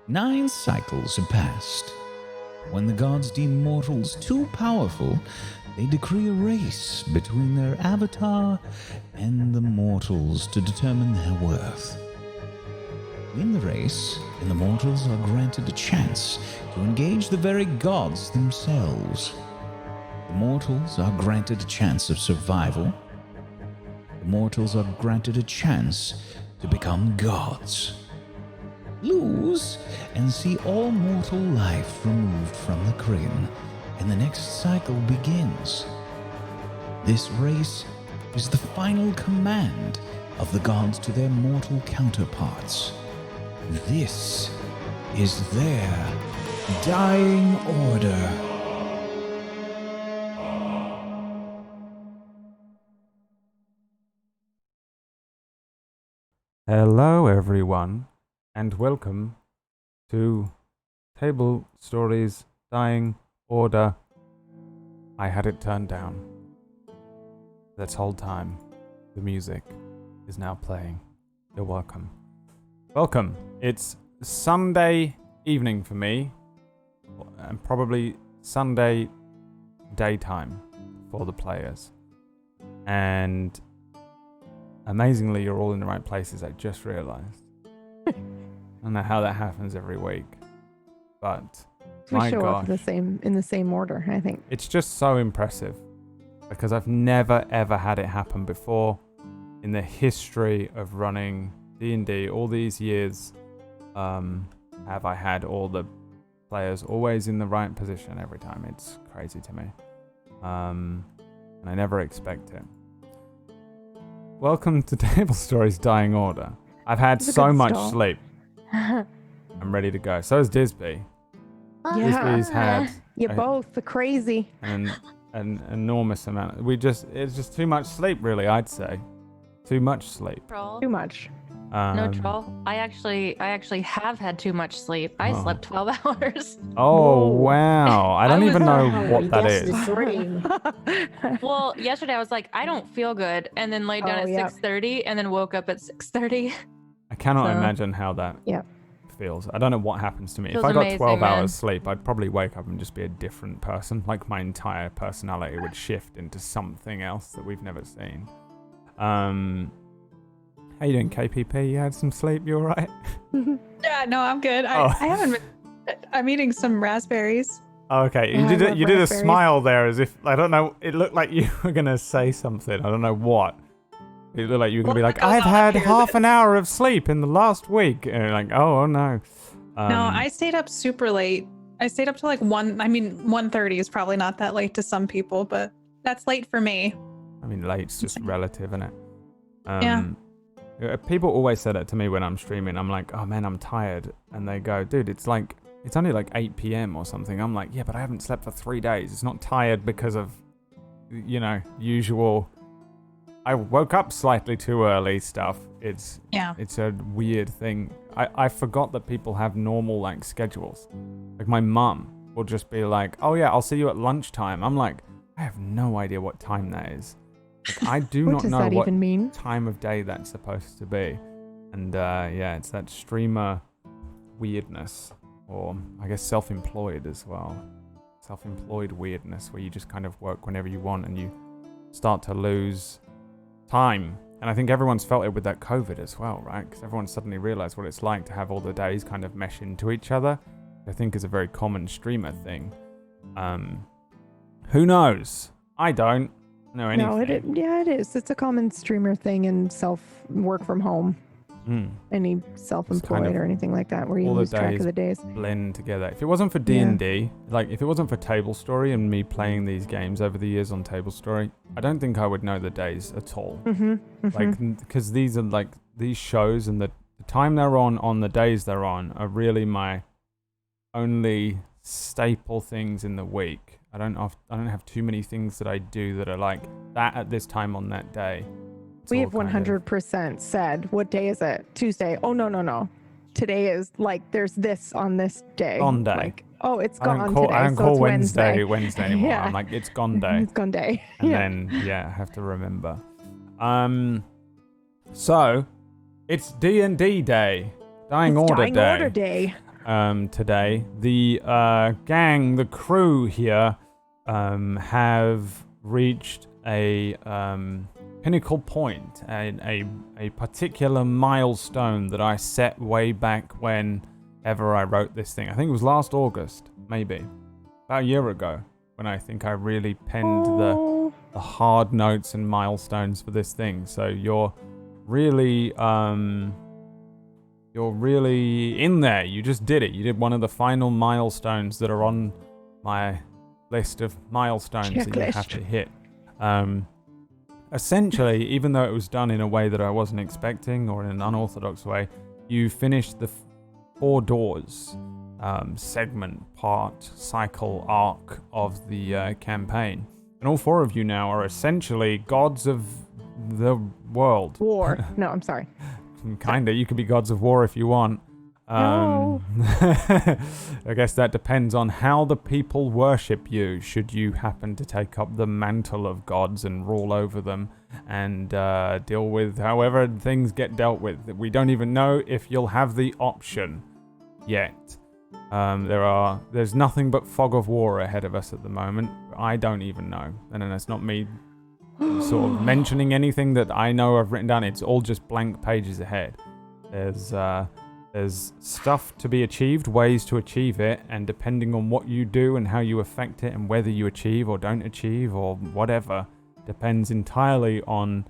9 cycles have passed. When the gods deem mortals too powerful, they decree a race between their avatar and the mortals to determine their worth. In the race, the mortals are granted a chance to engage the very gods themselves. The mortals are granted a chance of survival. The mortals are granted a chance to become gods. Lose and see all mortal life removed from the Kryn, and the next cycle begins. This race is the final command of the gods to their mortal counterparts. This is their dying order. Hello everyone, and welcome to Tablestory's Dying Order. I had it turned down. This whole time, the music is now playing. You're welcome. Welcome. It's Sunday evening for me, and probably Sunday daytime for the players. And amazingly, you're all in the right places, I just realized. I don't know how that happens every week, but We my show gosh, up in the same order, I think. it's just so impressive because I've never ever had it happen before in the history of running D&D. All these years, have I had all the players always in the right position every time. It's crazy to me, and I never expect it. Welcome to Tablestory's Dying Order. I've had It's a so good much start. sleep. I'm ready to go. So is Disby. Yeah. Disby's had You I- both are crazy. an enormous amount. It's just too much sleep, really. I'd say, too much sleep. Troll. Too much. No troll. I actually have had too much sleep. I Oh. slept 12 hours. Oh Whoa. wow! I don't I even was know so what that is. Well, yesterday I was like, I don't feel good, and then laid down Oh, at yeah. 6:30, and then woke up at 6:30. I cannot So- imagine how that Yep. feels. I don't know what happens to me. If Feels I got amazing, 12 man. hours sleep, I'd probably wake up and just be a different person. Like my entire personality would shift into something else that we've never seen. How you doing, KPP? You had some sleep? You alright? Yeah, no, I'm good. Oh. I haven't been. I'm eating some raspberries. Oh, okay. Yeah, You I did it. love You did a raspberries. smile there, as if I don't know. It looked like you were gonna say something. I don't know what. It looked like you were gonna be Well, like, that goes "I've on had up here, half an hour of sleep in the last week," and you're like, "Oh no." No, I stayed up super late. I stayed up to like 1:30 is probably not that late to some people, but that's late for me. I mean, late's just relative, isn't it? Yeah. People always say that to me when I'm streaming. I'm like, "Oh man, I'm tired," and they go, "Dude, it's only like 8 p.m. or something." I'm like, "Yeah, but I haven't slept for 3 days. It's not tired because of, usual. I woke up slightly too early stuff. It's a weird thing. I forgot that people have normal schedules. Like my mum will just be like, "Oh yeah, I'll see you at lunchtime." I'm like, I have no idea what time that is. Like, I do What not does know that what even mean? time of day that's supposed to be. And it's that streamer weirdness, or I guess self-employed as well. self-employed weirdness where you just kind of work whenever you want and you start to lose time. And I think everyone's felt it with that COVID as well, right? Because everyone suddenly realized what it's like to have all the days kind of mesh into each other. I think is a very common streamer thing. Who knows? I don't know anything. No, it is. It's a common streamer thing and work from home. Any self-employed kind of or anything like that where you all the lose track of days the days. blend together. If it wasn't for D&D, like if it wasn't for Tablestory and me playing these games over the years on Tablestory, I don't think I would know the days at all. Like, because these are like these shows and the time they're on the days they're on are really my only staple things in the week. I don't have too many things that I do that are like that at this time on that day. We have 100% said, what day is it? Tuesday. Oh, no. Today is like, there's this on this day. Gone day. Like, oh, it's gone today. I don't so call it's Wednesday anymore. Yeah. I'm like, it's gone day. It's gone day. And then, I have to remember. So, it's D&D day. Dying Order day. Today. The gang, the crew here, have reached a pinnacle point, a particular milestone that I set way back whenever I wrote this thing. I think it was last August, maybe. About a year ago, when I think I really penned the hard notes and milestones for this thing. So you're really in there. You just did it. You did one of the final milestones that are on my list of milestones that you have to hit. Essentially, even though it was done in a way that I wasn't expecting or in an unorthodox way, you finished the 4 doors segment, part, cycle, arc of the campaign. And all 4 of you now are essentially gods of the world. War. No, I'm sorry. Kinda. You could be gods of war if you want. No. I guess that depends on how the people worship you, should you happen to take up the mantle of gods and rule over them and deal with however things get dealt with. We don't even know if you'll have the option yet. There's nothing but fog of war ahead of us at the moment. I don't even know. And then that's not me sort of mentioning anything that I know I've written down. It's all just blank pages ahead. There's stuff to be achieved, ways to achieve it, and depending on what you do and how you affect it and whether you achieve or don't achieve or whatever, depends entirely on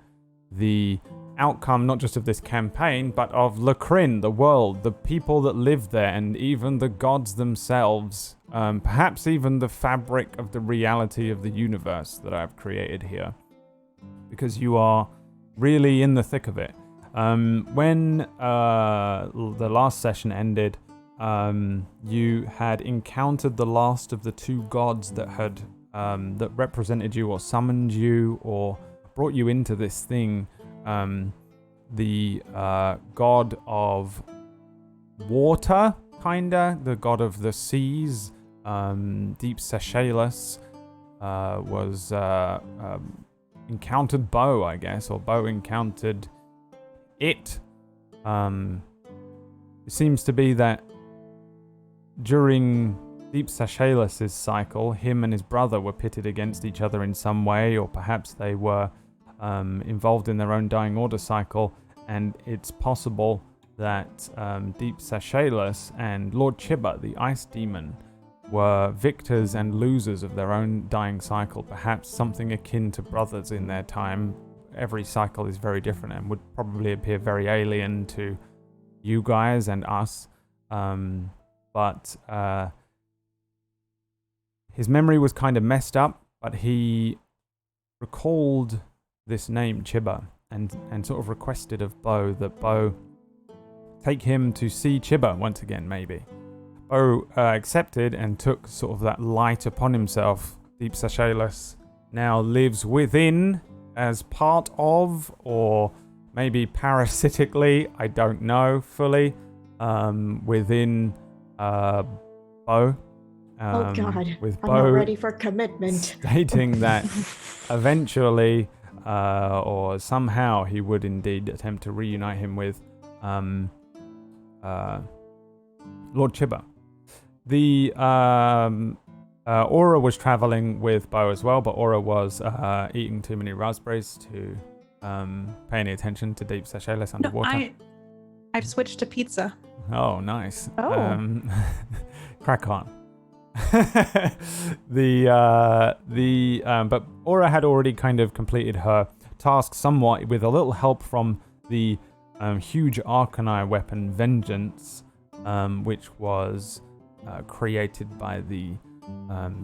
the outcome, not just of this campaign, but of Lacrin, the world, the people that live there, and even the gods themselves, perhaps even the fabric of the reality of the universe that I've created here. Because you are really in the thick of it. When the last session ended, you had encountered the last of the 2 gods that had that represented you or summoned you or brought you into this thing. The god of water, kinda, the god of the seas, Deep Seychelles, was encountered Beau, I guess, or Beau encountered it. It seems to be that during Deep Seychelles' cycle, him and his brother were pitted against each other in some way, or perhaps they were involved in their own Dying Order cycle, and it's possible that Deep Seychelles and Lord Chiba, the Ice Demon, were victors and losers of their own dying cycle, perhaps something akin to brothers in their time. Every cycle is very different and would probably appear very alien to you guys and us. But his memory was kind of messed up, but he recalled this name, Chiba, and sort of requested of Beau that Beau take him to see Chiba once again, maybe. Beau accepted and took sort of that light upon himself. Deep Seychelles now lives within, as part of, or maybe parasitically, I don't know fully, within Beau. Oh God, with I'm Beau not ready for commitment. stating that eventually, or somehow, he would indeed attempt to reunite him with Lord Chiba. The Aura was traveling with Beau as well, but Aura was eating too many raspberries to pay any attention to deep sachet-less underwater. No, I've switched to pizza. Oh, nice. Oh. Crack on. But Aura had already kind of completed her task somewhat with a little help from the huge Arcanine weapon Vengeance, which was created by the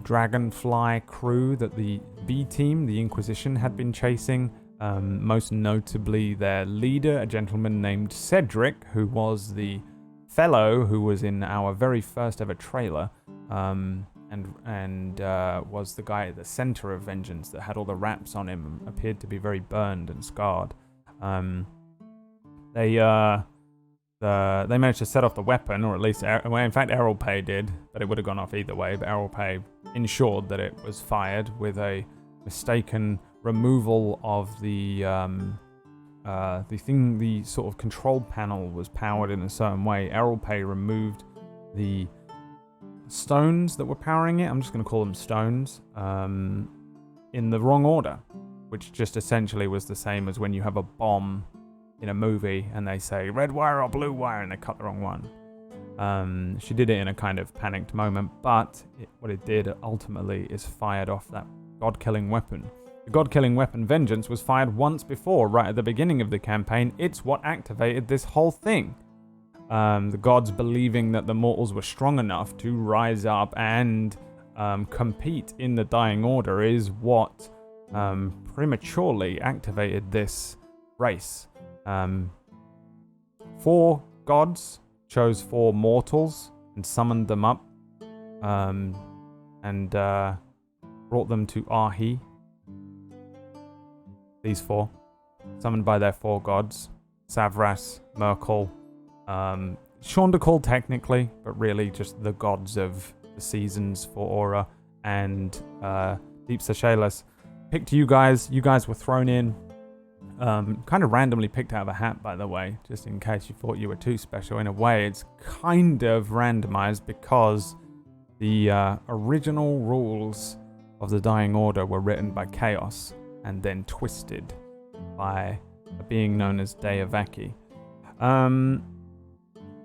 Dragonfly crew that the B team, the Inquisition, had been chasing. Most notably their leader, a gentleman named Cedric, who was the fellow who was in our very first ever trailer, and was the guy at the center of Vengeance that had all the wraps on him and appeared to be very burned and scarred. They managed to set off the weapon, or at least, in fact, Errolpay did, but it would have gone off either way. But Errolpay ensured that it was fired with a mistaken removal of the sort of control panel was powered in a certain way. Errolpay removed the stones that were powering it. I'm just going to call them stones, in the wrong order, which just essentially was the same as when you have a bomb in a movie and they say red wire or blue wire and they cut the wrong one. She did it in a kind of panicked moment, but what it did ultimately is fired off that god-killing weapon. The god-killing weapon Vengeance was fired once before, right at the beginning of the campaign. It's what activated this whole thing. The gods believing that the mortals were strong enough to rise up and compete in the Dying Order is what prematurely activated this race. 4 gods chose 4 mortals and summoned them up, and brought them to Ahi. These 4, summoned by their 4 gods: Savras, Merkel, Shondakal technically, but really just the gods of the seasons for Aura, and Deep Sachet-less. Picked you guys. You guys were thrown in. Kind of randomly picked out of a hat, by the way, just in case you thought you were too special. In a way, it's kind of randomized because the original rules of the Dying Order were written by Chaos and then twisted by a being known as Deavaki.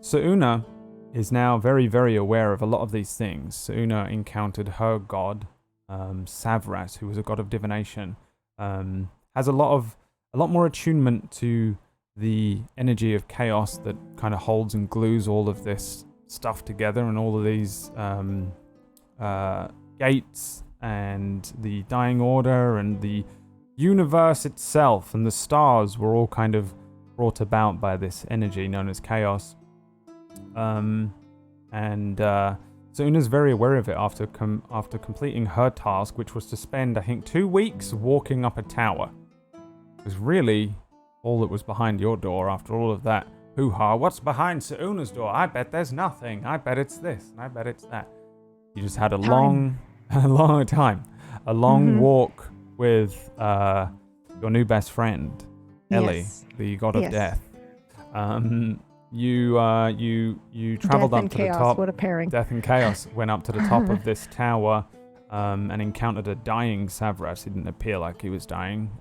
Suuna is now very, very aware of a lot of these things. Suuna encountered her god, Savras, who was a god of divination. Has a lot more attunement to the energy of chaos that kind of holds and glues all of this stuff together, and all of these gates and the Dying Order and the universe itself and the stars were all kind of brought about by this energy known as chaos. Suuna's very aware of it after completing her task, which was to spend, I think, 2 weeks walking up a tower. It was really all that was behind your door after all of that hoo-ha. What's behind Suuna's door? I bet there's nothing. I bet it's this. And I bet it's that. You just had a long walk with your new best friend, Ellie, Yes. the god of Yes. death. You traveled Death up and to chaos, the top. what a pairing. Death and Chaos went up to the top of this tower and encountered a dying Savras. He didn't appear like he was dying,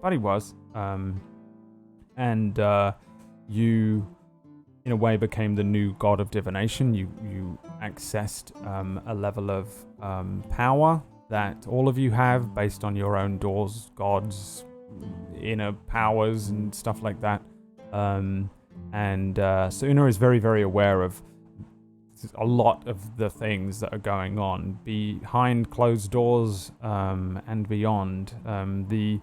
but he was. You, in a way, became the new god of divination. You accessed a level of power that all of you have based on your own doors, gods, inner powers, and stuff like that. Suuna is very, very aware of a lot of the things that are going on behind closed doors and beyond. The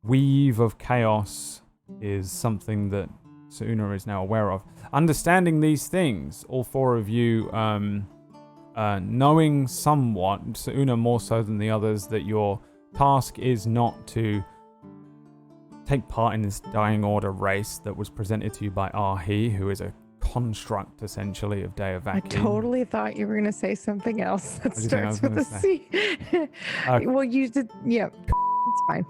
weave of chaos is something that Suuna is now aware of. Understanding these things, all 4 of you knowing somewhat, Suuna more so than the others, that your task is not to take part in this Dying Order race that was presented to you by Ahi, who is a construct, essentially, of Deavaki. I totally thought you were going to say something else that What do you think I was starts with a gonna C. Well, you did. Yeah, it's fine.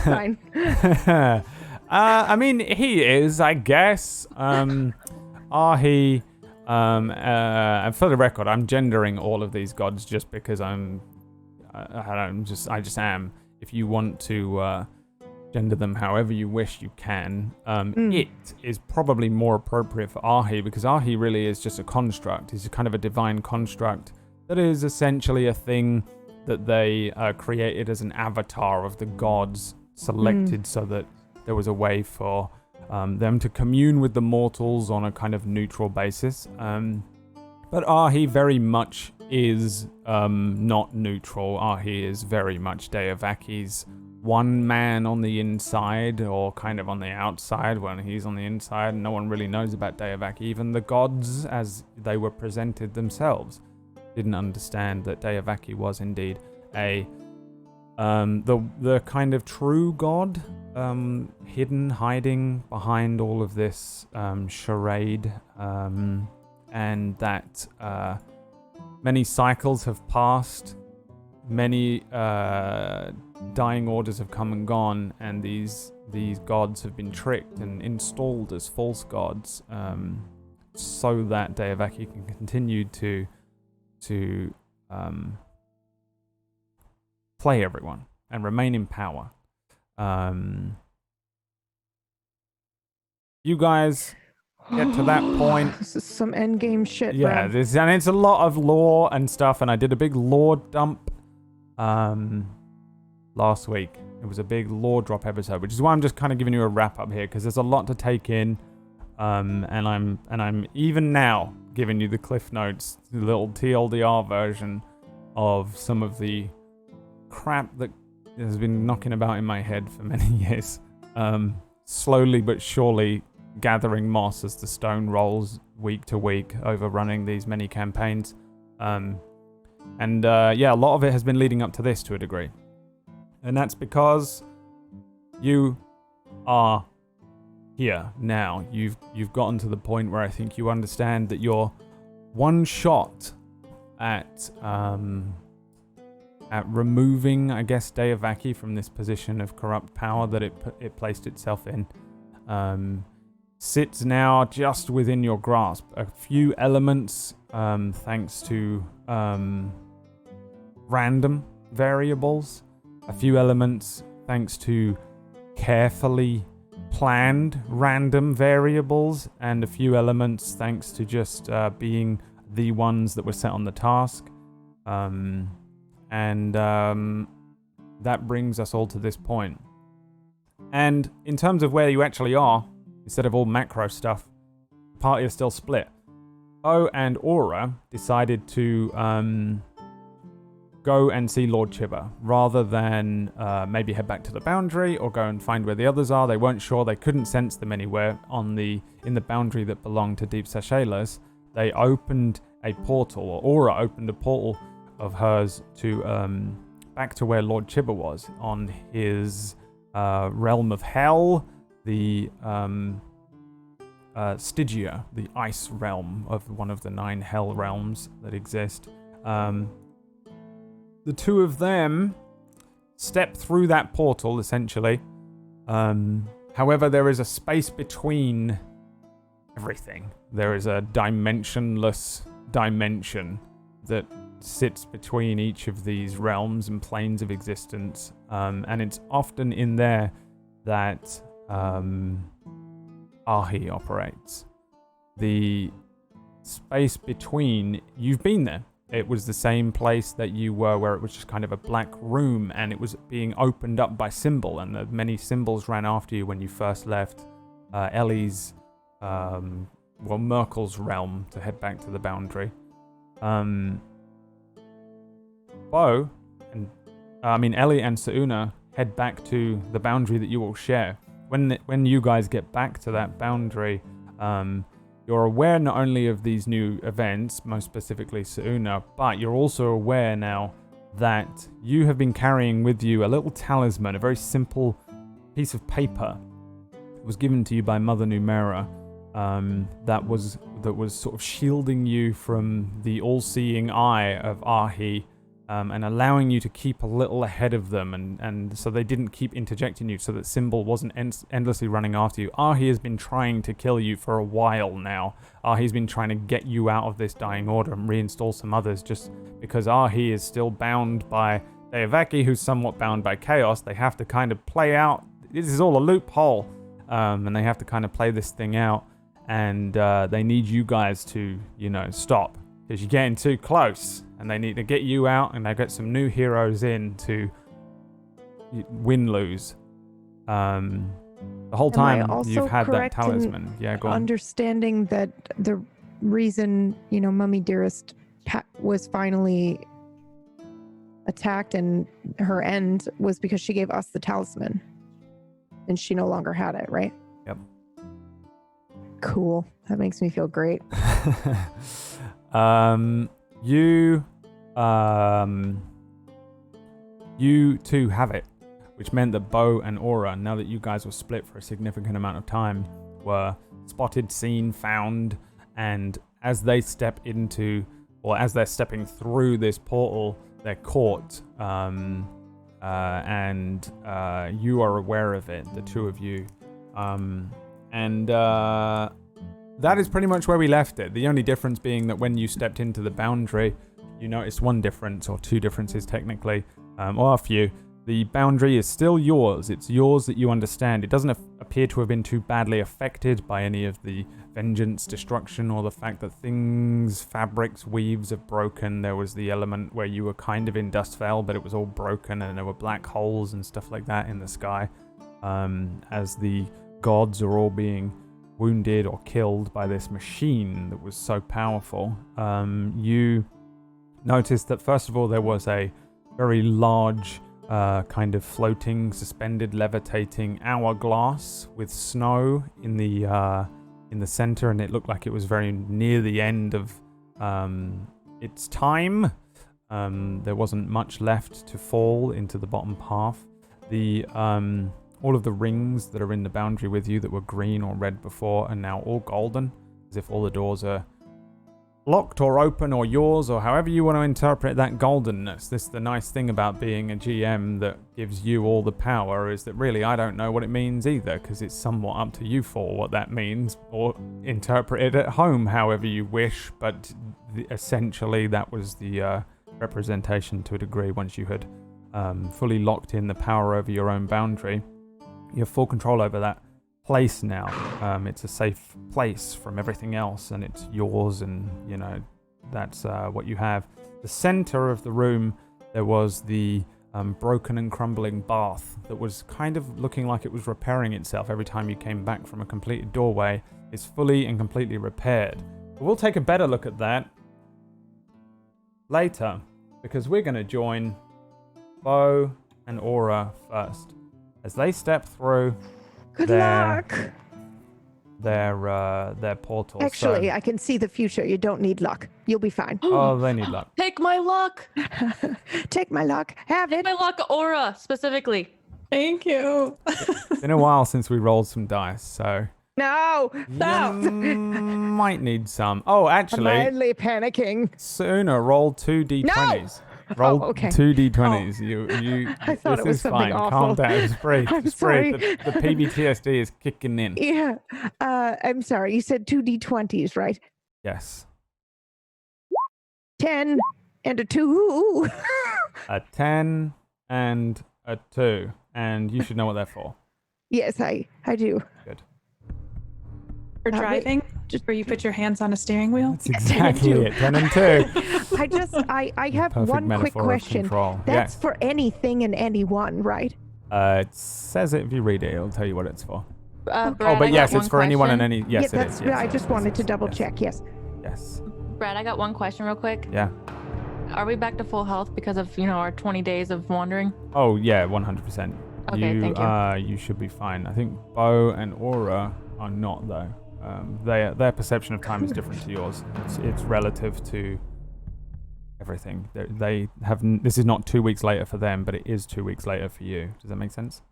Fine. I mean, he is, I guess. Ahi And for the record, I'm gendering all of these gods just because I just am. If you want to gender them however you wish, you can. It is probably more appropriate for Ahi because Ahi really is just a construct. He's kind of a divine construct that is essentially a thing that they created as an avatar of the gods, selected so that there was a way for them to commune with the mortals on a kind of neutral basis. But Ahi very much is not neutral. Ahi is very much Deavaki's one man on the inside, or kind of on the outside when he's on the inside. No one really knows about Deavaki. Even the gods, as they were presented themselves, didn't understand that Deavaki was indeed a the kind of true god, hiding behind all of this charade, and that many cycles have passed, many dying orders have come and gone, and these gods have been tricked and installed as false gods, so that Deavaki can continue to play everyone and remain in power. You guys get to that point. This is some endgame shit, Yeah, bro. and it's a lot of lore and stuff, and I did a big lore dump last week. It was a big lore drop episode, which is why I'm just kind of giving you a wrap up here, because there's a lot to take in, and I'm even now giving you the cliff notes, the little TLDR version of some of the crap that has been knocking about in my head for many years, slowly but surely gathering moss as the stone rolls week to week over running these many campaigns. A lot of it has been leading up to this to a degree. And that's because you are here now. You've gotten to the point where I think you understand that you're one shot at removing, I guess, Deavaki from this position of corrupt power that it placed itself in. Sits now just within your grasp. A few elements, thanks to random variables. A few elements thanks to carefully planned random variables. And a few elements thanks to just being the ones that were set on the task. That brings us all to this point. And in terms of where you actually are, instead of all macro stuff, the party is still split. Beau and Aura decided to go and see Lord Chibber, rather than maybe head back to the boundary or go and find where the others are. They weren't sure. They couldn't sense them anywhere in the boundary that belonged to Deep Seychelles. They opened a portal, or Aura opened a portal of hers to back to where Lord Chibber was, on his realm of hell, the Stygia, the ice realm of one of the 9 hell realms that exist. The two of them step through that portal, essentially. However, there is a space between everything. There is a dimensionless dimension that sits between each of these realms and planes of existence. And it's often in there that Ahi operates. The space between, you've been there. It was the same place that you were, where it was just kind of a black room, and it was being opened up by symbol, and the many symbols ran after you when you first left Ellie's, Merkel's realm to head back to the boundary. Beau, and Ellie and Suuna head back to the boundary that you all share. When you guys get back to that boundary, you're aware not only of these new events, most specifically Suuna, but you're also aware now that you have been carrying with you a little talisman, a very simple piece of paper that was given to you by Mother Numera, that was sort of shielding you from the all-seeing eye of Ahi, and allowing you to keep a little ahead of them, and so they didn't keep interjecting you, so that Symbol wasn't endlessly running after you. Ahi has been trying to kill you for a while now. Ahi's been trying to get you out of this dying order and reinstall some others, just because Ahi is still bound by Deaveki, who's somewhat bound by chaos. They have to kind of play out. This is all a loophole, and they have to kind of play this thing out, and they need you guys to, stop, because you're getting too close. And they need to get you out, and they get some new heroes in to win-lose. The whole time you've had that talisman. Yeah, go on. Understanding that the reason, Mummy Dearest was finally attacked and her end was because she gave us the talisman. And she no longer had it, right? Yep. Cool. That makes me feel great. You two have it, which meant that Beau and Aura, now that you guys were split for a significant amount of time, were spotted, seen, found, and as they step into, or as they're stepping through this portal, they're caught, and you are aware of it, the two of you, and that is pretty much where we left it. The only difference being that when you stepped into the boundary, you noticed one difference, or two differences technically, or a few. The boundary is still yours. It's yours that you understand. It doesn't appear to have been too badly affected by any of the vengeance, destruction, or the fact that things, fabrics, weaves have broken. There was the element where you were kind of in Dustvale, but it was all broken, and there were black holes and stuff like that in the sky, as the gods are all being wounded or killed by this machine that was so powerful. You noticed that, first of all, there was a very large kind of floating, suspended, levitating hourglass with snow in the center, and it looked like it was very near the end of its time. There wasn't much left to fall into the bottom half. All of the rings that are in the boundary with you that were green or red before are now all golden, as if all the doors are locked or open or yours, or however you want to interpret that goldenness. This is the nice thing about being a GM that gives you all the power, is that really I don't know what it means either, because it's somewhat up to you for what that means, or interpret it at home however you wish, but essentially that was the representation to a degree. Once you had fully locked in the power over your own boundary, you have full control over that place now. It's a safe place from everything else, and it's yours, and that's what you have. The center of the room, there was the broken and crumbling bath that was kind of looking like it was repairing itself every time you came back from a completed doorway. It's fully and completely repaired. But we'll take a better look at that later, because we're going to join Beau and Aura first as they step through Good luck. their portal. Actually, I can see the future. You don't need luck. You'll be fine. Oh, they need luck. Take my luck. Take my luck. Have it. My luck aura specifically. Thank you. It's been a while since we rolled some dice, so No. you might need some. Oh, I'm actually, madly panicking. Suuna, roll 2 d20s. Roll okay. 2 d20s. You. I thought this it was is something fine. awful. Calm down. It's free. I'm It's free. sorry. The PBTSD is kicking in. Yeah. I'm sorry. You said 2 d20s, right? Yes. 10 and a 2. A 10 and a 2, and you should know what they're for. Yes, I do. Good. For Wait, driving, just where you put your hands on a steering wheel. That's exactly it. 10 and 2. I have Perfect one quick metaphor of question. control. That's for anything and anyone, right? It says it if you read it. It'll tell you what it's for. Brad, Oh, but I yes, got it's one for anyone and question. any. Yes, yeah, it is. Yes, I just wanted to double yes. check. Yes. Yes. Brad, I got one question real quick. Yeah. Are we back to full health because of our 20 days of wandering? Oh yeah, 100%. Okay, thank you. You should be fine. I think Beau and Aura are not though. Their perception of time is different to yours. It's relative to everything. They have. This is not 2 weeks later for them, but it is 2 weeks later for you. Does that make sense?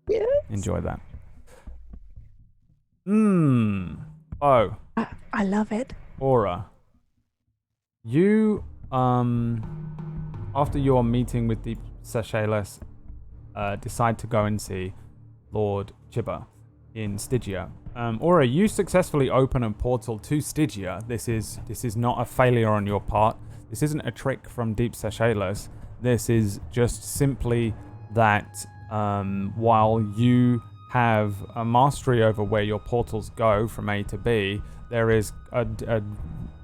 Yes. Enjoy that. Oh, I love it. Aura. You are after your meeting with the Seychelles, decide to go and see Lord Chibba in Stygia. Aura, you successfully open a portal to Stygia. This is not a failure on your part. This isn't a trick from Deep Seychelles. This is just simply that while you have a mastery over where your portals go from A to B, there is a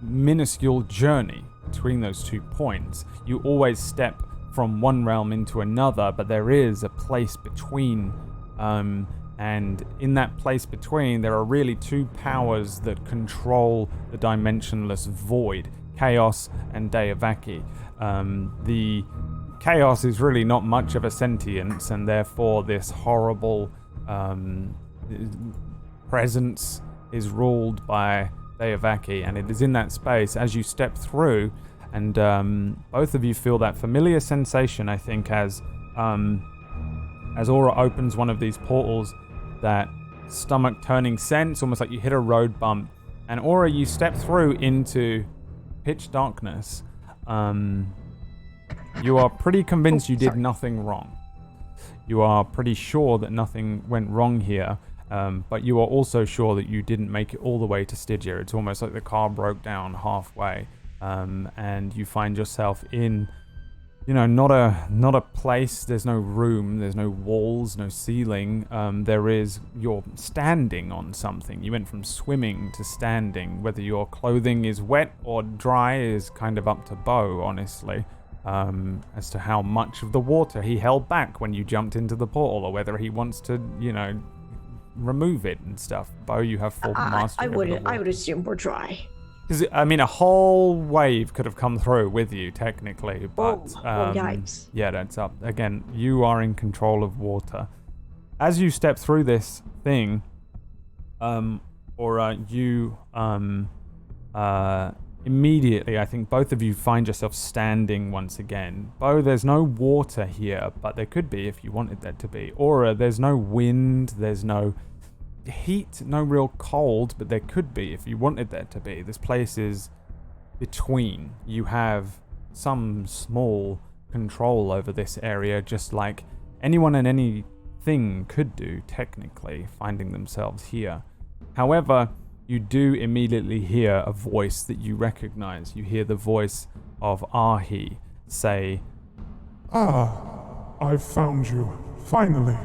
minuscule journey between those 2 points. You always step from one realm into another, but there is a place between, and in that place between, there are really 2 powers that control the dimensionless void, Chaos and Deavaki. The Chaos is really not much of a sentience, and therefore this horrible presence is ruled by Deavaki, and it is in that space as you step through, and both of you feel that familiar sensation, I think, as Aura opens one of these portals, that stomach-turning sense, almost like you hit a road bump, and Aura, you step through into pitch darkness. You are pretty convinced you did nothing wrong. You are pretty sure that nothing went wrong here, but you are also sure that you didn't make it all the way to Stygia. It's almost like the car broke down halfway, and you find yourself in, not a place. There's no room. There's no walls. No ceiling. You're standing on something. You went from swimming to standing. Whether your clothing is wet or dry is kind of up to Beau, honestly. As to how much of the water he held back when you jumped into the portal, or whether he wants to, remove it and stuff. Beau, you have full mastery. I would assume we're dry. Because a whole wave could have come through with you technically, but yikes. Yeah, that's up. Again, you are in control of water. As you step through this thing, immediately, I think both of you find yourself standing once again. Beau, there's no water here, but there could be if you wanted there to be. Aura, there's no wind, there's no heat, no real cold, but there could be if you wanted there to be. This place is between. You have some small control over this area, just like anyone and anything could do, technically, finding themselves here. However, you do immediately hear a voice that you recognize. You hear the voice of Ahi say, I've found you, finally.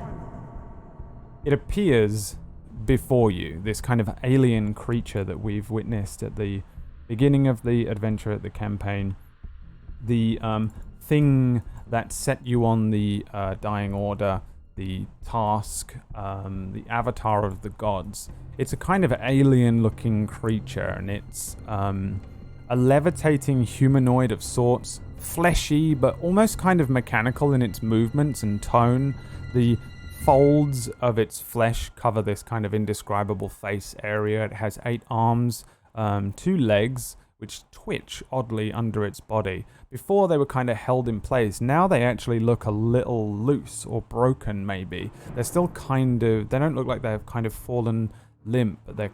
It appears before you, this kind of alien creature that we've witnessed at the beginning of the adventure, at the campaign. The thing that set you on the Dying Order, the task, the avatar of the gods. It's a kind of alien-looking creature, and it's a levitating humanoid of sorts, fleshy, but almost kind of mechanical in its movements and tone. The folds of its flesh cover this kind of indescribable face area. It has 8 arms, 2 legs, which twitch oddly under its body. Before they were kind of held in place. Now they actually look a little loose or broken, maybe. They're still they don't look like they've kind of fallen limp, but they're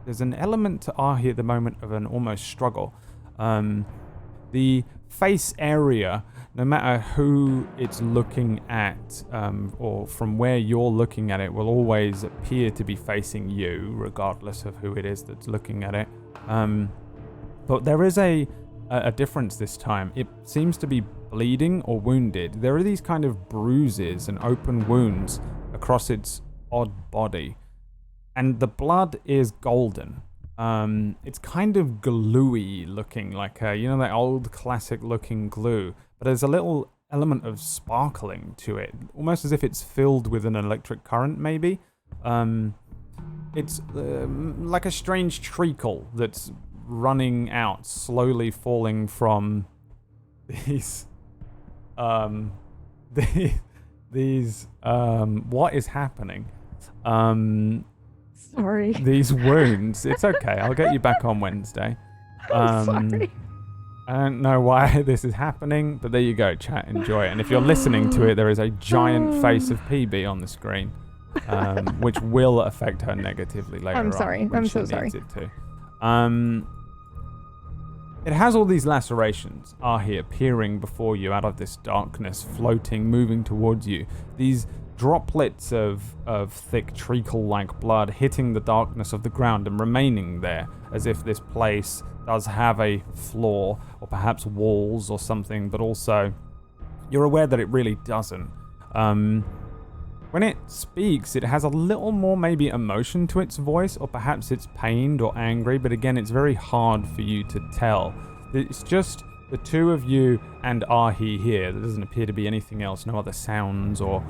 there's an element to Ahi at the moment of an almost struggle. The face area, no matter who it's looking at, or from where you're looking at it, will always appear to be facing you, regardless of who it is that's looking at it. But there is a difference this time. It seems to be bleeding or wounded. There are these kind of bruises and open wounds across its odd body. And the blood is golden. It's kind of gluey looking, like that old classic looking glue. But there's a little element of sparkling to it, almost as if it's filled with an electric current, maybe. It's like a strange treacle that's running out, slowly falling from these what is happening? Sorry. These wounds. It's okay. I'll get you back on Wednesday. Sorry. I don't know why this is happening, but there you go, chat. Enjoy it. And if you're listening to it, there is a giant face of PB on the screen, which will affect her negatively later on. I'm sorry. I'm so sorry. It to. It has all these lacerations, Ahi, appearing before you out of this darkness, floating, moving towards you. These droplets of thick treacle-like blood hitting the darkness of the ground and remaining there, as if this place does have a floor, or perhaps walls or something, but also you're aware that it really doesn't. When it speaks, it has a little more maybe emotion to its voice, or perhaps it's pained or angry, but again, it's very hard for you to tell. It's just the two of you and Ahi here. There doesn't appear to be anything else, no other sounds or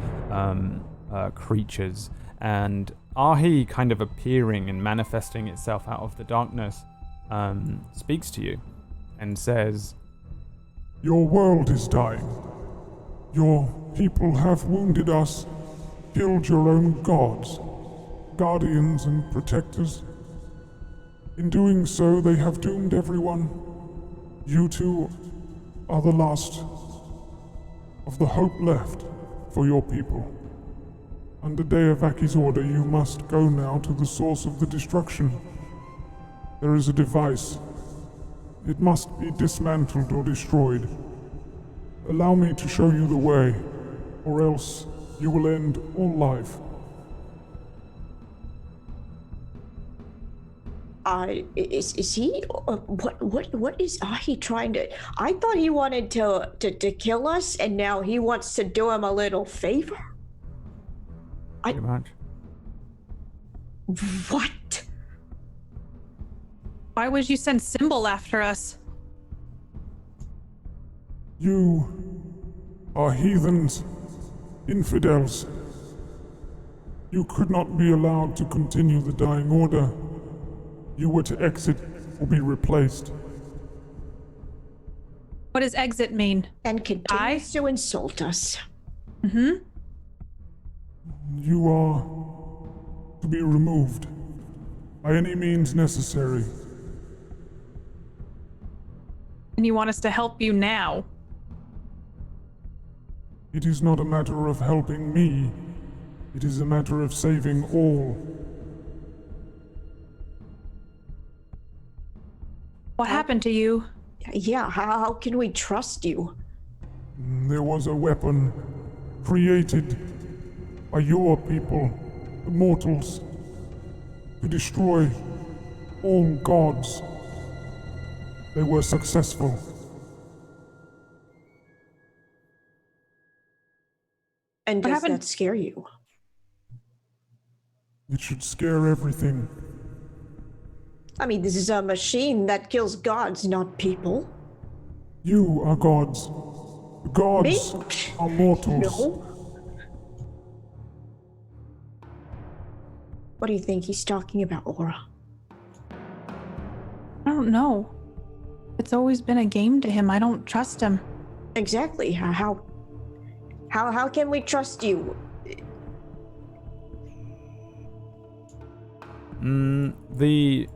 creatures. And Ahi kind of appearing and manifesting itself out of the darkness speaks to you and says, Your world is dying. Your people have wounded us, killed your own gods, guardians and protectors. In doing so, they have doomed everyone. You two are the last of the hope left for your people. Under Deavaki's order, you must go now to the source of the destruction. There is a device. It must be dismantled or destroyed. Allow me to show you the way, or else you will end all life. Is he? What is he trying to? I thought he wanted to kill us, and now he wants to do him a little favor. pretty much. What? Why would you send Symbol after us? You are heathens, infidels. You could not be allowed to continue the dying order. You were to exit or be replaced. What does exit mean? And continues to insult us. Mm-hmm. You are to be removed by any means necessary. And you want us to help you now? It is not a matter of helping me. It is a matter of saving all. What happened to you? Yeah, how can we trust you? There was a weapon created by your people, the mortals, to destroy all gods. They were successful. And What does happened? that scare you? It should scare everything. I mean, this is a machine that kills gods, not people. You are gods. The gods Me? are mortals. No. What do you think he's talking about, Aura? I don't know. It's always been a game to him. I don't trust him. Exactly. How can we trust you? The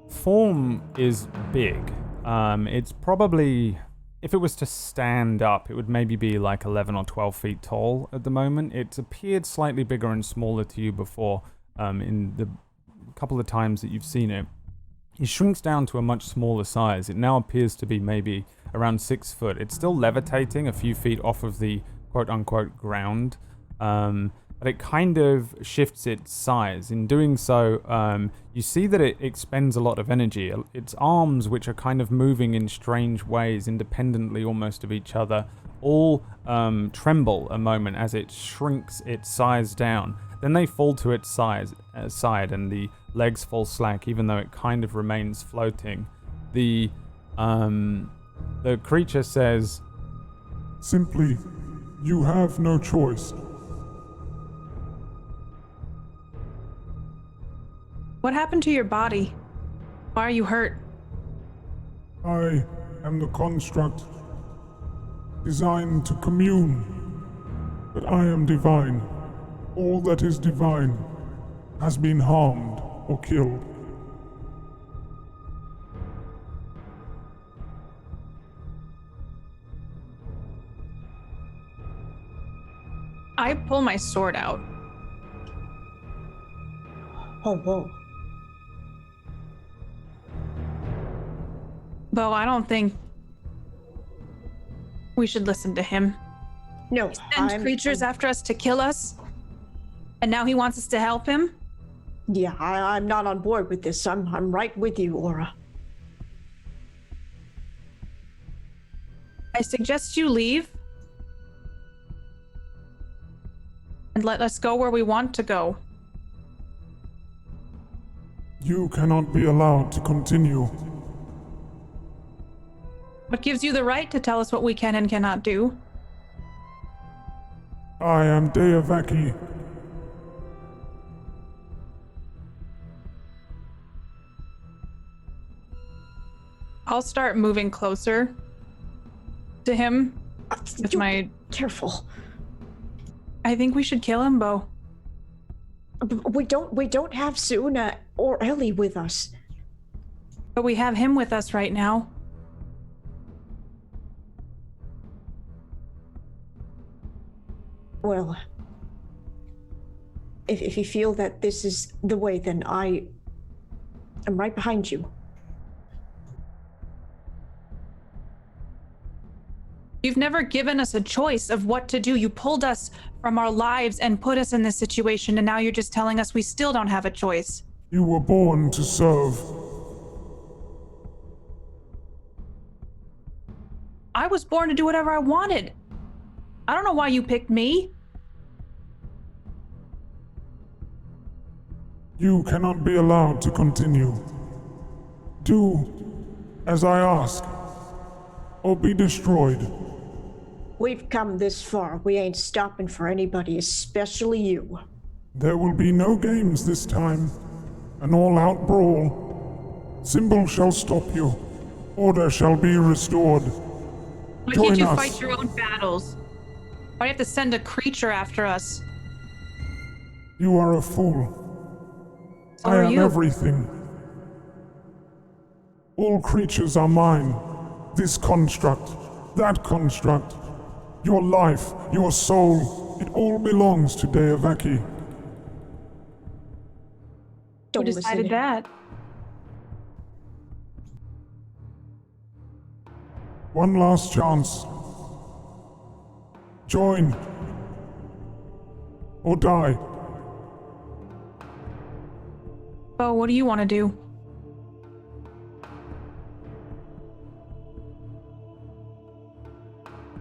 form is big. It's probably, if it was to stand up, it would maybe be like 11 or 12 feet tall at the moment. It's appeared slightly bigger and smaller to you before, in the couple of times that you've seen it. It shrinks down to a much smaller size. It now appears to be maybe around 6 foot. It's still levitating a few feet off of the quote-unquote ground, but it kind of shifts its size. In doing so, you see that it expends a lot of energy. Its arms, which are kind of moving in strange ways, independently almost of each other, all tremble a moment as it shrinks its size down. Then they fall to its side, and the legs fall slack, even though it kind of remains floating. The creature says, Simply, you have no choice. What happened to your body? Why are you hurt? I am the construct designed to commune, but I am divine. All that is divine has been harmed or killed. I pull my sword out. Oh, whoa. Beau, I don't think we should listen to him. No, He sends creatures after us to kill us, and now he wants us to help him? Yeah, I'm not on board with this. I'm right with you, Aura. I suggest you leave and let us go where we want to go. You cannot be allowed to continue. What gives you the right to tell us what we can and cannot do? I am Deavaki. I'll start moving closer to him with my... Careful. I think we should kill him, Beau. We don't have Suuna or Ellie with us. But we have him with us right now. Well, if you feel that this is the way, then I'm right behind you. You've never given us a choice of what to do. You pulled us from our lives and put us in this situation, and now you're just telling us we still don't have a choice. You were born to serve. I was born to do whatever I wanted. I don't know why you picked me. You cannot be allowed to continue. Do as I ask, or be destroyed. We've come this far. We ain't stopping for anybody, especially you. There will be no games this time. An all-out brawl. Symbol shall stop you. Order shall be restored. Why Join can't you us. fight your own battles? Why do you have to send a creature after us? You are a fool. So I are am you. everything. All creatures are mine. This construct, that construct, your life, your soul, it all belongs to Deavaki. Who Don't decided listen. that? One last chance. Join. Or die. Beau, what do you want to do?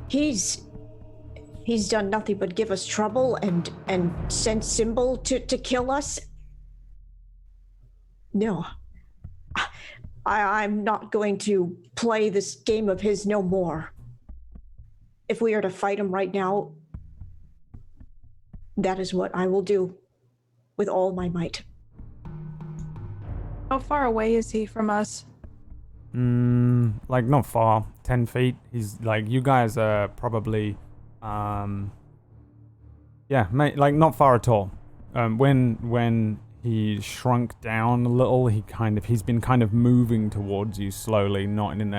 He's done nothing but give us trouble and send Symbol to kill us. No. I'm not going to play this game of his no more. If we are to fight him right now, that is what I will do with all my might. How far away is he from us? Like not far, 10 feet. He's like, you guys are probably, like not far at all. When he shrunk down a little, he's been kind of moving towards you slowly, not in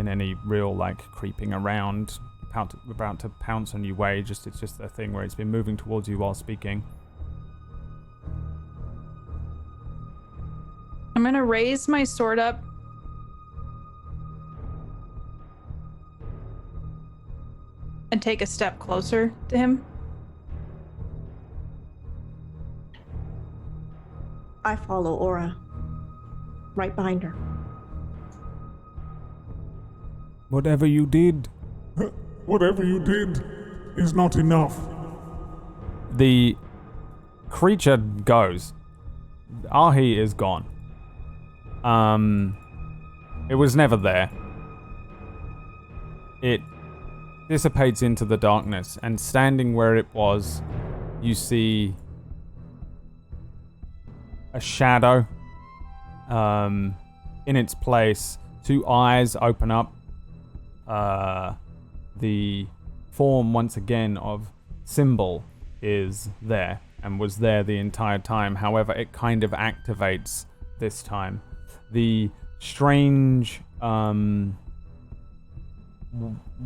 any real like creeping around, about to pounce on you way. It's just a thing where it's been moving towards you while speaking. I'm gonna raise my sword up. And take a step closer to him. I follow Aura. Right behind her. Whatever you did. Whatever you did is not enough. The creature goes. Ahi is gone. It was never there. It dissipates into the darkness, and standing where it was, you see a shadow. In its place, two eyes open up. The form once again of Symbol is there and was there the entire time. However, it kind of activates this time. The strange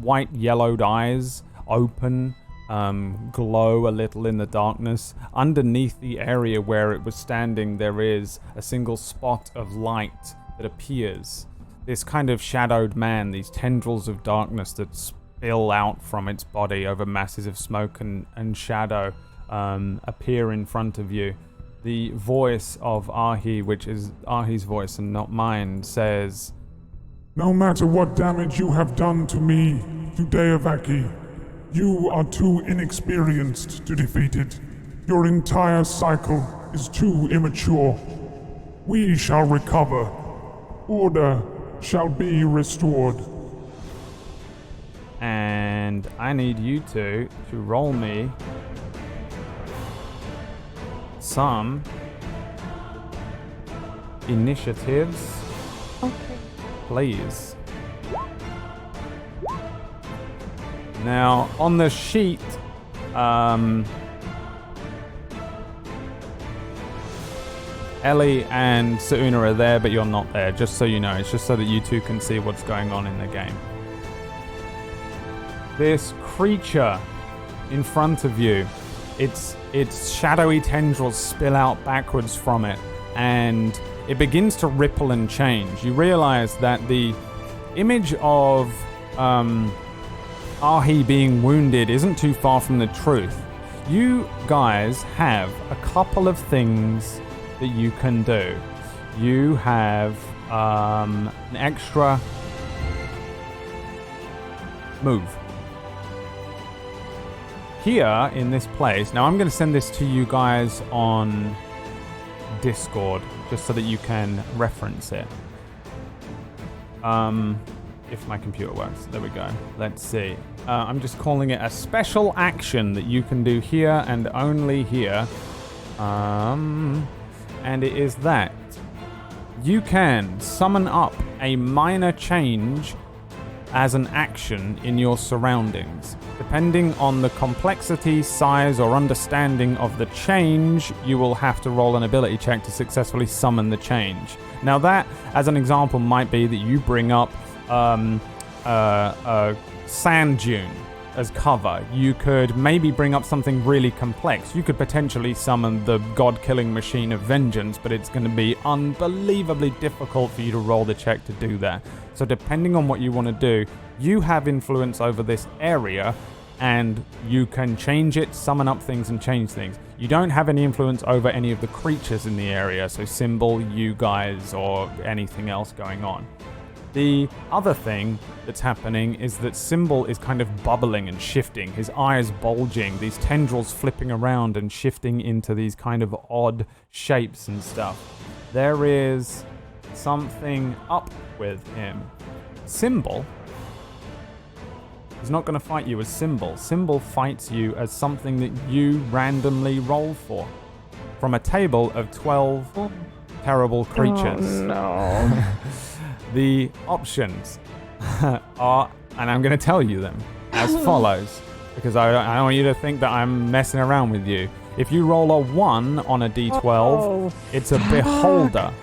white yellowed eyes open, glow a little in the darkness. Underneath the area where it was standing, there is a single spot of light that appears. this kind of shadowed man, these tendrils of darkness that spill out from its body over masses of smoke and shadow appear in front of you. The voice of Ahi, which is Ahi's voice and not mine, says, No matter what damage you have done to me, to Deavaki, you are too inexperienced to defeat it. Your entire cycle is too immature. We shall recover. Order shall be restored. And I need you to roll me some initiatives, Okay. please. Now, on the sheet, Ellie and Suuna are there, but you're not there, just so you know. It's just so that you two can see what's going on in the game. This creature in front of you, its shadowy tendrils spill out backwards from it, and it begins to ripple and change. You realize that the image of Ahi being wounded isn't too far from the truth. You guys have a couple of things that you can do. You have an extra move. Here in this place, now I'm going to send this to you guys on Discord just so that you can reference it. If my computer works. There we go. Let's see. I'm just calling it a special action that you can do here and only here. And it is that you can summon up a minor change as an action in your surroundings. Depending on the complexity, size, or understanding of the change, you will have to roll an ability check to successfully summon the change. Now that, as an example, might be that you bring up a sand dune as cover. You could maybe bring up something really complex. You could potentially summon the god-killing machine of vengeance, but it's going to be unbelievably difficult for you to roll the check to do that. So depending on what you want to do, you have influence over this area, and you can change it, summon up things, and change things. You don't have any influence over any of the creatures in the area, so Symbol, you guys, or anything else going on. The other thing that's happening is that Symbol is kind of bubbling and shifting, his eyes bulging, these tendrils flipping around and shifting into these kind of odd shapes and stuff. There is something up with him. Symbol is not going to fight you as Symbol. Symbol fights you as something that you randomly roll for from a table of 12 terrible creatures. Oh, no. The options are, and I'm going to tell you them as follows, because I don't want you to think that I'm messing around with you. If you roll a 1 on a d12, it's a beholder.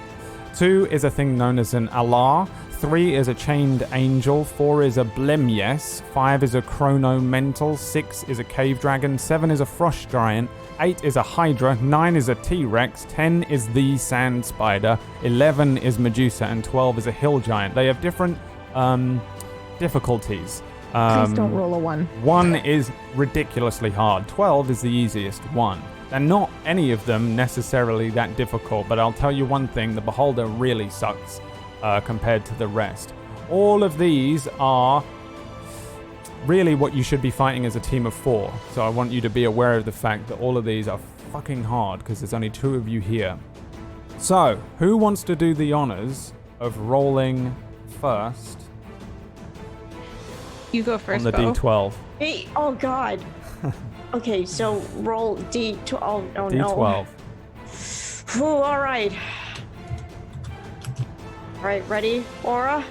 2 is a thing known as an Allah. 3 is a chained angel. 4 is a blemyes. 5 is a chronomental. 6 is a cave dragon. 7 is a frost giant. 8 is a hydra. 9 is a T-Rex. 10 is the sand spider. 11 is Medusa, and 12 is a hill giant. They have different difficulties. Please don't roll a 1. 1 is ridiculously hard. 12 is the easiest one. And not any of them necessarily that difficult, but I'll tell you one thing, the beholder really sucks compared to the rest. All of these are really what you should be fighting as a team of 4. So I want you to be aware of the fact that all of these are fucking hard because there's only 2 of you here. So, who wants to do the honors of rolling first? You go first, on the Beau. D12. Hey, oh God. Okay, so roll D12. Oh D12. No. Ooh, all right. All right, ready, Aura?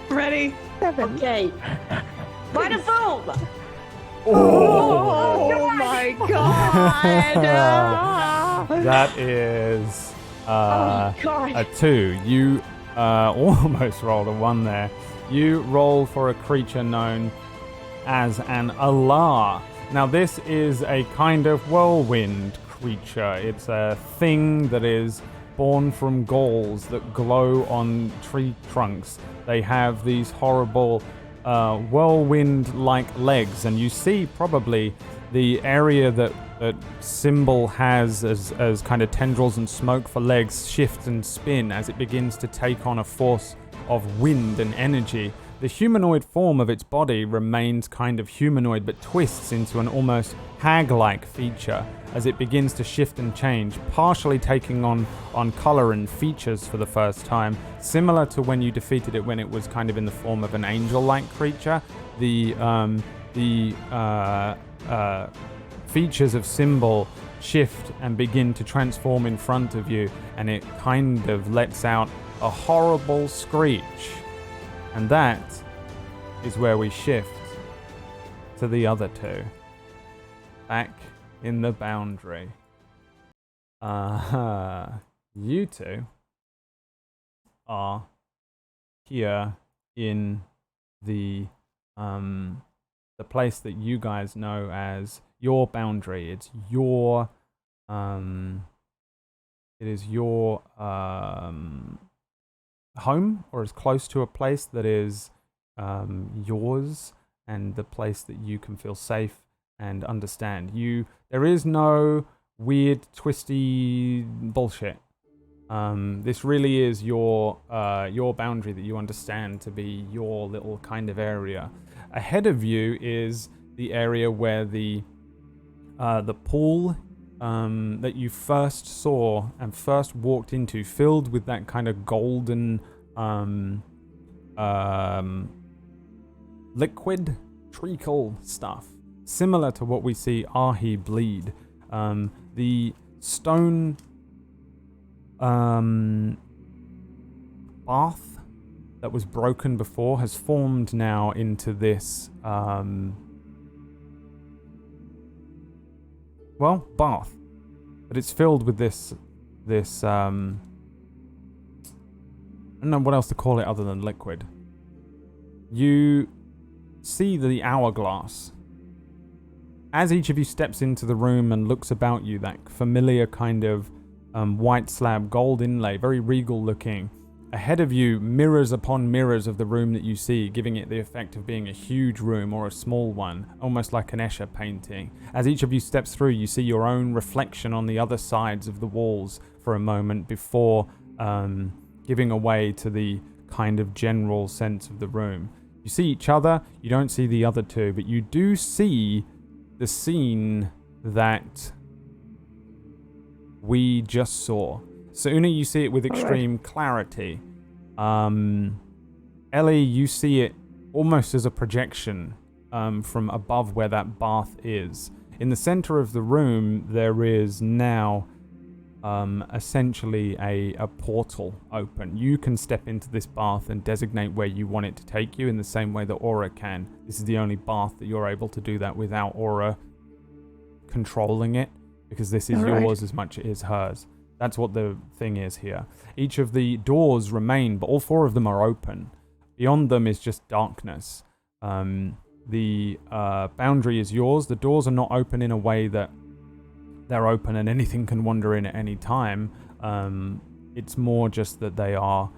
Ready? 7. Okay. By the boom! Oh my god! That is Oh God. a 2. You almost rolled a 1 there. You roll for a creature known as an Allah. Now this is a kind of whirlwind creature. It's a thing that is born from galls that glow on tree trunks. They have these horrible whirlwind-like legs, and you see probably the area that Symbol has as kind of tendrils and smoke for legs shift and spin as it begins to take on a force of wind and energy. The humanoid form of its body remains kind of humanoid but twists into an almost hag-like feature as it begins to shift and change, partially taking on color and features for the first time, similar to when you defeated it when it was kind of in the form of an angel-like creature. The features of Symbol shift and begin to transform in front of you, and it kind of lets out a horrible screech. And that is where we shift to the other two. Back in the boundary. You two are here in the place that you guys know as your boundary. It's your it is your home, or as close to a place that is yours, and the place that you can feel safe and understand. There is no weird, twisty bullshit. This really is your boundary that you understand to be your little kind of area. Ahead of you is the area where the pool that you first saw and first walked into, filled with that kind of golden liquid treacle stuff, similar to what we see Ahi bleed. The stone bath that was broken before has formed now into this bath, but it's filled with this I don't know what else to call it other than liquid. You see the hourglass. As each of you steps into the room and looks about you, that familiar kind of white slab, gold inlay, very regal looking. Ahead of you, mirrors upon mirrors of the room that you see, giving it the effect of being a huge room or a small one, almost like an Escher painting. As each of you steps through, you see your own reflection on the other sides of the walls for a moment before giving away to the kind of general sense of the room. You see each other, you don't see the other two, but you do see the scene that we just saw. Suuna, you see it with extreme clarity. Ellie, you see it almost as a projection from above where that bath is. In the center of the room, there is now essentially a portal open. You can step into this bath and designate where you want it to take you in the same way that Aura can. This is the only bath that you're able to do that without Aura controlling it, because this is yours as much as it is hers. That's what the thing is here. Each of the doors remain, but all four of them are open. Beyond them is just darkness. The boundary is yours. The doors are not open in a way that they're open and anything can wander in at any time. It's more just that they are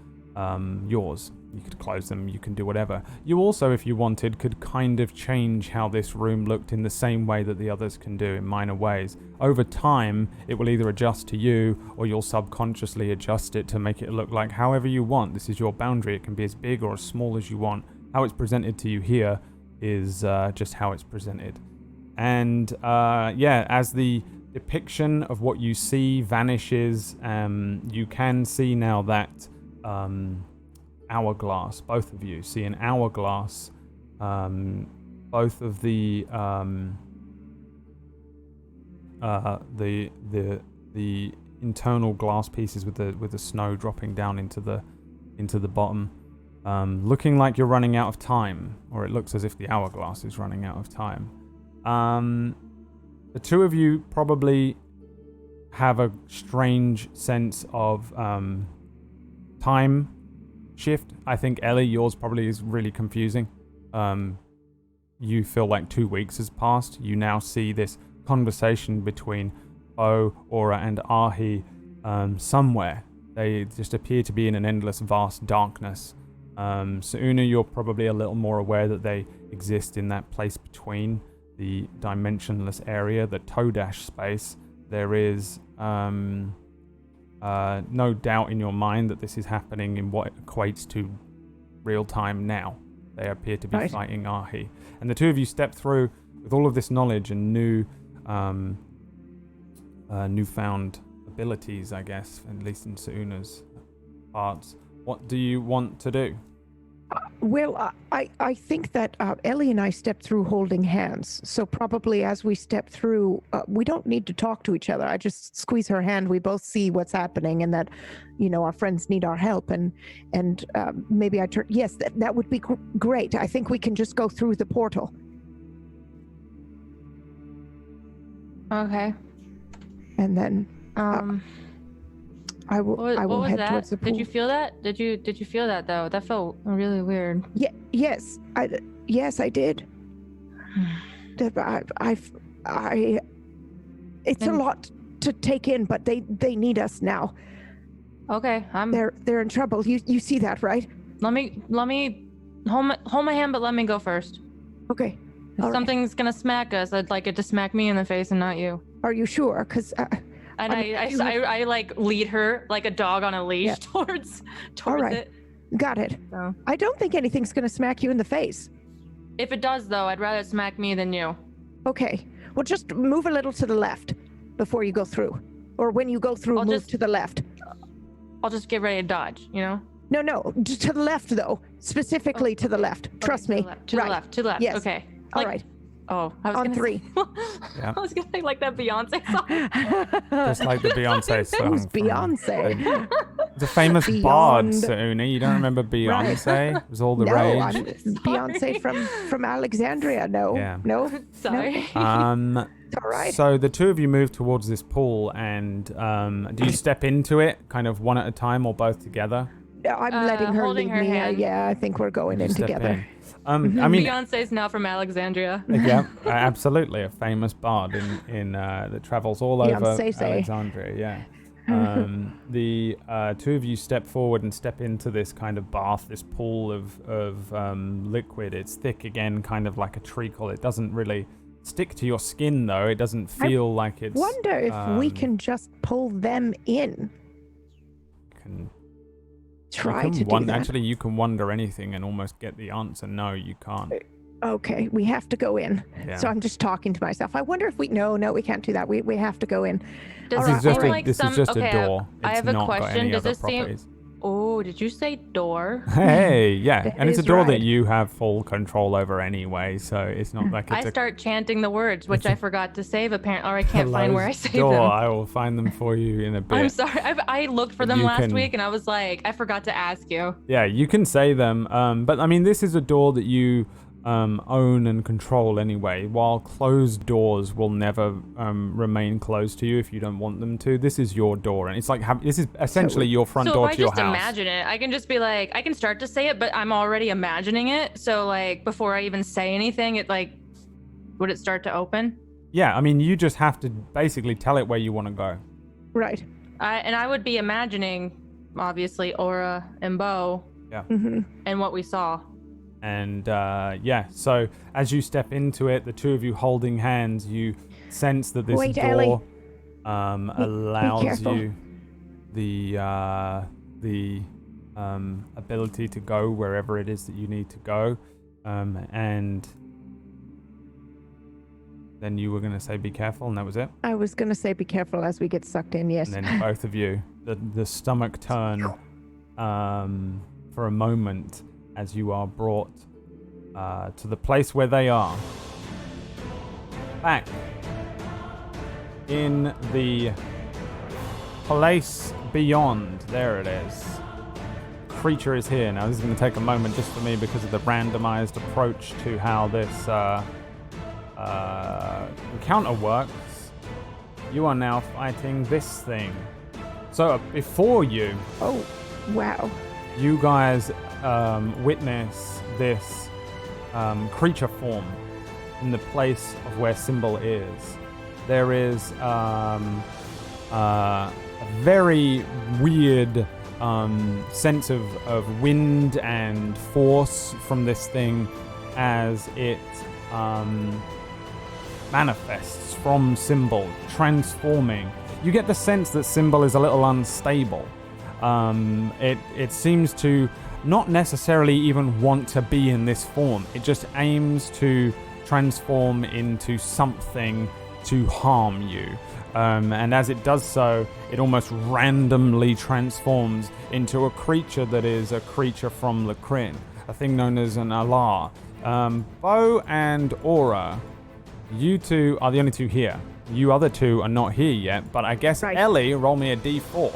yours. You could close them, you can do whatever. You also, if you wanted, could kind of change how this room looked in the same way that the others can do in minor ways. Over time, it will either adjust to you, or you'll subconsciously adjust it to make it look like however you want. This is your boundary. It can be as big or as small as you want. How it's presented to you here is just how it's presented. And as the depiction of what you see vanishes, you can see now that hourglass. Both of you see an hourglass. Both of the internal glass pieces with the snow dropping down into the bottom, looking like you're running out of time, or it looks as if the hourglass is running out of time. The two of you probably have a strange sense of time shift. I think Ellie, yours probably is really confusing. You feel like 2 weeks has passed. You now see this conversation between Beau, Aura, and Ahi somewhere. They just appear to be in an endless, vast darkness. Suuna, you're probably a little more aware that they exist in that place between the dimensionless area, the Todash space. There is no doubt in your mind that this is happening in what equates to real time now. They appear to be fighting Ahi. And the two of you step through with all of this knowledge and newfound abilities, I guess, at least in Suuna's parts. What do you want to do? Well, I think that Ellie and I stepped through holding hands. So probably as we step through, we don't need to talk to each other. I just squeeze her hand. We both see what's happening and that, our friends need our help. And maybe I turn. Yes, that would be great. I think we can just go through the portal. Okay. And then I will What was head that? towards the pool. Did you feel that? Did you feel that though? That felt really weird. Yes, I did. It's a lot to take in, but they need us now. Okay, They're in trouble. You see that, right? Let me hold my hand, but let me go first. Okay. If something's gonna smack us, I'd like it to smack me in the face and not you. Are you sure? Because and I like lead her like a dog on a leash towards it. Got it. So. I don't think anything's going to smack you in the face. If it does, though, I'd rather it smack me than you. Okay. Well, just move a little to the left before you go through. Or when you go through, move to the left. I'll just get ready to dodge, No, to the left, though. Specifically to the left. Trust me. To the left. Yes. Okay. All right. Oh, I was on gonna 3. Yeah. I was gonna say like that Beyonce song. Just like the Beyonce song. Who's Beyonce? It's a famous Beyond... bard, Suuna. You don't remember Beyonce? It was all the rage. Beyonce from Alexandria. No. Yeah. No. Sorry. It's all right. So the two of you move towards this pool, and do you step into it, kind of one at a time, or both together? I'm letting her holding lead her me. hand. Yeah, I think we're going in Step together. in. I mean, Beyonce's now from Alexandria. yeah, absolutely, a famous bard in that travels all over Alexandria. Yeah. The two of you step forward and step into this kind of bath, this pool of liquid. It's thick again, kind of like a treacle. It doesn't really stick to your skin, though. It doesn't feel like it's. Wonder if we can just pull them in. Try to do that. Actually, you can wonder anything and almost get the answer. No, you can't. Okay, we have to go in. Yeah. So I'm just talking to myself. I wonder if no, we can't do that. We have to go in. Does This is just, like this is just a door. I It's have a not got question. any Does other this seem? properties. Oh, did you say door? Hey, yeah, That and it's a is door right. that you have full control over anyway, so it's not like it's I start chanting the words, which I forgot to save apparently, or I a can't find where I closed saved door. them. I will find them for you in a bit. I'm sorry. I looked for them You last can- week, and I was like, I forgot to ask you. Yeah, you can say them, but I mean, this is a door that you own and control anyway, while closed doors will never remain closed to you if you don't want them to. This is your door, and it's like this is essentially your front door So if to I your just house. imagine it, I can just be like, I can start to say it, but I'm already imagining it. So like before I even say anything, it like, would it start to open? Yeah, I mean, you just have to basically tell it where you want to go. Right. And I would be imagining, obviously, Aura and Beau and what we saw. And so as you step into it, the two of you holding hands, you sense that this Wait, door Ellie. allows careful. you the ability to go wherever it is that you need to go. And then you were going to say be careful, and that was it. I was going to say be careful as we get sucked in, yes. And then both of you, the stomach turn for a moment as you are brought to the place where they are. Back in the place beyond. There it is. Creature is here. Now this is going to take a moment just for me because of the randomized approach to how this encounter works. You are now fighting this thing. So before you... Oh, wow. You guys witness this creature form in the place of where Symbol is. There is very weird sense of wind and force from this thing as it manifests from Symbol, transforming. You get the sense that Symbol is a little unstable. It seems to not necessarily even want to be in this form. It just aims to transform into something to harm you. And as it does so, it almost randomly transforms into a creature that is a creature from Lacrin, a thing known as an Allah. Beau and Aura, you two are the only two here. You other two are not here yet, but I guess Right. Ellie, roll me a d4.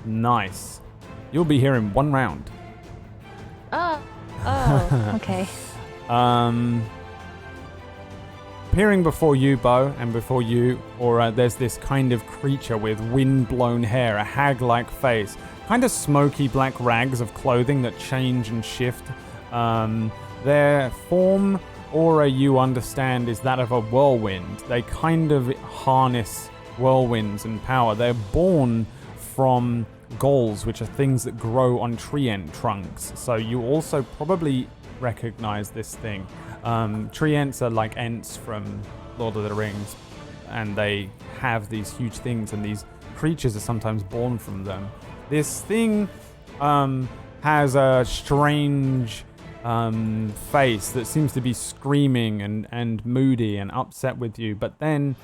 Nice. You'll be here in 1 round. Oh, okay. Appearing before you, Beau, and before you, Aura, there's this kind of creature with wind-blown hair, a hag-like face, kind of smoky black rags of clothing that change and shift. Their form, Aura, you understand, is that of a whirlwind. They kind of harness whirlwinds and power. They're born from galls, which are things that grow on tree end trunks. So you also probably recognize this thing. Tree ents are like ents from Lord of the Rings, and they have these huge things, and these creatures are sometimes born from them. This thing has a strange face that seems to be screaming and moody and upset with you, but then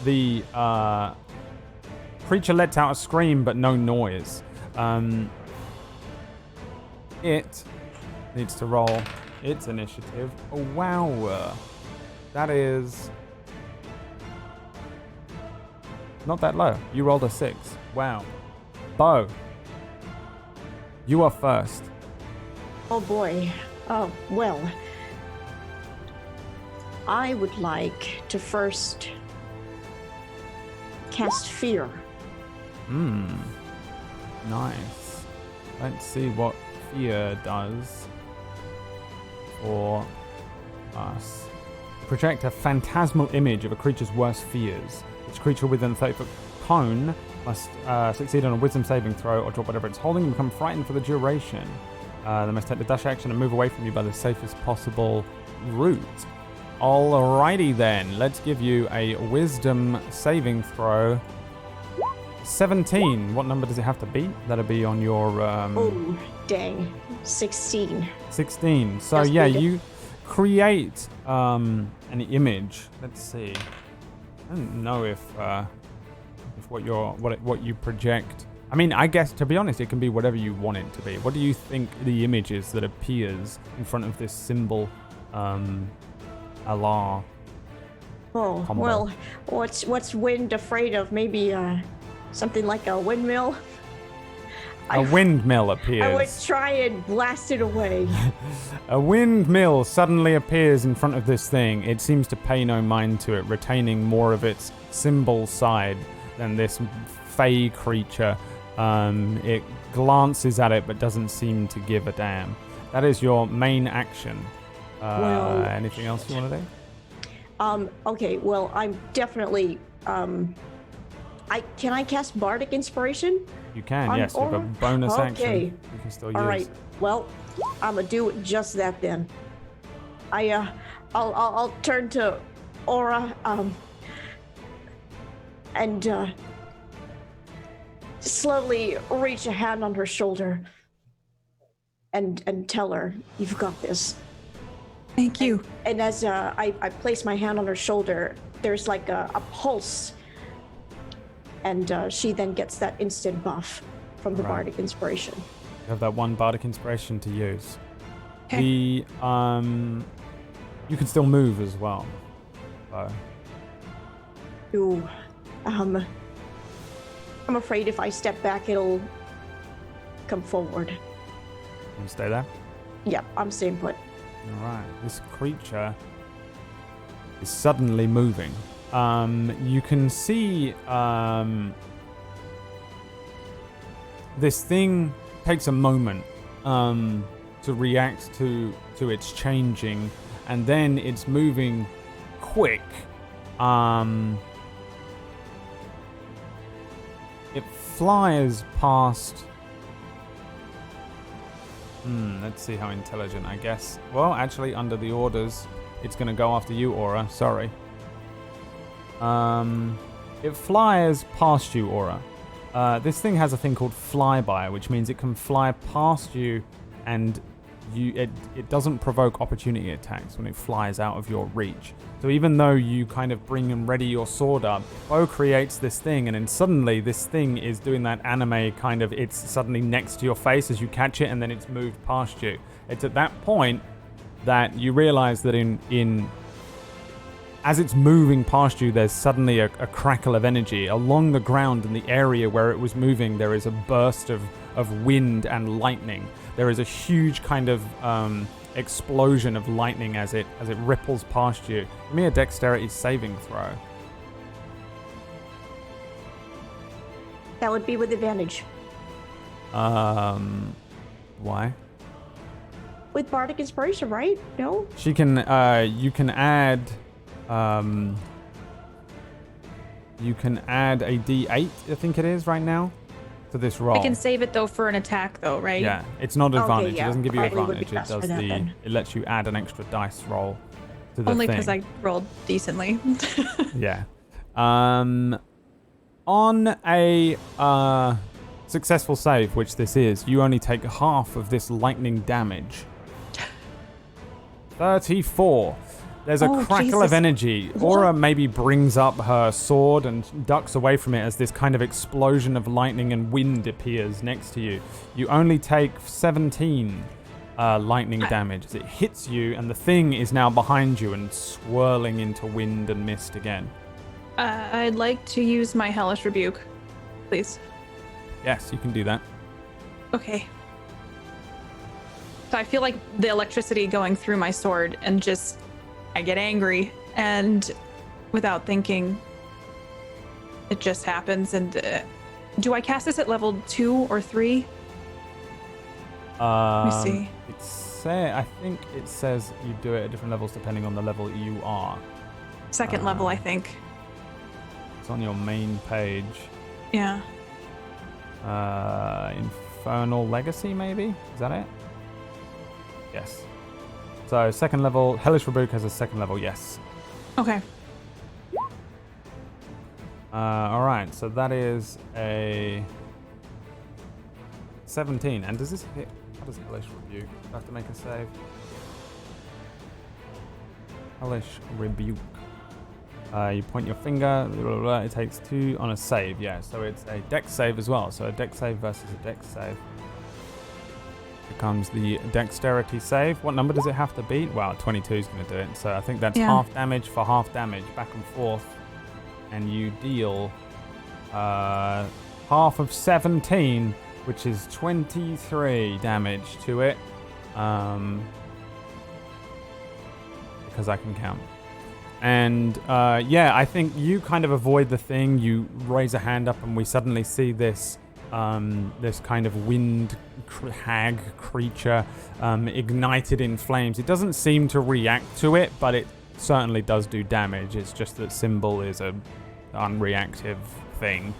the creature lets out a scream but no noise. It needs to roll its initiative. Oh, wow. That is not that low. You rolled a 6. Wow. Beau, you are first. Oh boy. Oh, well. I would like to first cast Fear. Nice. Let's see what fear does for us. Project a phantasmal image of a creature's worst fears. Each creature within a 30-foot cone must succeed on a wisdom saving throw or drop whatever it's holding and become frightened for the duration. They must take the dash action and move away from you by the safest possible route. Alrighty then, let's give you a wisdom saving throw. 17. What number does it have to beat? That'll be on your... Oh, dang. 16. 16. So Just yeah, beat it. you create an image. Let's see. I don't know if what you project. I mean, I guess to be honest, it can be whatever you want it to be. What do you think the image is that appears in front of this symbol, Allah? Oh, Combo. well, what's wind afraid of? Maybe something like a windmill? A windmill I would appears. try and blast it away. A windmill suddenly appears in front of this thing. It seems to pay no mind to it, retaining more of its symbol side than this fey creature. It glances at it but doesn't seem to give a damn. That is your main action. Well- Anything else you want to do? Okay, well, I'm definitely, can I cast Bardic Inspiration? You can, On yes. With a Aura? bonus action, Okay. you can still use. All right. Well, I'm gonna do just that then. I'll turn to Aura, and slowly reach a hand on her shoulder and tell her, "You've got this." Thank you. And as I place my hand on her shoulder, there's like a pulse, and she then gets that instant buff from the Right. Bardic Inspiration. You have that one bardic inspiration to use. Okay. The you can still move as well. So, Ooh, I'm afraid if I step back, it'll come forward. you can stay there. Yep, I'm staying put. Alright, this creature is suddenly moving. You can see this thing takes a moment to react to its changing, and then it's moving quick. It flies past. Let's see how intelligent, I guess. Well, actually, under the orders, it's going to go after you, Aura. Sorry. It flies past you, Aura. This thing has a thing called flyby, which means it can fly past you, and it doesn't provoke opportunity attacks when it flies out of your reach. So even though you kind of bring and ready your sword up, Beau creates this thing, and then suddenly this thing is doing that anime kind of, it's suddenly next to your face as you catch it, and then it's moved past you. It's at that point that you realize that as it's moving past you, there's suddenly a crackle of energy. Along the ground in the area where it was moving, there is a burst of wind and lightning. There is a huge kind of explosion of lightning as it ripples past you. Give me a dexterity saving throw. That would be with advantage. Why? With Bardic Inspiration, right? No? She can, you can add a D8, I think it is right now, to this roll. I can save it though for an attack though, right? Yeah, it's not advantage. Okay, yeah, It doesn't give you probably would be advantage. It best does for that, then. it lets you add an extra dice roll to the Only thing. because I rolled decently. Yeah. On a successful save, which this is, you only take half of this lightning damage. 34. There's a crackle Jesus. of energy. Aura maybe brings up her sword and ducks away from it as this kind of explosion of lightning and wind appears next to you. You only take 17 lightning damage as it hits you, and the thing is now behind you and swirling into wind and mist again. I'd like to use my Hellish Rebuke, please. Yes, you can do that. Okay. So I feel like the electricity going through my sword, and just I get angry, and without thinking, it just happens. And do I cast this at level 2 or 3? Let me see. I think it says you do it at different levels depending on the level you are. Second level, I think. It's on your main page. Yeah. Infernal Legacy, maybe? Is that it? Yes. So second level, Hellish Rebuke has a second level, yes. Okay. Alright, so that is a 17. And does this hit? How does Hellish Rebuke? Do I have to make a save? Hellish Rebuke. You point your finger, blah, blah, blah. It takes 2 on a save, yeah. So it's a dex save as well. So a dex save versus a dex save. Becomes the dexterity save. What number does it have to beat? Well, 22 is going to do it. So I think that's half damage for half damage, back and forth. And you deal half of 17, which is 23 damage to it. Because I can count. And I think you kind of avoid the thing. You raise a hand up, and we suddenly see this this kind of wind hag creature ignited in flames. It doesn't seem to react to it, but it certainly does do damage. It's just that Symbol is a unreactive thing.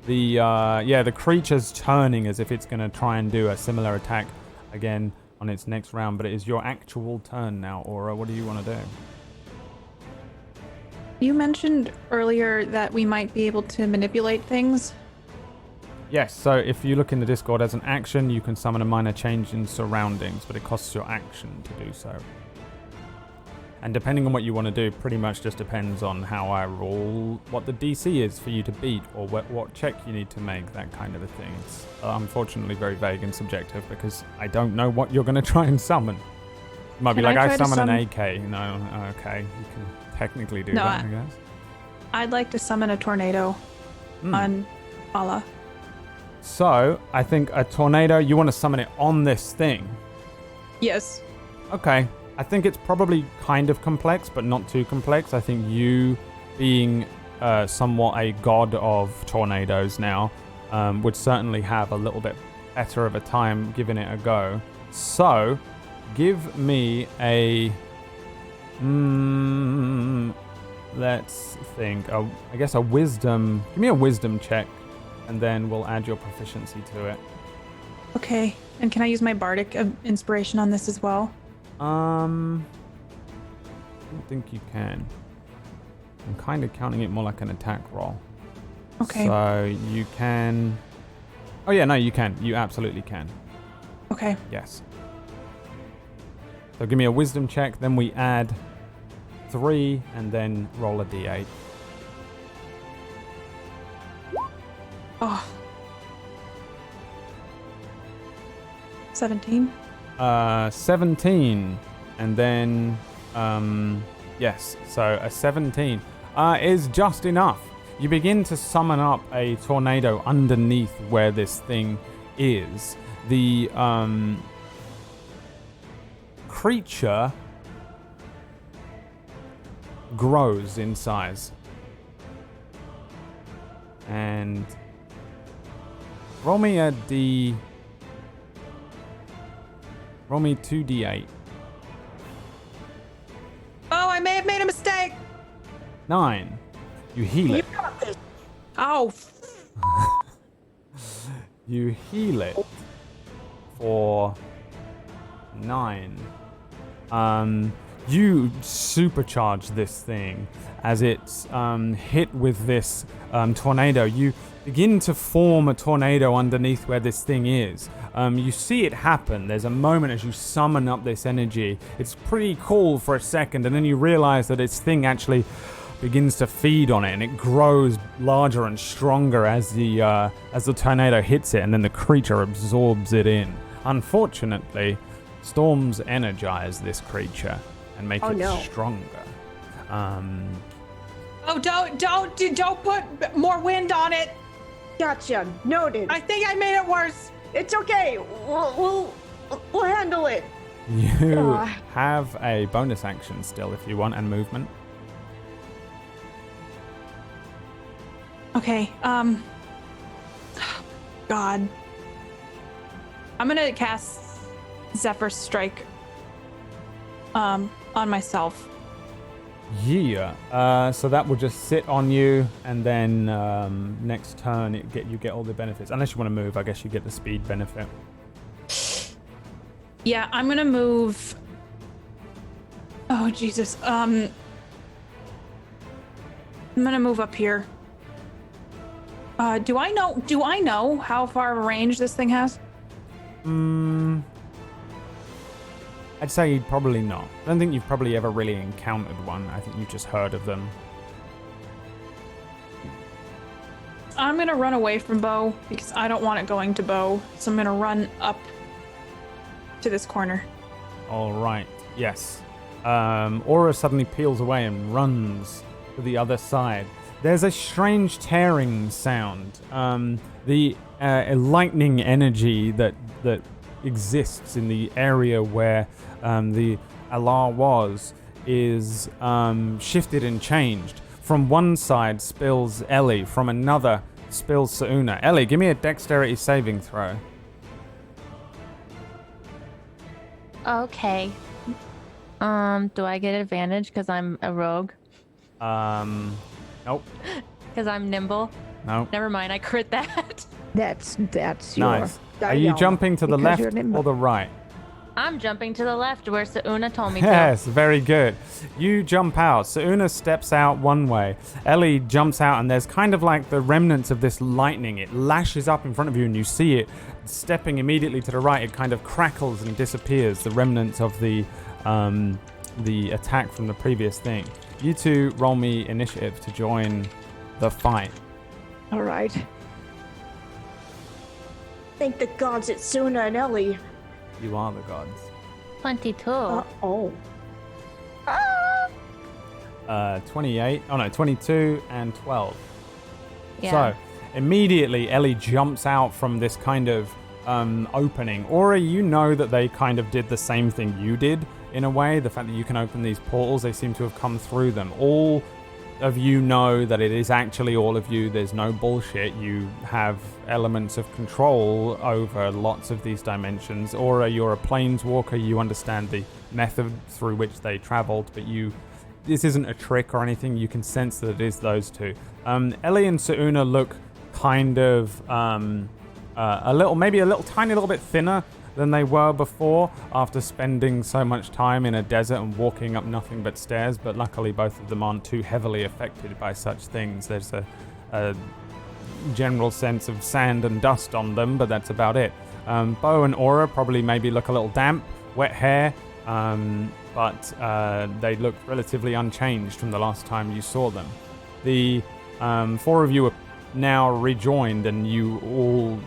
The creature's turning as if it's going to try and do a similar attack again on its next round, but it is your actual turn now, Aura. What do you want to do? You mentioned earlier that we might be able to manipulate things. Yes, so if you look in the Discord, as an action, you can summon a minor change in surroundings, but it costs your action to do so. And depending on what you want to do, pretty much just depends on how I roll, what the DC is for you to beat, or what check you need to make, that kind of a thing. It's unfortunately very vague and subjective, because I don't know what you're going to try and summon. It might be like, I summon an AK. No, okay, you can technically do that, I guess. I'd like to summon a tornado on Allah. So, I think a tornado, you want to summon it on this thing? Yes. Okay. I think it's probably kind of complex, but not too complex. I think you, being somewhat a god of tornadoes now, would certainly have a little bit better of a time giving it a go. So, give me a... let's think. I guess a wisdom. Give me a wisdom check, and then we'll add your proficiency to it. Okay. And can I use my bardic inspiration on this as well? I don't think you can. I'm kind of counting it more like an attack roll. Okay. So you can. Oh yeah, no, you can. You absolutely can. Okay. Yes. So give me a wisdom check, then we add 3, and then roll a d8. Oh. 17. 17, and then yes. So a 17 is just enough. You begin to summon up a tornado underneath where this thing is. The creature grows in size. And roll me 2d8. Oh, I may have made a mistake. 9. You heal it. Oh. You heal it for 9. You supercharge this thing as it's hit with this tornado. You begin to form a tornado underneath where this thing is. You see it happen. There's a moment as you summon up this energy. It's pretty cool for a second, and then you realize that its thing actually begins to feed on it, and it grows larger and stronger as the tornado hits it, and then the creature absorbs it in. Unfortunately, storms energize this creature and make it stronger. Oh, don't put more wind on it. Gotcha. Noted. I think I made it worse. It's okay. We'll handle it. You have a bonus action still if you want, and movement. Okay. God. I'm gonna cast Zephyr Strike on myself. Yeah. So that will just sit on you, and then next turn you get all the benefits. Unless you want to move, I guess you get the speed benefit. Yeah, I'm gonna move. Oh Jesus. I'm gonna move up here. Do I know how far of a range this thing has? I'd say probably not. I don't think you've probably ever really encountered one. I think you've just heard of them. I'm gonna run away from Beau because I don't want it going to Beau. So I'm gonna run up to this corner. All right. Yes. Aura suddenly peels away and runs to the other side. There's a strange tearing sound. The lightning energy that exists in the area where the Alar was is shifted and changed. From one side spills Ellie, from another spills Suuna. Ellie, give me a dexterity saving throw. Okay. Do I get advantage because I'm a rogue? Nope. Because I'm nimble? Nope. Never mind, I crit that. That's your. Nice. Are you jumping to the Because left you're nimble. or the right? I'm jumping to the left where Suuna told me to. Yes, very good. You jump out. Suuna steps out one way. Ellie jumps out, and there's kind of like the remnants of this lightning. It lashes up in front of you, and you see it stepping immediately to the right. It kind of crackles and disappears, the remnants of the attack from the previous thing. You two roll me initiative to join the fight. All right. Thank the gods it's Suuna and Ellie. You are the gods. 22. Oh. 28. Oh no, 22 and 12. Yeah. So immediately Ellie jumps out from this kind of opening. Aura, you know that they kind of did the same thing you did in a way. The fact that you can open these portals, they seem to have come through them. All of you know that it is actually all of you. There's no bullshit. You have elements of control over lots of these dimensions. Aura, you're a planeswalker. You understand the method through which they traveled, but you this isn't a trick or anything. You can sense that it is those two. Ellie and Suuna look kind of maybe a little tiny little bit thinner than they were before after spending so much time in a desert and walking up nothing but stairs, but luckily both of them aren't too heavily affected by such things. There's a general sense of sand and dust on them, but that's about it. Beau and Aura probably maybe look a little damp, wet hair, but they look relatively unchanged from the last time you saw them. The four of you are now rejoined and you all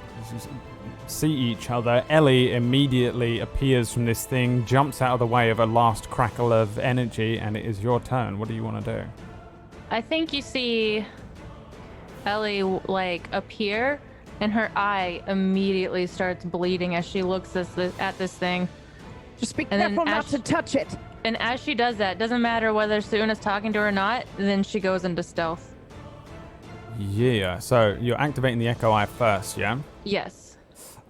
see each other. Ellie immediately appears from this thing, jumps out of the way of a last crackle of energy, and it is your turn. What do you want to do? I think you see Ellie like appear, and her eye immediately starts bleeding as she looks at this thing. Just be careful not to touch it. And as she does that, doesn't matter whether Suuna's talking to her or not, then she goes into stealth. Yeah, so you're activating the Echo Eye first, yeah? Yes.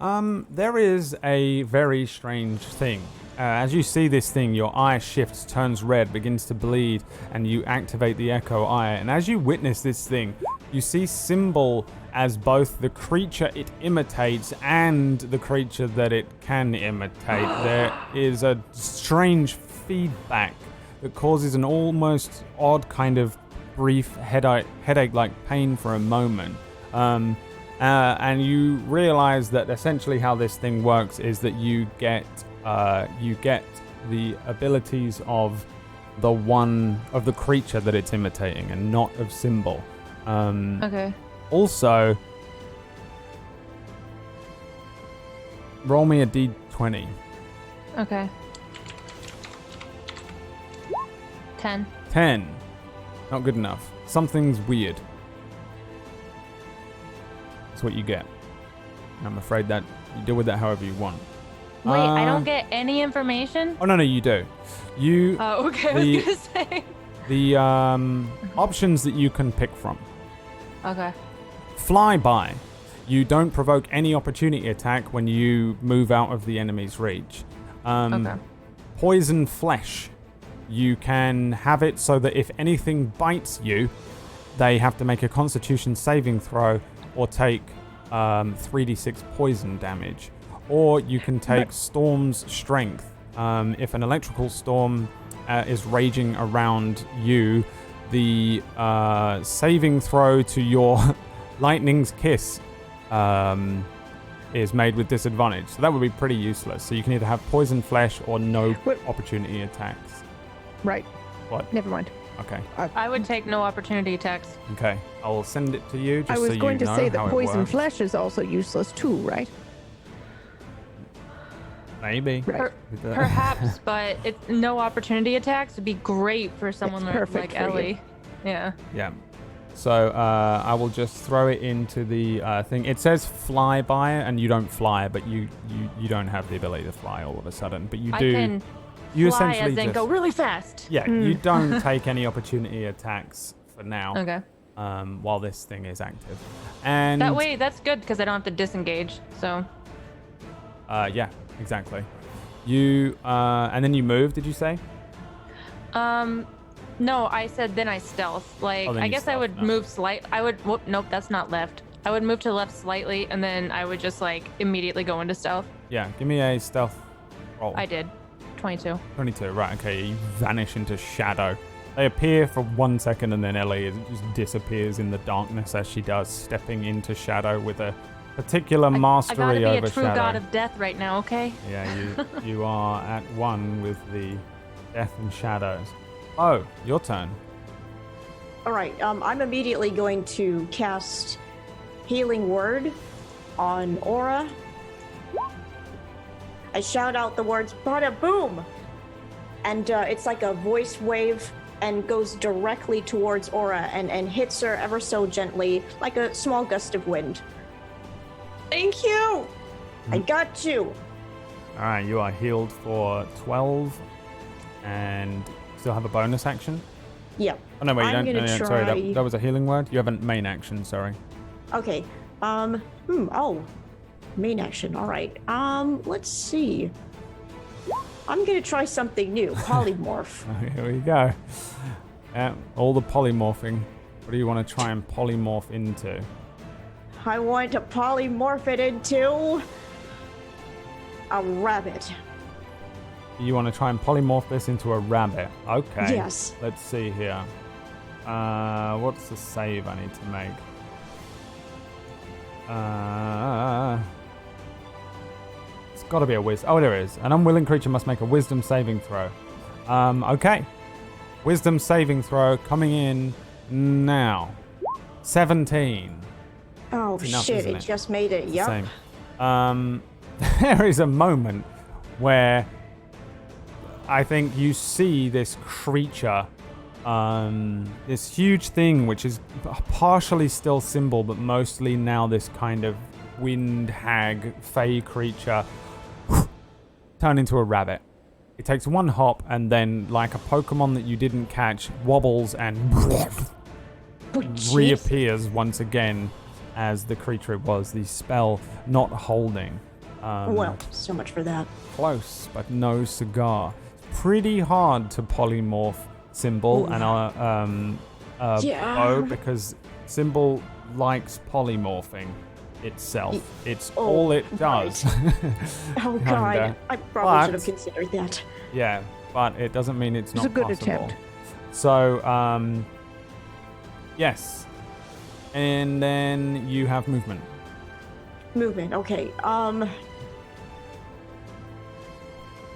There is a very strange thing. As you see this thing, your eye shifts, turns red, begins to bleed, and you activate the Echo Eye. And as you witness this thing, you see Symbol as both the creature it imitates and the creature that it can imitate. There is a strange feedback that causes an almost odd kind of brief headache-like pain for a moment. And you realize that essentially how this thing works is that you get the abilities of the creature that it's imitating and not of Symbol. Okay. Also, roll me a d20. Okay. 10. 10. Not good enough. Something's weird. That's what you get. I'm afraid that you deal with that however you want. Wait, I don't get any information? Oh, no, you do. Oh, okay, I was gonna say. The options that you can pick from. Okay. Flyby. You don't provoke any opportunity attack when you move out of the enemy's reach. Okay. Poison flesh. You can have it so that if anything bites you, they have to make a Constitution saving throw or take 3d6 poison damage. Or you can take Storm's Strength. If an electrical storm is raging around you, the saving throw to your Lightning's Kiss is made with disadvantage. So that would be pretty useless. So you can either have poison flesh or no opportunity attacks. Right. What? Never mind. Okay. I would take no opportunity attacks. Okay. I'll send it to you just I was so you going to know say how that it poison works. flesh is also useless too, right? Maybe. Right. Perhaps, but no opportunity attacks would be great for someone perfect like for you. Ellie. Yeah. Yeah. So I will just throw it into the thing. It says fly by, and you don't fly, but you don't have the ability to fly all of a sudden. But you do. I can You fly essentially as in just go really fast. Yeah. You don't take any opportunity attacks for now. Okay. While this thing is active, and That way, that's good because I don't have to disengage. So. Yeah. Exactly. You and then you move. Did you say? No, I said then I stealth. Like, then I you guess I stealth, would no. move whoop, nope, that's not left. I would move to the left slightly, and then I would just, like, immediately go into stealth. Yeah. Give me a stealth roll. I did. 22. 22. Right. Okay. You vanish into shadow. They appear for 1 second, and then Ellie just disappears in the darkness as she does, stepping into shadow with a particular mastery I gotta be over a true shadow. god of death right now, okay? Yeah, you are at one with the death and shadows. Oh, your turn. All right, I'm immediately going to cast Healing Word on Aura. I shout out the words, bada boom! And it's like a voice wave and goes directly towards Aura and hits her ever so gently, like a small gust of wind. Thank you. I got you. All right, you are healed for 12, and still have a bonus action. Yep. Oh no, wait, you I'm don't. gonna No, sorry, try- that was a healing word. You have a main action. Sorry. Okay. Oh, main action. All right. Let's see. I'm gonna try something new. Polymorph. Here we go. All the polymorphing. What do you want to try and polymorph into? I want to polymorph it into a rabbit. You want to try and polymorph this into a rabbit? Okay. Yes. Let's see here. What's the save I need to make? It's got to be a wisdom. Oh, there is. An unwilling creature must make a wisdom saving throw. Okay. Wisdom saving throw coming in now. 17. Oh Enough, shit! isn't It it? just made it. Yep. Same. There is a moment where I think you see this creature, this huge thing, which is partially still Symbol, but mostly now this kind of wind hag, fey creature, turn into a rabbit. It takes one hop and then, like a Pokemon that you didn't catch, wobbles and reappears once again as the creature it was, the spell not holding. Well, so much for that. Close, but no cigar. Pretty hard to polymorph Symbol and Beau, because Symbol likes polymorphing itself. It's all it does. Oh god, I probably should have considered that. Yeah, but it doesn't mean it's not a good possible. attempt. So, yes. And then you have movement. Movement, okay.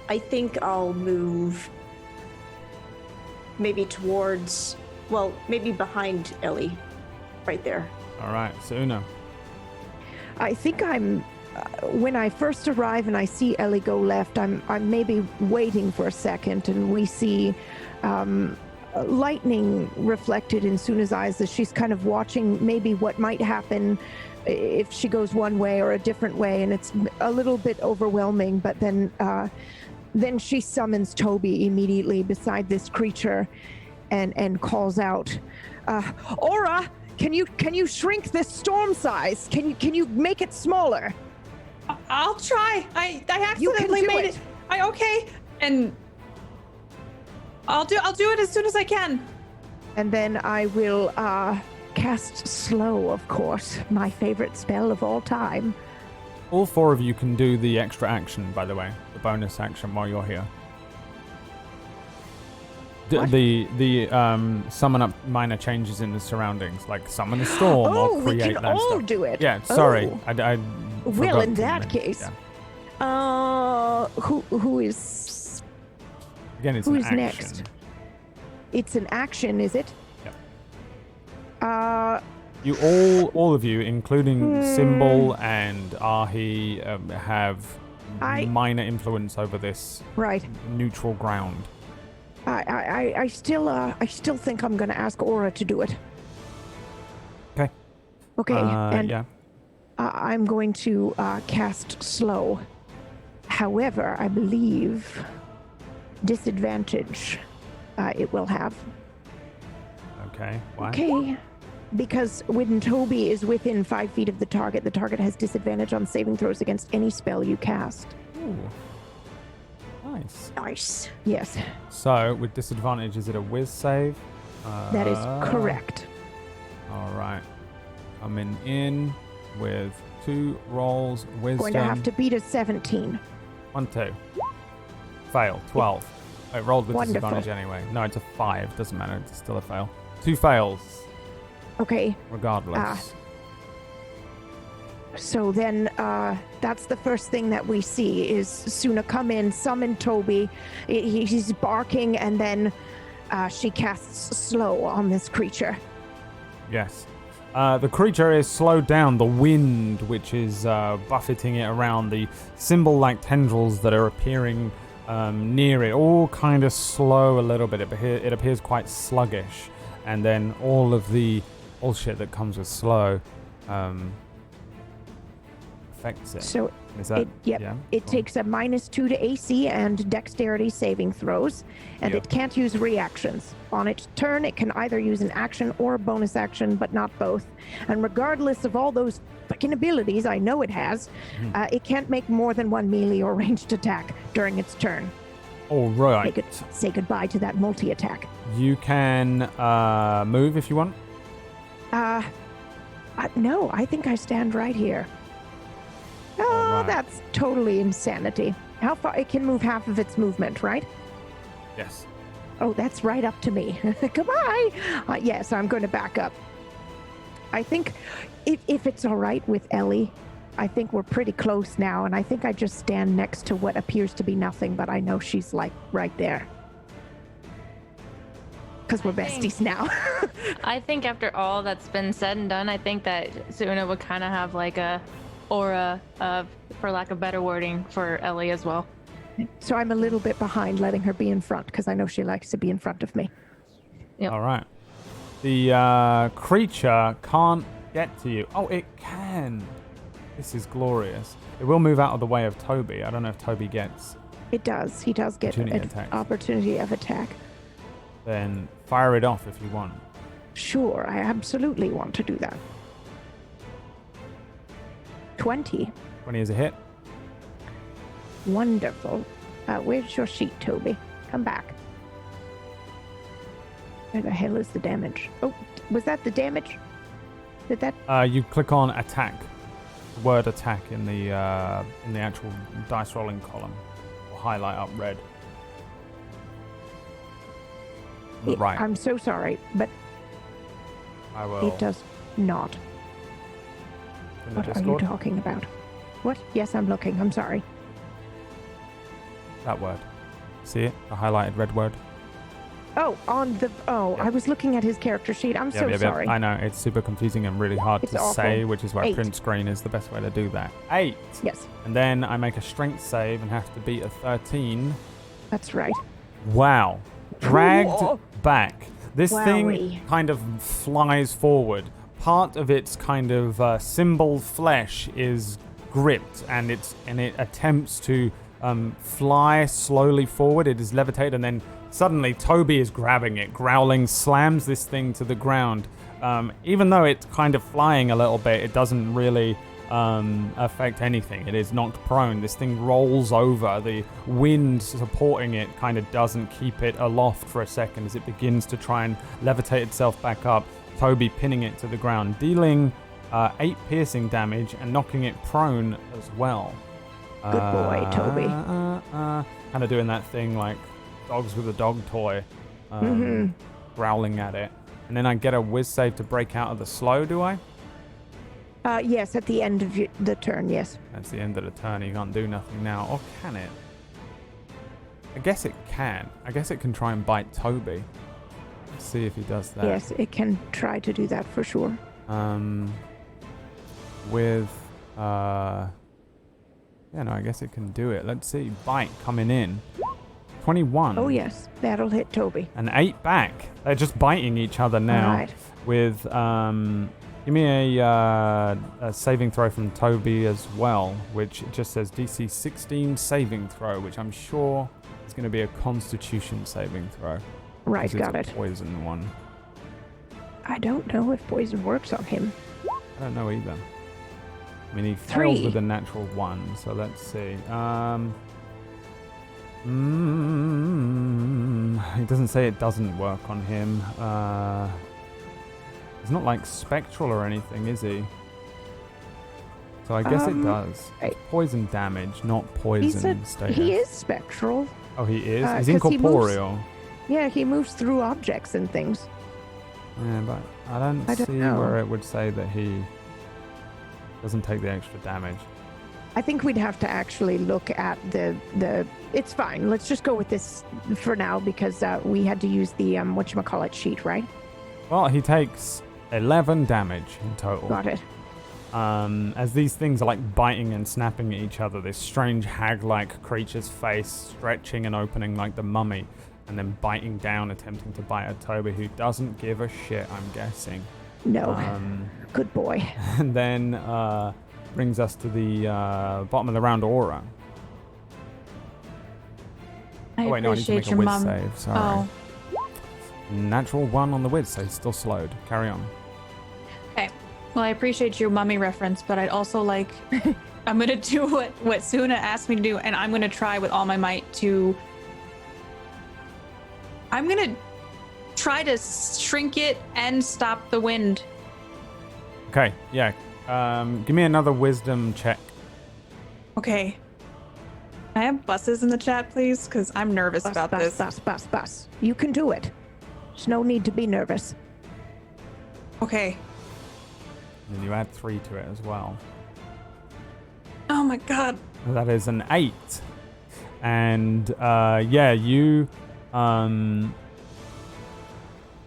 I think I'll move maybe towards, well, maybe behind Ellie, right there. All right, Suuna. I think I'm. When I first arrive and I see Ellie go left, I'm maybe waiting for a second, and we see lightning reflected in Suuna's eyes as she's kind of watching maybe what might happen if she goes one way or a different way, and it's a little bit overwhelming. But then she summons Toby immediately beside this creature, and calls out, "Aura, can you shrink this storm size? Can you make it smaller?" I'll try. I accidentally made it. Okay, and I'll do it as soon as I can. And then I will cast Slow, of course, my favorite spell of all time. All four of you can do the extra action, by the way, the bonus action while you're here. The summon up minor changes in the surrounings, like summon a storm or create we can that all stuff. do it. Yeah, sorry, Oh. I Well, forgot in to that mention- case, yeah. who is Again, it's who an is action. next? It's an action, is it? Yep. You all of you, including Symbol and Ahi, have minor influence over this Right. neutral ground. I still think I'm going to ask Aura to do it. Okay. Okay, and yeah. I'm going to cast Slow. However, I believe disadvantage it will have. Okay. Why? Okay. Because when Toby is within 5 feet of the target has disadvantage on saving throws against any spell you cast. Ooh. Nice. Nice. Yes, So, with disadvantage, is it a whiz save? that is correct. All right. Coming in with 2 rolls. Wisdom. Going to have to beat a 17. 1, 2. Fail. 12. I rolled with Wonderful. disadvantage anyway. No, it's a 5. Doesn't matter. It's still a fail. 2 fails. Okay, Regardless. so then that's the first thing that we see is Suuna come in, summon Toby. He's barking, and then she casts Slow on this creature. Yes. The creature is slowed down. The wind, which is buffeting it around, the symbol-like tendrils that are appearing near it, all kind of slow a little bit. It appears quite sluggish. And then all of the bullshit that comes with slow affects it. So Is that, it yeah? it takes a -2 to AC and dexterity saving throws, and Yep. it can't use reactions. On its turn, it can either use an action or a bonus action, but not both. And regardless of all those fucking abilities I know it has, it can't make more than one melee or ranged attack during its turn. All right. Say goodbye to that multi-attack. You can move if you want. No, I think I stand right here. Oh, Alright. that's totally insanity. How far? It can move half of its movement, right? Yes. Oh, that's right up to me. Goodbye. Yes, I'm going to back up. I think if it's all right with Ellie, I think we're pretty close now, and I think I just stand next to what appears to be nothing, but I know she's like right there. Because we're besties now. I think after all that's been said and done, I think that Suuna would kind of have like a aura of, for lack of better wording, for Ellie as well. So I'm a little bit behind letting her be in front, because I know she likes to be in front of me. Yep. All right. The creature can't get to you. Oh, it can. This is glorious. It will move out of the way of Toby. I don't know if Toby gets. It does. He does get an opportunity of attack. Then fire it off if you want. Sure, I absolutely want to do that. 20. 20 is a hit. Wonderful. Where's your sheet, Toby? Come back. Where the hell is the damage? Oh, was that the damage? Did that? You click on attack. The word attack in the actual dice rolling column. Will highlight up red. Right. I'm so sorry, but I will. it does not. In the What Discord. are you talking about? What? Yes, I'm looking. I'm sorry. That word. See it? The highlighted red word. Oh, on the... Oh, Yep. I was looking at his character sheet. I'm so sorry. I know. It's super confusing and really hard It's to awful. say, which is why 8. print screen is the best way to do that. 8. Yes, And then I make a strength save and have to beat a 13. that's right. Wow. Dragged Whoa. back. This thing Wowie. kind of flies forward. Part of its kind of symbol flesh is gripped, and it attempts to fly slowly forward. It is levitated, and then suddenly Toby is grabbing it, growling, slams this thing to the ground. Even though it's kind of flying a little bit, it doesn't really affect anything. It is knocked prone. This thing rolls over. The wind supporting it kind of doesn't keep it aloft for a second as it begins to try and levitate itself back up. Toby pinning it to the ground, dealing 8 piercing damage and knocking it prone as well. Good boy, Toby. Kind of doing that thing like dogs with a dog toy, growling at it. And then I get a whiz save to break out of the slow, do I? Yes, at the end of the turn, yes. That's the end of the turn. You can't do nothing now. Or can it? I guess it can. I guess it can try and bite Toby. Let's see if he does that. Yes, it can try to do that for sure. With yeah, no, I guess it can do it. Let's see. Bite coming in. 21. Oh, yes, that'll hit Toby. And 8 back. They're just biting each other now. All right. With give me a saving throw from Toby as well, which just says DC 16 saving throw, which I'm sure is going to be a Constitution saving throw. Right, 'cause it's got a it. Poison one. I don't know if poison works on him. I don't know either. I mean, he 3. fails with a natural 1, so let's see. It doesn't say it doesn't work on him. He's not like spectral or anything, is he? So I guess it does. It's poison damage, not poison status. He is spectral. Oh, he is? He's 'cause he incorporeal. Yeah, he moves through objects and things. Yeah, but I don't see know. where it would say that he doesn't take the extra damage. I think we'd have to actually look at the. It's fine. Let's just go with this for now because we had to use the whatchamacallit sheet, right? Well, he takes 11 damage in total. Got it. As these things are like biting and snapping at each other, this strange hag-like creature's face stretching and opening like the mummy, and then biting down, attempting to bite at Toby, who doesn't give a shit, I'm guessing. No. Good boy. And then brings us to the bottom of the round, Aura. I Oh wait, no, I need to make appreciate a your whiz mom. save, sorry. Oh, Natural 1 on the whiz, so he's still slowed. Carry on. okay. Well, I appreciate your mummy reference, but I'd also like... I'm going to do what Suuna asked me to do, and I'm going to try with all my might to I'm gonna try to shrink it and stop the wind. Okay, yeah. Give me another wisdom check. Okay. Can I have buses in the chat, please? Because I'm nervous about this. Bus. You can do it. There's no need to be nervous. Okay. And you add 3 to it as well. Oh my god. That is an 8. And you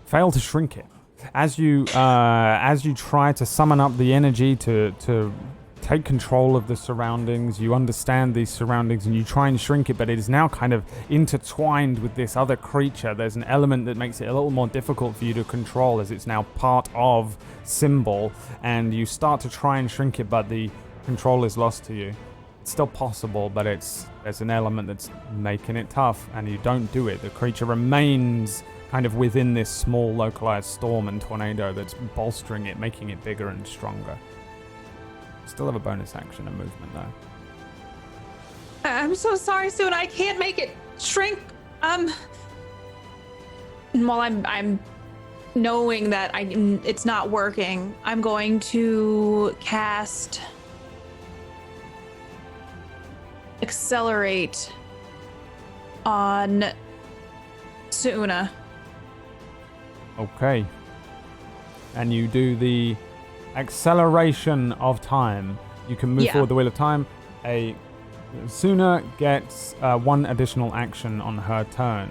fail to shrink it. As you try to summon up the energy to take control of the surroundings, you understand these surroundings and you try and shrink it, but it is now kind of intertwined with this other creature. There's an element that makes it a little more difficult for you to control as it's now part of Symbol, and you start to try and shrink it, but the control is lost to you. It's still possible, but there's an element that's making it tough, and you don't do it. The creature remains kind of within this small localized storm and tornado that's bolstering it, making it bigger and stronger. Still have a bonus action and movement though. I'm so sorry, Suuna. I can't make it shrink. While I'm knowing that it's not working, I'm going to cast Accelerate on Suuna. Okay. And you do the acceleration of time. You can move forward the wheel of time. Suuna gets 1 additional action on her turn,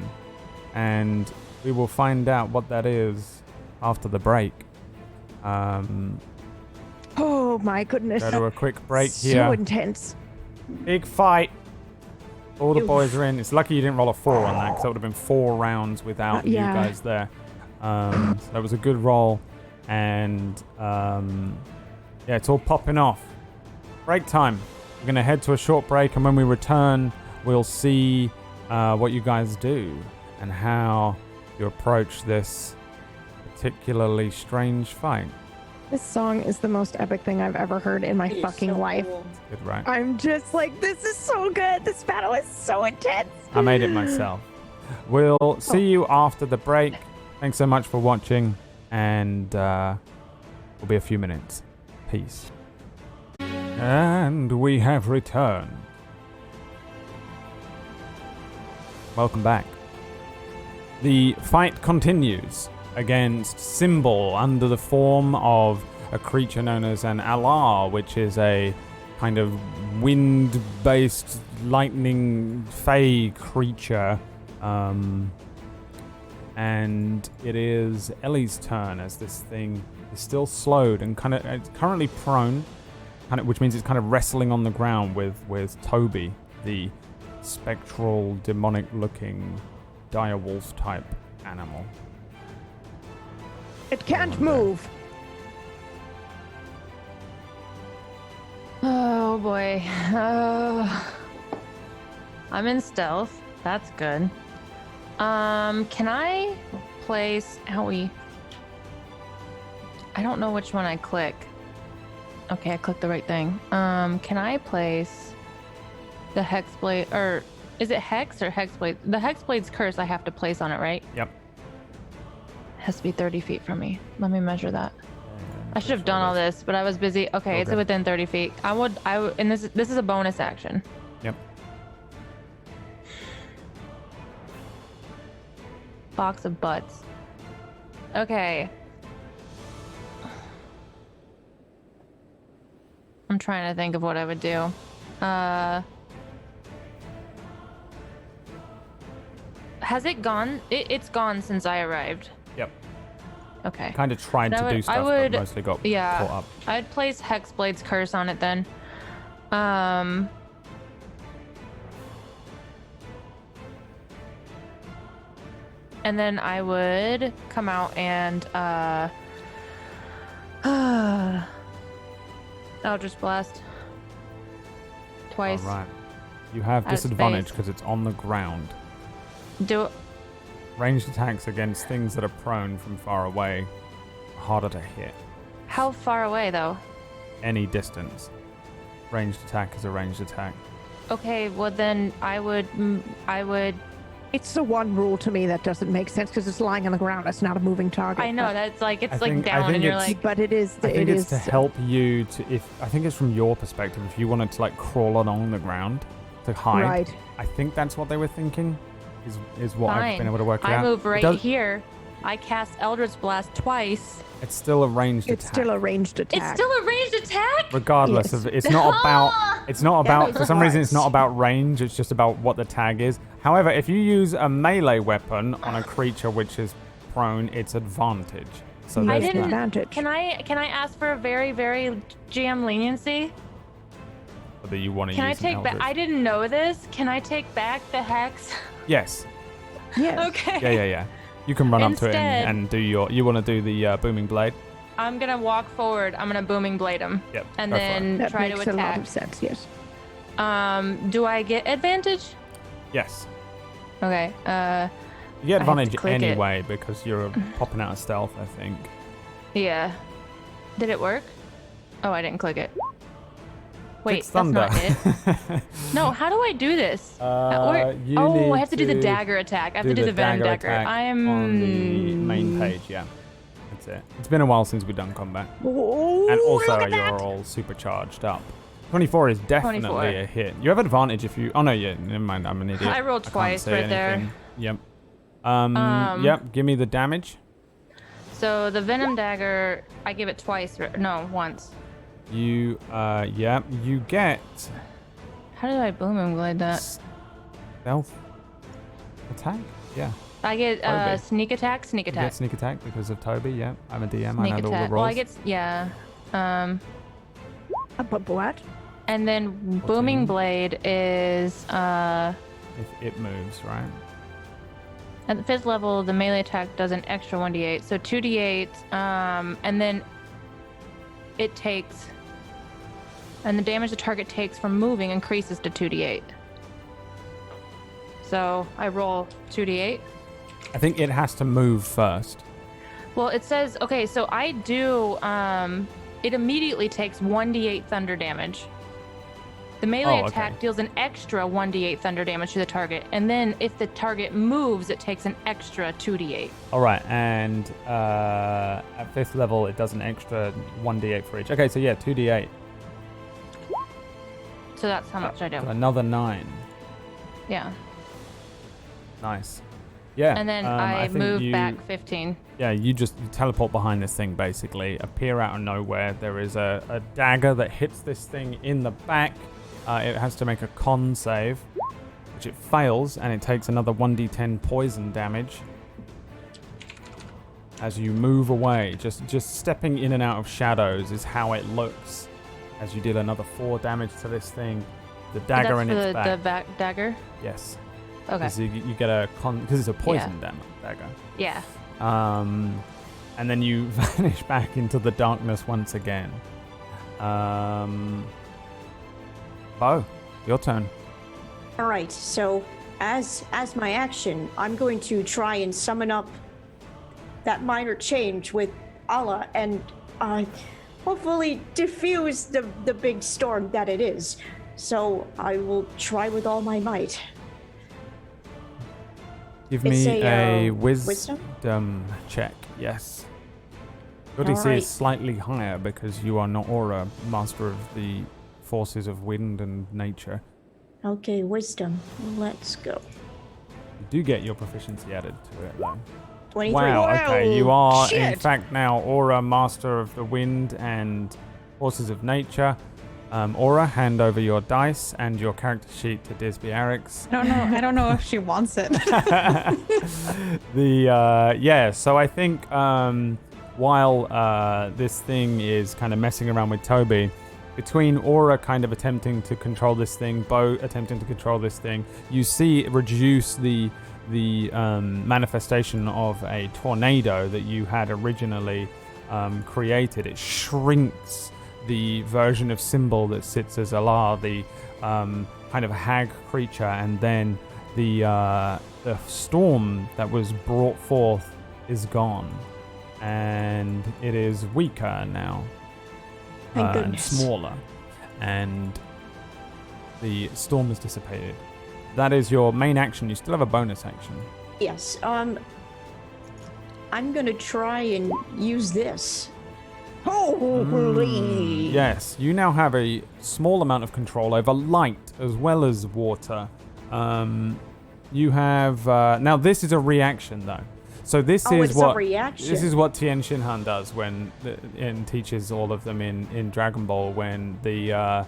and we will find out what that is after the break. Oh my goodness. Go to a quick break so here. Intense. Big fight. All the boys are in. It's lucky you didn't roll a 4 on that, because that would have been 4 rounds without you guys there. So that was a good roll. And it's all popping off. Break time. We're going to head to a short break, and when we return, we'll see what you guys do and how you approach this particularly strange fight. This song is the most epic thing I've ever heard in my fucking life. Cool. Good, right? I'm just like, this is so good. This battle is so intense. I made it myself. We'll see you after the break. Thanks so much for watching, and we'll be a few minutes. Peace. And we have returned. Welcome back. The fight continues against Symbol under the form of a creature known as an Alar, which is a kind of wind-based lightning fae creature. And it is Ellie's turn as this thing is still slowed and it's currently prone, which means it's kind of wrestling on the ground with Toby, the spectral, demonic-looking direwolf type animal. It can't move. Oh boy. I'm in stealth. That's good. Can I place Owie? I don't know which one I click. Okay, I clicked the right thing. Can I place the Hexblade, or is it Hex or Hexblade? The Hexblade's curse I have to place on it, right? Yep. Has to be 30 feet from me. Let me measure that. I should have done all this, but I was busy. Okay, it's within 30 feet. I would, and this is a bonus action. Yep. Box of butts. Okay. I'm trying to think of what I would do. Has it gone? It's gone since I arrived. Yep. Okay. Kind of tried to do stuff, but mostly got caught up. I'd place Hexblade's curse on it then. And then I would come out and I'll just blast twice. All right. You have disadvantage because it's on the ground. Do Ranged attacks against things that are prone from far away are harder to hit. How far away though? Any distance. Ranged attack is a ranged attack. Okay, well then I would It's the one rule to me that doesn't make sense because it's lying on the ground. It's not a moving target. I know but- that's like I it's like think down, and you're it's- like, But it is. I think it it's is to help you to. I think it's from your perspective. If you wanted to like crawl along the ground to hide, Right. I think that's what they were thinking. Is what I've been fine. able to work I out. move right does- here. I cast Eldritch Blast twice. It's still a ranged It's attack. still a ranged attack. It's still a ranged attack. Regardless Yes. of, it's not about. It's not about. makes For some reason, it's sense. not about range. It's just about what the tag is. However, if you use a melee weapon on a creature which is prone, it's advantage. So I there's didn't- that. advantage. Can I ask for a very GM leniency? Whether you want to Can I use an take back? eldritch. I didn't know this. Can I take back the hex? Yes. Yes. Okay. Yeah. You can run up to it Instead- and do your. You want to do the booming blade? I'm gonna walk forward. I'm gonna booming blade him, Yep. and go for it. then That try makes to a lot attack. of sense. Yes. Do I get advantage? Yes. Okay. You get I have to advantage click it. anyway because you're popping out of stealth, I think. Yeah. Did it work? Oh, I didn't click it. Wait, It's that's thunder. not it. No, how do I do this? You Oh, need I have to do the dagger attack. I have to do the venom dagger. attack I am on the main page. Yeah, that's it. It's been a while since we've done combat, Oh, and also look at you're that. all supercharged up. 24 is definitely 24. a hit. You have advantage if you. Oh no, yeah, never mind. I'm an idiot. I rolled can't twice say right there. anything. Yep. Yep. Give me the damage. So the venom dagger, I give it twice. No, once. You. Yeah. You get How did I boom and blade that? stealth attack. Yeah. I get Toby. sneak attack, sneak You get attack, sneak attack because of Toby. Yeah. I'm a DM. I sneak handle all the attack. Well, rolls. I get yeah. But what? And then booming 14. blade is If it moves, right? at the 5th level, the melee attack does an extra 1d8, so 2d8, and then it takes, and the damage the target takes from moving increases to 2d8. So I roll 2d8. I think it has to move first. Well, it says, okay, so I do, it immediately takes 1d8 thunder damage. The melee Oh, attack okay. deals an extra 1d8 thunder damage to the target, and then if the target moves, it takes an extra 2d8. All right, and at 5th level, it does an extra 1d8 for each. Okay, so yeah, 2d8. So that's how much I do. So another 9. Yeah. Nice. Yeah. And then I I think move you- back 15. Yeah, you teleport behind this thing, basically. Appear out of nowhere. There is a dagger that hits this thing in the back. It has to make a con save, which it fails, and it takes another 1d10 poison damage. As you move away, just stepping in and out of shadows is how it looks. As you did another 4 damage to this thing. The dagger in its back. The back dagger? Yes. Okay. Because you get a con, because it's a poison dagger. Yeah. And then you vanish back into the darkness once again. Beau, your turn. All right, so as my action, I'm going to try and summon up that minor change with Allah and hopefully diffuse the big storm that it is. So I will try with all my might. Give It's me a, a wisdom? check. Yes. Your All DC right. is slightly higher because you are not Aura, master of the forces of wind and nature. Okay, wisdom. Let's go. You do get your proficiency added to it, though. 23. Wow, okay. You are, in shit. fact, now Aura, master of the wind and forces of nature. Aura, hand over your dice and your character sheet to Disby Arix. I don't know if she wants it. So I think while this thing is kind of messing around with Toby, between Aura kind of attempting to control this thing, Beau attempting to control this thing, you see it reduce the manifestation of a tornado that you had originally created. It shrinks the version of Symbol that sits as Alar, the kind of hag creature, and then the storm that was brought forth is gone, and it is weaker now. Thank And goodness. smaller, and the storm has dissipated. that is your main action. You still have a bonus action. Yes. I'm gonna try and use this. Holy! Yes, you now have a small amount of control over light as well as water. You have now. This is a reaction, though. So this is it's what a reaction. this is what Tien Shinhan does when and teaches all of them in Dragon Ball when the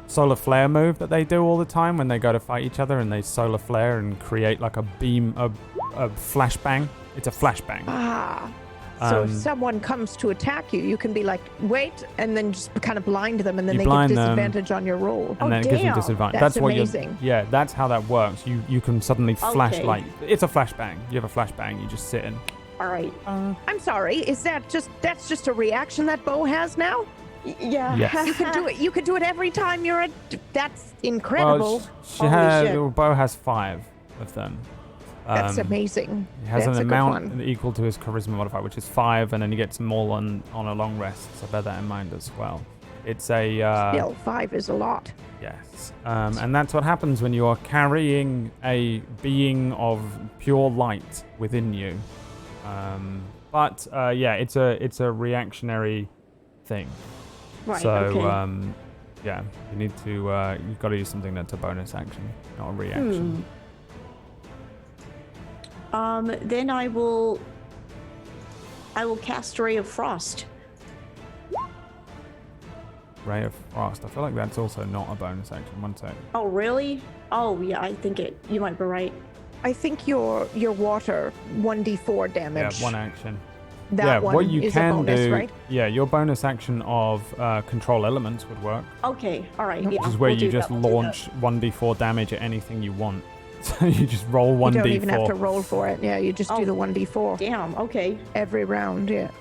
solar flare move that they do all the time when they go to fight each other and they solar flare and create like a beam, a flashbang. It's a flashbang. So if someone comes to attack you, you can be like, wait, and then just kind of blind them, and then You they get blind them, disadvantage on your roll. And then it gives them disadvantage. That's what amazing. Yeah, that's how that works. You can suddenly flash Okay. like it's a flashbang. You have a flashbang. You just sit in. All right. I'm sorry, that's just a reaction that Beau has now? Yeah. Yes. You can do it. You can do it every time you're at. That's incredible. Well, she Holy has. shit. Beau has 5 of them. That's amazing. He has That's an a good amount one. equal to his charisma modifier, which is 5, and then he gets them all on a long rest. So bear that in mind as well. It's a Still, 5 is a lot. yes, and that's what happens when you are carrying a being of pure light within you. But yeah, it's a reactionary thing. Right. So Okay. yeah, you need to you've got to use something that's a bonus action, not a reaction. Then I will cast Ray of Frost. Ray of Frost. I feel like that's also not a bonus action. One sec. Oh, really? Oh, yeah. I think you might be right. I think your water 1d4 damage. Yeah, one action. That yeah, one what you is can a bonus, do. right? Yeah, your bonus action of control elements would work, Okay. All right. Yeah. which is where we'll you do just that, we'll do launch 1d4 damage at anything you want. So you just roll 1d4. You don't even have to roll for it. Yeah, you just do Oh. the 1d4 that. Damn. Okay. every round. Yeah.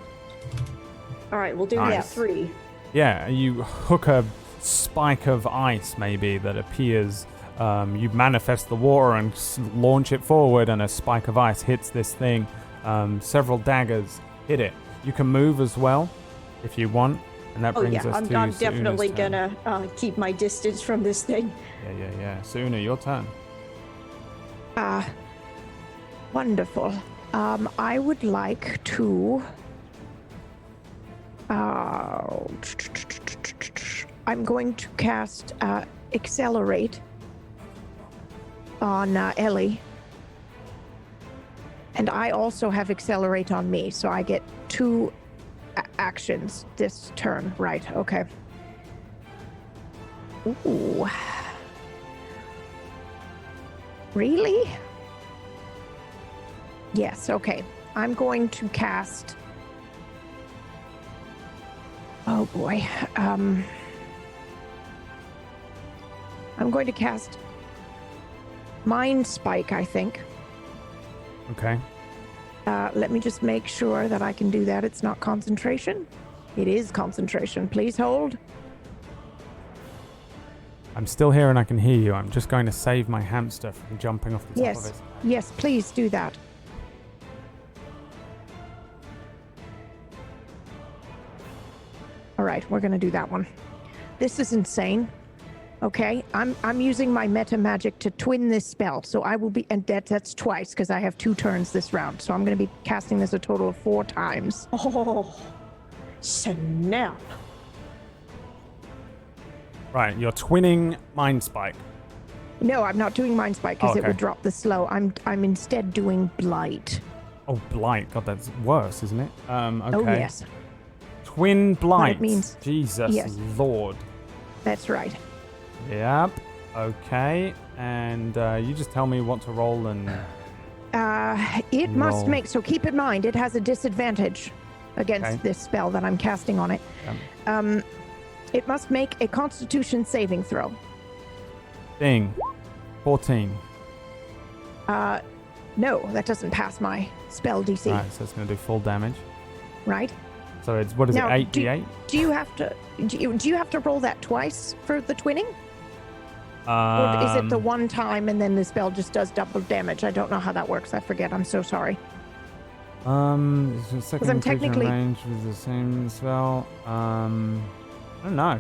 All right. We'll do Nice. 3. Yeah, you hook a spike of ice maybe that appears. You manifest the water and launch it forward, and a spike of ice hits this thing. Several daggers hit it. You can move as well if you want, and that Oh brings yeah. us I'm to definitely Suuna's turn. gonna keep my distance from this thing. Yeah. Suuna, your turn. Wonderful. I would like to. I'm going to cast Accelerate on Ellie. And I also have Accelerate on me, so I get 2 actions this turn. Right, okay. Ooh. Really? Yes, okay. I'm going to cast. Oh boy. I'm going to cast Mind Spike, I think. Okay. Let me just make sure that I can do that. It's not concentration. It is concentration. Please hold. I'm still here and I can hear you. I'm just going to save my hamster from jumping off the top of Yes. it. Yes, please do that. All right, we're gonna do that one. This is insane. Okay, I'm using my meta magic to twin this spell, so I will be, and that's twice because I have 2 turns this round. So I'm gonna be casting this a total of 4 times. Oh, snap! Right, you're twinning Mind Spike. No, I'm not doing Mind Spike because Oh, it okay. would drop the slow. I'm instead doing Blight. Oh, Blight. God, that's worse, isn't it? Okay. Oh yes, Twin Blight. means- Jesus yes. Lord. that's right. Yep. Okay. And you just tell me what to roll and... It must Roll. make, so keep in mind, it has a disadvantage against Okay. this spell that I'm casting on it. It must make a Constitution saving throw. Ding. 14. No, that doesn't pass my spell DC, Right, so it's going to do full damage. right? So it's, what is Now, it, 8d8? Do you have to roll that twice for the twinning? Or is it the one time and then the spell just does double damage? I don't know how that works. I forget. I'm so sorry. It's the second I'm creature in technically- range with the same spell. I don't know.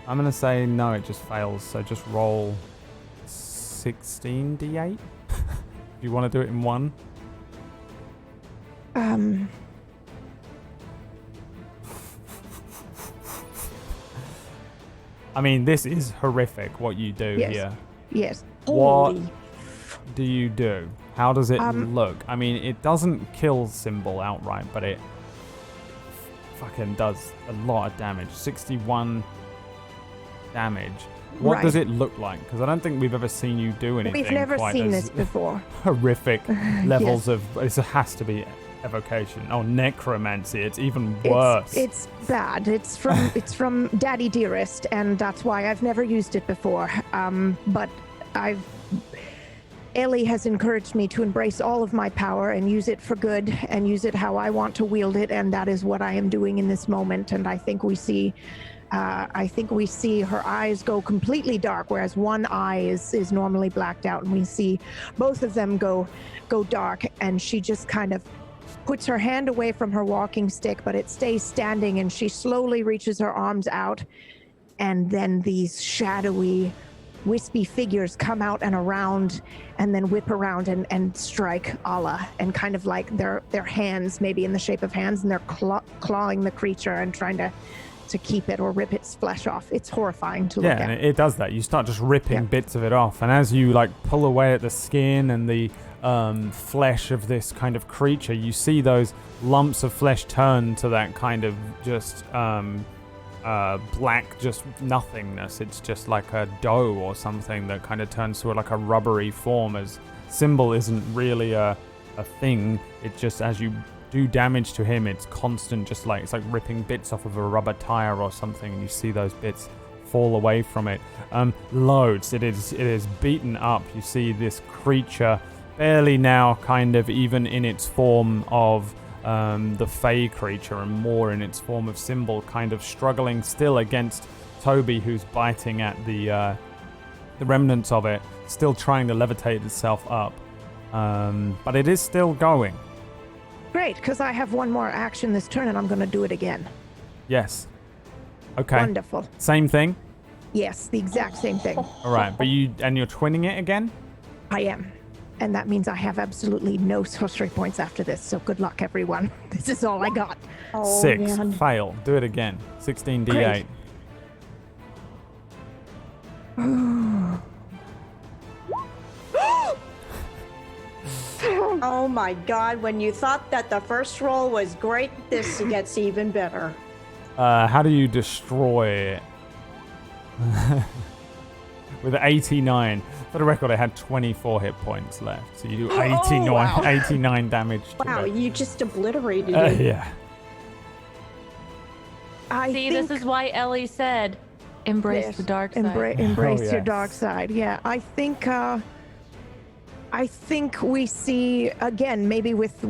I'm going to say no, it just fails. So just roll 16d8. If you want to do it in one. I mean, this is horrific what you do Yes. here. Yes. What Holy do you do? How does it look? I mean, it doesn't kill Symbol outright, but it fucking does a lot of damage. 61 damage. What does it look like? Because I don't think we've ever seen you do anything. We've never quite seen as this before. horrific levels Yes. of. It has to be evocation. Oh, necromancy. It's even worse. It's bad. It's from Daddy Dearest, and that's why I've never used it before. But Ellie has encouraged me to embrace all of my power and use it for good and use it how I want to wield it, and that is what I am doing in this moment. And I think we see her eyes go completely dark, whereas one eye is normally blacked out, and we see both of them go dark, and she just kind of puts her hand away from her walking stick, but it stays standing, and she slowly reaches her arms out, and then these shadowy, wispy figures come out and around, and then whip around and strike Allah, and kind of like their hands, maybe in the shape of hands, and they're clawing the creature and trying to keep it or rip its flesh off. It's horrifying to look at. Yeah, and it does that. You start just ripping bits of it off, and as you like pull away at the skin and the flesh of this kind of creature, you see those lumps of flesh turn to that kind of just black, just nothingness. It's just like a dough or something that kind of turns to like a rubbery form, as Symbol isn't really a thing. It just, as you do damage to him, it's constant, just like it's like ripping bits off of a rubber tire or something, and you see those bits fall away from it. Loads. It is beaten up. You see this creature barely now kind of even in its form of the Fey creature, and more in its form of Symbol, kind of struggling still against Toby, who's biting at the remnants of it, still trying to levitate itself up. But it is still going. Great, because I have one more action this turn, and I'm going to do it again. Yes. Okay. Wonderful. Same thing? Yes, the exact same thing. All right, but you're twinning it again? I am. And that means I have absolutely no sorcery points after this, so good luck, everyone. This is all I got. Oh, 6. man. Fail. Do it again. 16d8. Oh my god, when you thought that the first roll was great, this gets even better. How do you destroy it? With 89. For the record, I had 24 hit points left. So you do 89, wow. 89 damage to Wow, it. you just obliterated it. Yeah. See, this is why Ellie said, embrace the dark side. Embrace your yes. dark side. Yeah, I think we see again, maybe with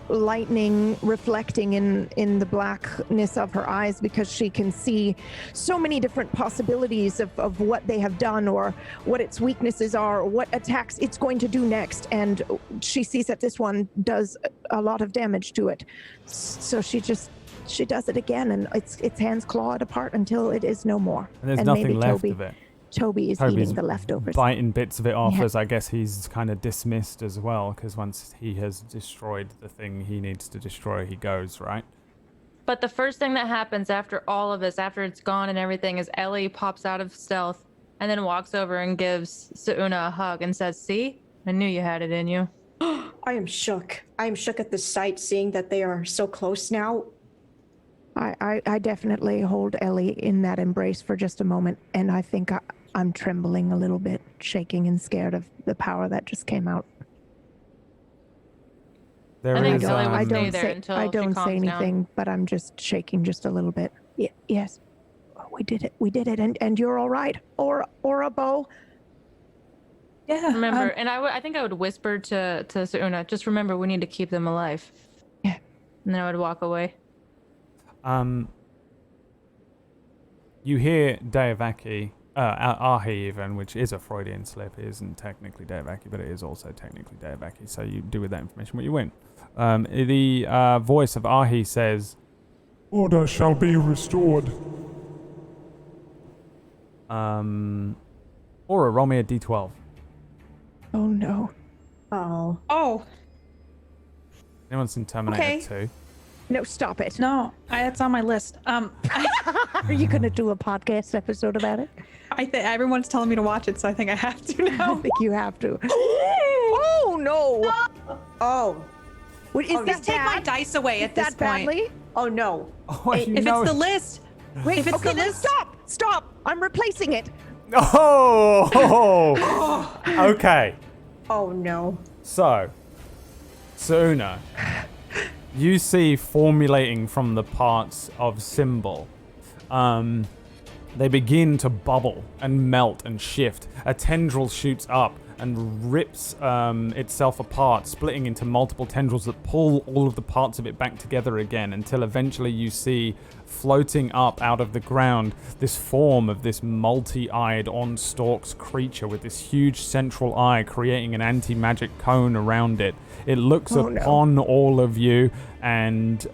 lightning reflecting in the blackness of her eyes, because she can see so many different possibilities of what they have done, or what its weaknesses are, or what attacks it's going to do next. And she sees that this one does a lot of damage to it, so she does it again, and its hands claw it apart until it is no more. And there's and nothing maybe left of it. Toby is Toby's eating the leftovers. biting bits of it off, Yeah. as I guess he's kind of dismissed as well, because once he has destroyed the thing he needs to destroy, he goes, right? But the first thing that happens after all of this, after it's gone and everything, is Ellie pops out of stealth and then walks over and gives Suuna a hug and says, "See? I knew you had it in you." I am shook. I am shook at the sight, seeing that they are so close now. I definitely hold Ellie in that embrace for just a moment, and I think I'm trembling a little bit, shaking and scared of the power that just came out. There I think is, Ellie would I stay don't there say until I she don't say calms down. anything, but I'm just shaking just a little bit. Yes, we did it, and you're all right, or a Beau. Yeah. Remember, and I think I would whisper to Suuna, just remember, we need to keep them alive. Yeah. And then I would walk away. You hear Deivaki, Ahi even, which is a Freudian slip. It isn't technically Deivaki, but it is also technically Deivaki, so you do with that information what you win. The voice of Ahi says, Order shall be restored. Aura, roll me a d12. Oh no. Oh. Oh, Anyone seen Terminator Okay. 2? No, stop it. no. It's on my list. Are you going to do a podcast episode about it? I think everyone's telling me to watch it, so I think I have to I now. think you have to. Oh no. Oh. What, is Oh, that Just take my bad? dice away Is at this that point. badly? Oh no. Oh, If you If know it's the list. Wait, If it's okay, the then list. stop. I'm replacing it. Oh! Okay. Oh no. So, Suuna, you see formulating from the parts of Symbol. They begin to bubble and melt and shift. A tendril shoots up and rips itself apart, splitting into multiple tendrils that pull all of the parts of it back together again, until eventually you see floating up out of the ground this form of this multi-eyed on stalks creature with this huge central eye creating an anti-magic cone around it. It looks Oh, no. upon all of you and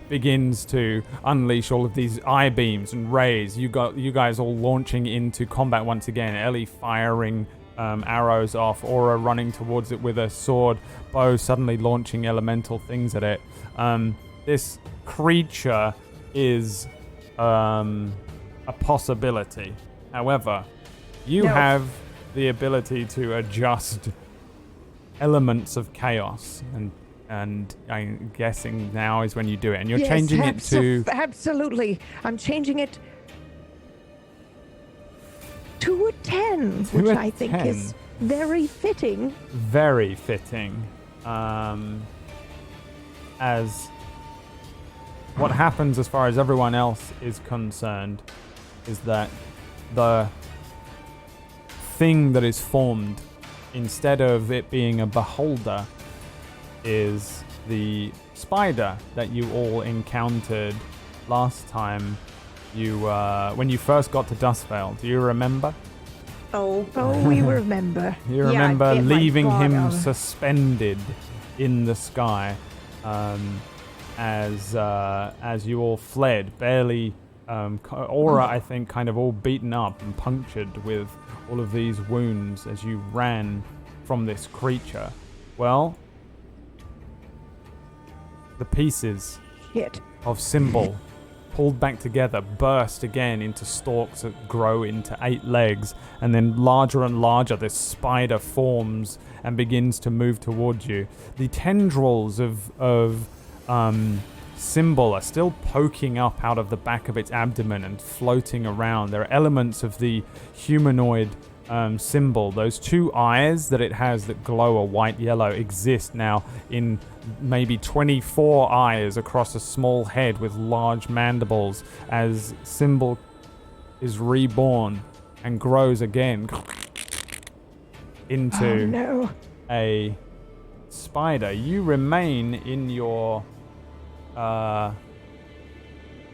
begins to unleash all of these eye beams and rays. You guys all launching into combat once again. Ellie firing arrows off, Aura running towards it with a sword, Beau suddenly launching elemental things at it. This creature is a possibility. However, you No. have the ability to adjust elements of chaos, and I'm guessing now is when you do it, and you're Yes, changing it to Absolutely. I'm changing it to a 10, To which a I think 10. is very fitting. very fitting. As what happens as far as everyone else is concerned is that the thing that is formed, instead of it being a beholder, is the spider that you all encountered last time you when you first got to Dustvale. Do you remember? Oh. Oh, we remember. You Yeah, remember it, like, leaving got him out. suspended in the sky as you all fled, barely. Aura, I think, kind of all beaten up and punctured with all of these wounds as you ran from this creature. Well, the pieces Shit. of Symbol pulled back together, burst again into stalks that grow into 8 legs, and then larger and larger this spider forms and begins to move towards you. The tendrils of Symbol are still poking up out of the back of its abdomen and floating around. There are elements of the humanoid Symbol. Those 2 eyes that it has that glow a white yellow exist now in maybe 24 eyes across a small head with large mandibles as Symbol is reborn and grows again into Oh no. a spider. You remain in your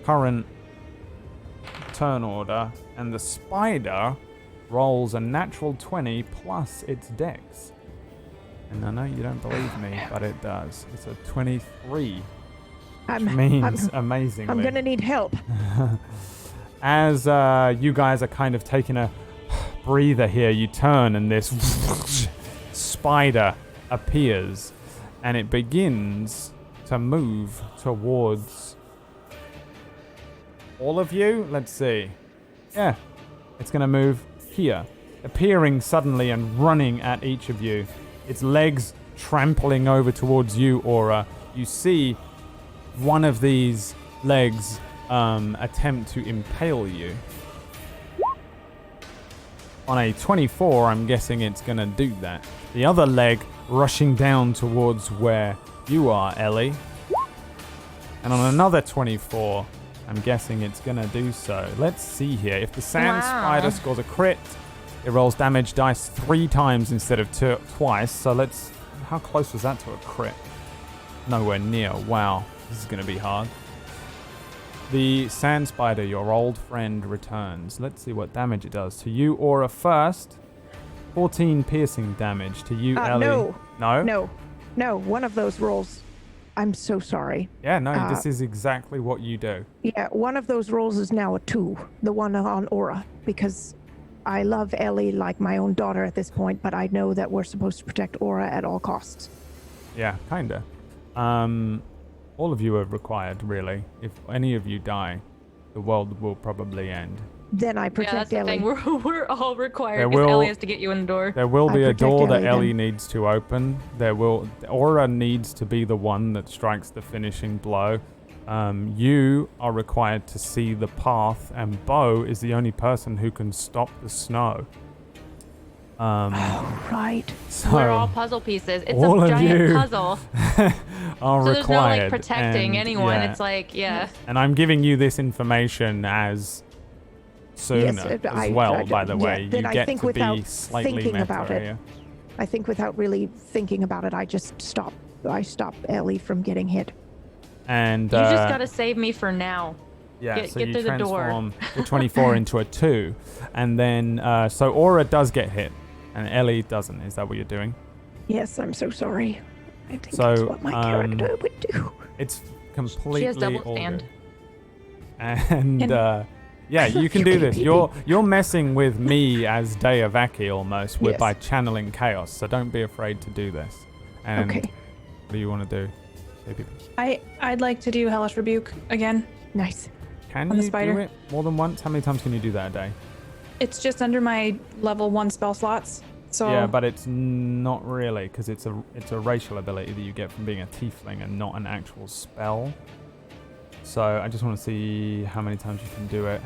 current turn order, and the spider rolls a natural 20 plus its dex. And I know you don't believe me, but it does. It's a 23, which means amazingly. I'm gonna need help. As you guys are kind of taking a breather here, you turn and this spider appears, and it begins to move towards all of you. Let's see. Yeah, it's going to move here, appearing suddenly and running at each of you. Its legs trampling over towards you, Aura. You see one of these legs attempt to impale you. On a 24, I'm guessing it's going to do that. The other leg rushing down towards where you are, Ellie. And on another 24, I'm guessing it's going to do so. Let's see here. If the sand Wow. spider scores a crit, it rolls damage dice 3 times instead of twice. So let's... How close was that to a crit? Nowhere near. Wow. This is going to be hard. The sand spider, your old friend, returns. Let's see what damage it does. To you, Aura, first. 14 piercing damage. To you, Ellie. No. No? No. One of those rolls. I'm so sorry. Yeah, no, this is exactly what you do. Yeah, one of those rolls is now a 2. The one on Aura, because I love Ellie like my own daughter at this point, but I know that we're supposed to protect Aura at all costs. Yeah, kinda. All of you are required, really. If any of you die, the world will probably end. Then I Yeah, protect that's the Ellie. thing. We're all required There because will- Ellie has to get you in the door. There will I be a protect door that Ellie, Ellie then. needs to open. Aura needs to be the one that strikes the finishing blow. You are required to see the path, and Beau is the only person who can stop the snow. Oh, right. So We're all puzzle pieces. It's all a of giant you puzzle. are So there's no like required, protecting and, anyone. yeah. It's like, yeah. And I'm giving you this information as Suuna as well, by the way. Then You I get think to be without slightly thinking meta about it. here. I think without really thinking about it, I just stop. I stop Ellie from getting hit. And You just gotta save me for now. yeah, so get you through the door. transform the 24 into a 2, and then so Aura does get hit, and Ellie doesn't. Is that what you're doing? Yes, I'm so sorry. I think So, that's what my character would do. It's completely She has double all stand. good. And Can- yeah, you can do this. You're messing with me as Deavaki almost Yes. by channeling chaos. So don't be afraid to do this. And Okay, what do you want to do? Maybe. I'd like to do Hellish Rebuke again. nice. Can On you the spider. do it more than once? How many times can you do that a day? It's just under my level 1 spell slots. So Yeah, but it's not really, because it's a racial ability that you get from being a tiefling and not an actual spell. So I just want to see how many times you can do it.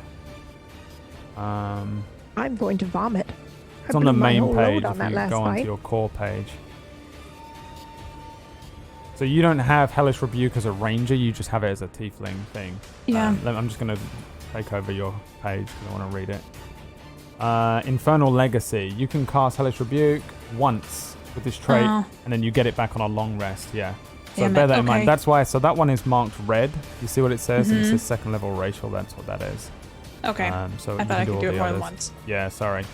I'm going to vomit. It's I on the blew my main whole load page on if that you last go onto fight. your core page. So you don't have Hellish Rebuke as a ranger, you just have it as a tiefling thing. Yeah. I'm just going to take over your page because I want to read it. Infernal Legacy. You can cast Hellish Rebuke once with this trait, Oh. and then you get it back on a long rest, yeah. So Damn bear it, that in okay. mind. That's why, so that one is marked red. You see what it says? And it Mhm. says second level racial, that's what that is. Okay. So I you thought can I do could all do it the more than others. once. Yeah, sorry.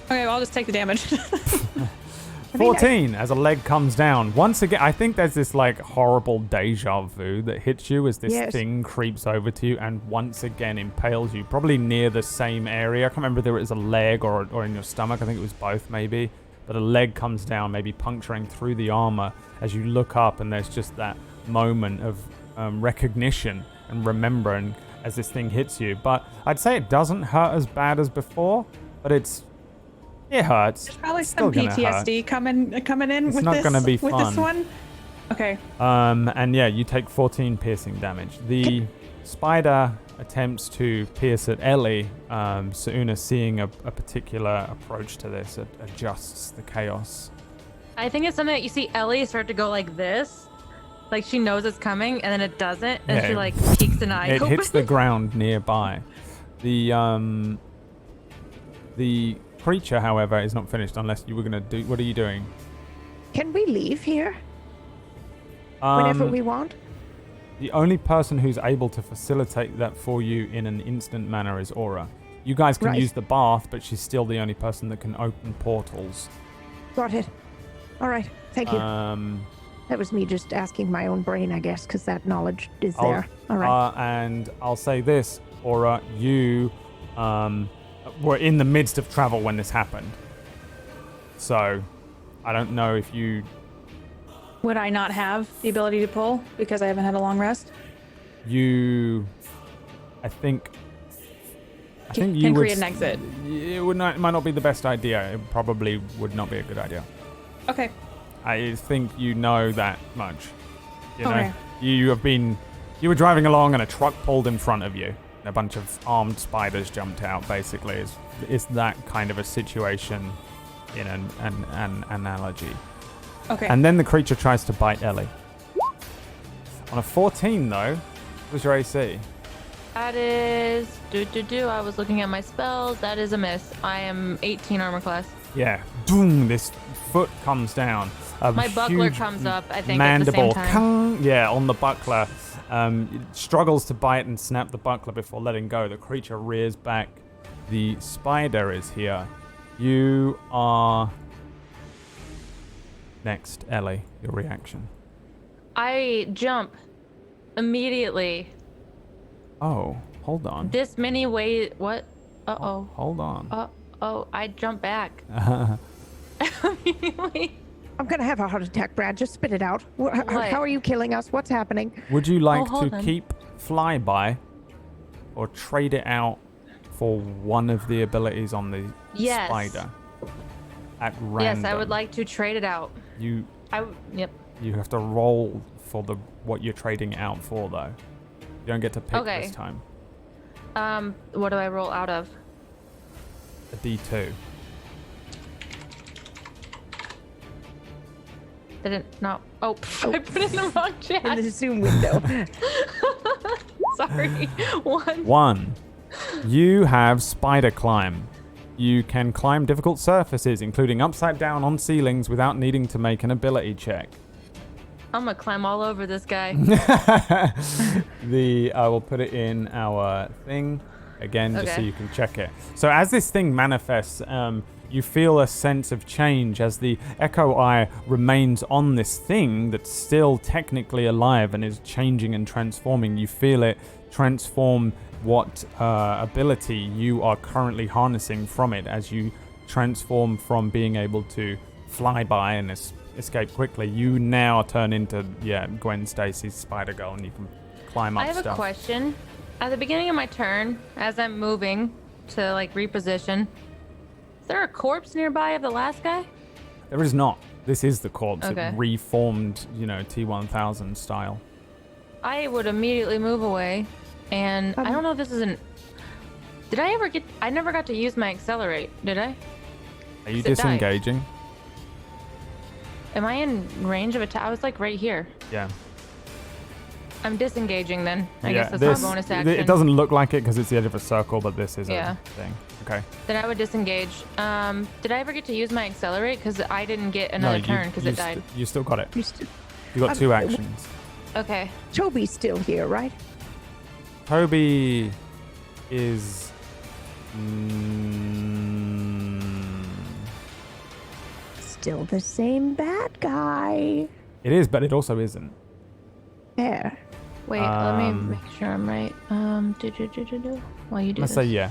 Okay, well, I'll just take the damage. I mean, 14 as a leg comes down. Once again, I think there's this like horrible deja vu that hits you as this Yes. thing creeps over to you and once again impales you, probably near the same area. I can't remember if it was a leg or in your stomach. I think it was both maybe. But a leg comes down, maybe puncturing through the armor as you look up, and there's just that moment of recognition and remembering as this thing hits you. But I'd say it doesn't hurt as bad as before, but it hurts. There's probably It's still some gonna hurt. PTSD coming in It's with not this gonna be with this fun. one. Okay. And yeah, you take 14 piercing damage. The spider attempts to pierce at Ellie. Suuna, seeing a particular approach to this, adjusts the chaos. I think it's something that you see Ellie start to go like this. Like she knows it's coming and then it doesn't. And Yeah, she like peeks an eye It open. hits the ground nearby. The creature, however, is not finished unless you were going to do... What are you doing? Can we leave here whenever Um, we want? The only person who's able to facilitate that for you in an instant manner is Aura. You guys can Right. use the bath, but she's still the only person that can open portals. Got it. All right. Thank you. Um, That was me just asking my own brain, I guess, because that knowledge is I'll- there. All right. and I'll say this, Aura, you were in the midst of travel when this happened. So, I don't know if you... Would I not have the ability to pull because I haven't had a long rest? I think you Can would... create an exit. It might not be the best idea. It probably would not be a good idea. Okay. I think you know that much. You know, Okay. you were driving along and a truck pulled in front of you. And a bunch of armed spiders jumped out. Basically, it's that kind of a situation in an analogy. Okay. And then the creature tries to bite Ellie. On a 14, though, what was your AC? That is I was looking at my spells. That is a miss. I am 18 armor class. Yeah, boom! This foot comes down. My buckler huge comes up, I think, mandible. at the same time. Yeah, on the buckler. It struggles to bite and snap the buckler before letting go. The creature rears back. The spider is here. You are next, Ellie. Your reaction. I jump immediately. Oh, hold on. This many ways. What? Uh-oh. Hold on. Oh, I jump back. Immediately. I'm gonna have a heart attack, Brad. Just spit it out. What? How are you killing us? What's happening? Would you like hold to on. keep flyby or trade it out for one of the abilities on the Yes. spider at random? Yes, I would like to trade it out. Yep. You have to roll for what you're trading it out for, though. You don't get to pick Okay. this time. What do I roll out of? A D2. Didn't not. Oh, I put it in the wrong chat. In the Zoom window. Sorry. 1. 1. You have spider climb. You can climb difficult surfaces, including upside down on ceilings, without needing to make an ability check. I'm gonna climb all over this guy. I will put it in our thing again, just so Okay. you can check it. So as this thing manifests, you feel a sense of change as the Echo Eye remains on this thing that's still technically alive and is changing and transforming. You feel it transform what ability you are currently harnessing from it as you transform from being able to fly by and escape quickly. You now turn into, Gwen Stacy's Spider Girl, and you can climb up I have stuff. a question. At the beginning of my turn, as I'm moving to like reposition, is there a corpse nearby of the last guy? There is not. This is the corpse. Okay. It reformed, T-1000 style. I would immediately move away, and I don't know if this is an. Did I ever get? I never got to use my accelerate. Did I? Are you It died. disengaging? Am I in range of attack? I was like right here. Yeah. I'm disengaging then. I guess that's this, my bonus action. It doesn't look like it because it's the edge of a circle, but this is Yeah. a thing. Okay. Then I would disengage. Did I ever get to use my accelerate? Because I didn't get another turn because it died. You still got it. You st- You got 2 actions. Okay. Toby's still here, right? Toby is. Still the same bad guy. It is, but it also isn't. There. Wait, let me Um, make sure I'm right. While you I'm do gonna this. say yeah.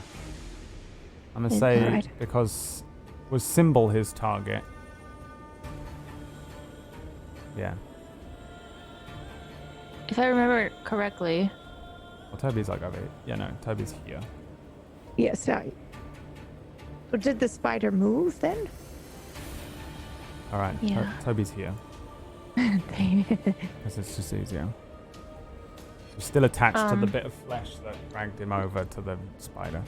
I'm gonna say Alright. because was Symbol his target? Yeah. If I remember correctly, Well, Toby's like over here. Yeah, no, Toby's here. Yes, I. But did the spider move then? All right, Yeah. Toby's here because it's just easier. He's still attached to the bit of flesh that dragged him over to the spider.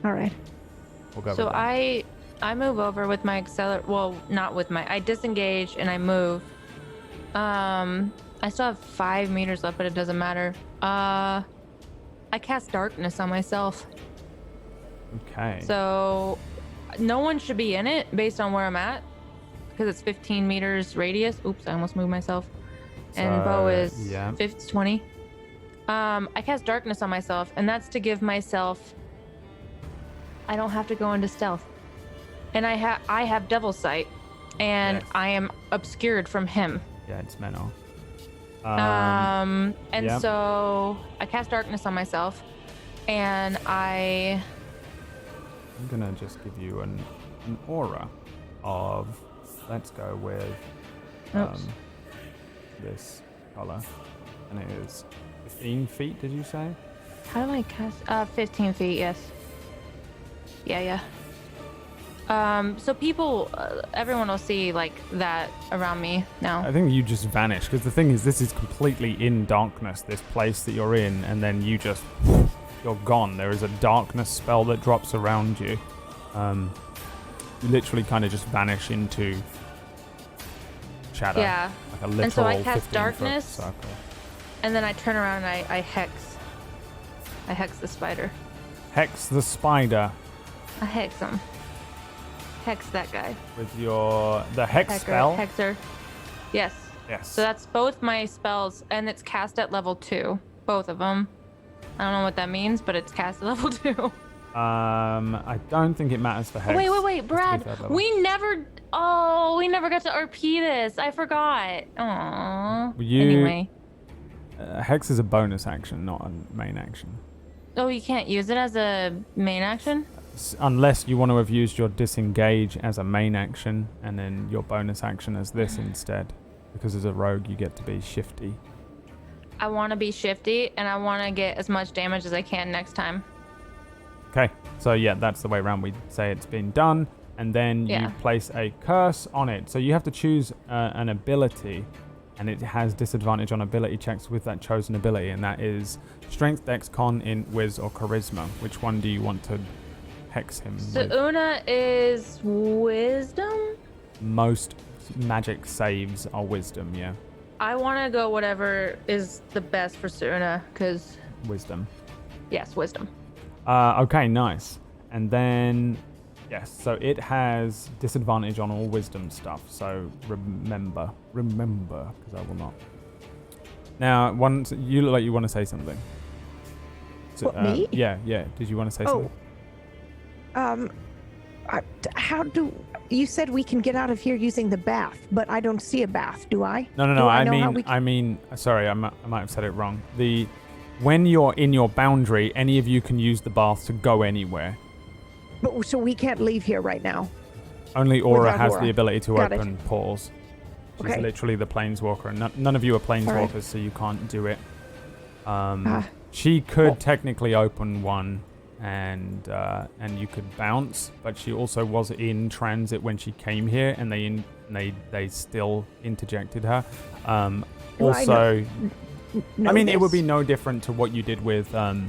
All right. We'll go so with that. I move over with my accelerate. Well, not with my. I disengage and I move. I still have 5 meters left, but it doesn't matter. I cast darkness on myself, Okay. so no one should be in it based on where I'm at, because it's 15 meters radius. Oops, I almost moved myself. And Beau is 20. I cast darkness on myself, and that's to give myself. I don't have to go into stealth, and I have Devil's Sight, and Yes. I am obscured from him. Yeah, it's Menor. And yep. so I cast darkness on myself, and I'm gonna just give you an aura of. Let's go with Oops. this color, and it is 15 feet. Did you say? How do I cast? 15 feet. Yes. Yeah. So people, everyone will see like that around me now. I think you just vanish because the thing is, this is completely in darkness. This place that you're in, and then you're gone. There is a darkness spell that drops around you. You literally kind of just vanish into shadow. Yeah. Like a literal And so I cast 15-foot darkness. circle. And then I turn around and I hex. I hex the spider. Hex the spider I hex him. Hex that guy. with the hex spell. Hexer. Yes. Yes. So that's both my spells, and it's cast at level 2. Both of them. I don't know what that means, but it's cast at level 2. I don't think it matters for hex. Wait, Has to be Brad. third level. We never got to RP this. I forgot. Aww. Anyway. Hex is a bonus action, not a main action. Oh, you can't use it as a main action? unless you want to have used your disengage as a main action, and then your bonus action as this instead. Because as a rogue, you get to be shifty. I want to be shifty, and I want to get as much damage as I can next time. Okay, so yeah, that's the way around. We say it's been done, and then you place a curse on it. So you have to choose an ability, and it has disadvantage on ability checks with that chosen ability, and that is Strength, Dex, Con, Int, Wiz, or Charisma. Which one do you want to hex him with? Suuna is Wisdom? Most magic saves are Wisdom, yeah. I want to go whatever is the best for Suuna, because... Wisdom. Yes, Wisdom. Okay, nice. And then, yes, so it has disadvantage on all Wisdom stuff. So remember, because I will not. Now, you look like you want to say something. So, What, me? Yeah. Did you want to say something? How do you said we can get out of here using the bath, but I don't see a bath, do I? No. Do I mean, sorry, I might have said it wrong. When you're in your boundary, any of you can use the bath to go anywhere. But so we can't leave here right now. Only Aura Without has Aura. the ability to Got open portals. She's Okay. literally the planeswalker, and none of you are planeswalkers, right. so you can't do it. She could technically open one, and you could bounce, but she also was in transit when she came here, and they still interjected her. Also, I mean, it would be no different to what you did with Igan.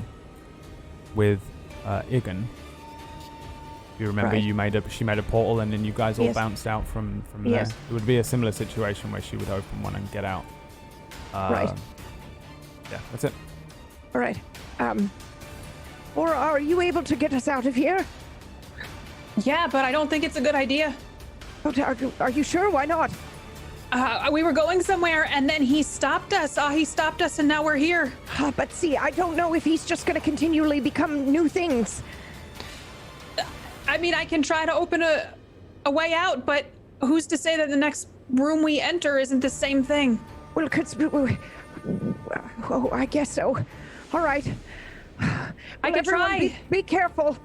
If you remember, Right. she made a portal, and then you guys all Yes. bounced out from Yes. there. It would be a similar situation where she would open one and get out. Right. Yeah, that's it. All right. Or are you able to get us out of here? Yeah, but I don't think it's a good idea. Are you sure? Why not? We were going somewhere, and then he stopped us. He stopped us, and now we're here. But see, I don't know if he's just going to continually become new things. I mean, I can try to open a way out, but who's to say that the next room we enter isn't the same thing? Well, I guess so. All right. I can Everyone, try. Be careful.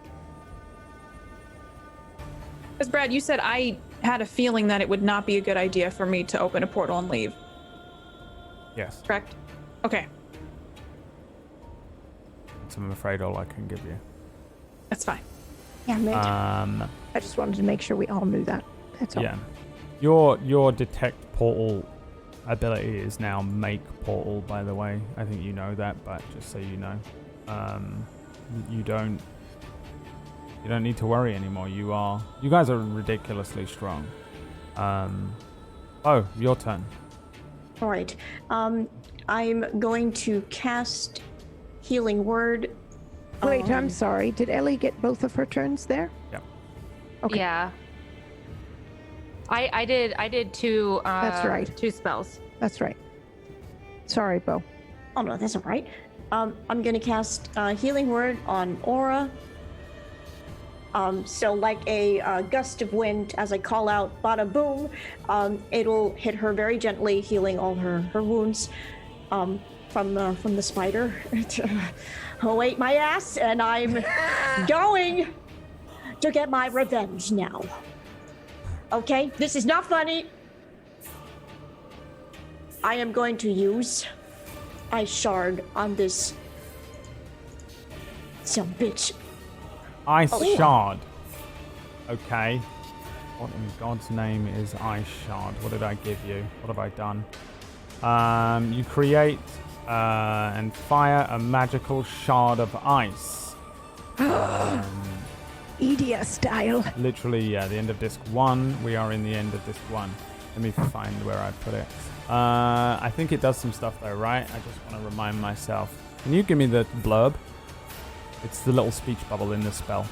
Because Brad, you said I had a feeling that it would not be a good idea for me to open a portal and leave. Yes. Correct? Okay, So I'm afraid all I can give you. that's fine. Yeah, mate. Um, I just wanted to make sure we all knew that. That's all. yeah. Your detect portal ability is now make portal, by the way. I think you know that, but just so you know. You don't need to worry anymore. You guys are ridiculously strong. Oh, your turn. All right. I'm going to cast Healing Word. Wait, I'm sorry. Did Ellie get both of her turns there? Yeah. Okay. Yeah. I did two. That's right. 2 spells. That's right. Sorry, Beau. Oh no, that's all right. I'm going to cast Healing Word on Aura. So like a gust of wind, as I call out, bada boom, it'll hit her very gently, healing all her wounds from the spider. Oh, ate my ass, and I'm going to get my revenge now. Okay, this is not funny. I am going to use Ice Shard on this some bitch. Ice Shard. Okay. What in God's name is Ice Shard? What did I give you? What have I done? You create and fire a magical shard of ice. Edia style. Literally, yeah, the end of disc 1. We are in the end of disc 1. Let me find where I put it. I think it does some stuff though, right? I just want to remind myself. Can you give me the blurb? It's the little speech bubble in the spell.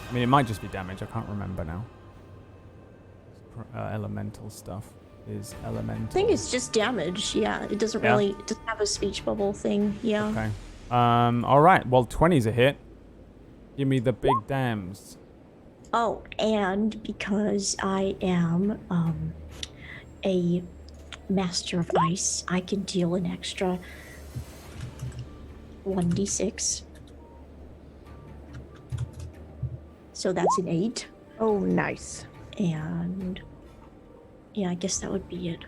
I mean, it might just be damage. I can't remember now. Elemental stuff is elemental. I think it's just damage. Yeah, it doesn't really. It doesn't have a speech bubble thing. Yeah. Okay. All right. Well, 20's a hit. Give me the big dams. Oh, and because I am a master of ice, I can deal an extra 1d6 So that's an 8. Oh, nice. And yeah, I guess that would be it.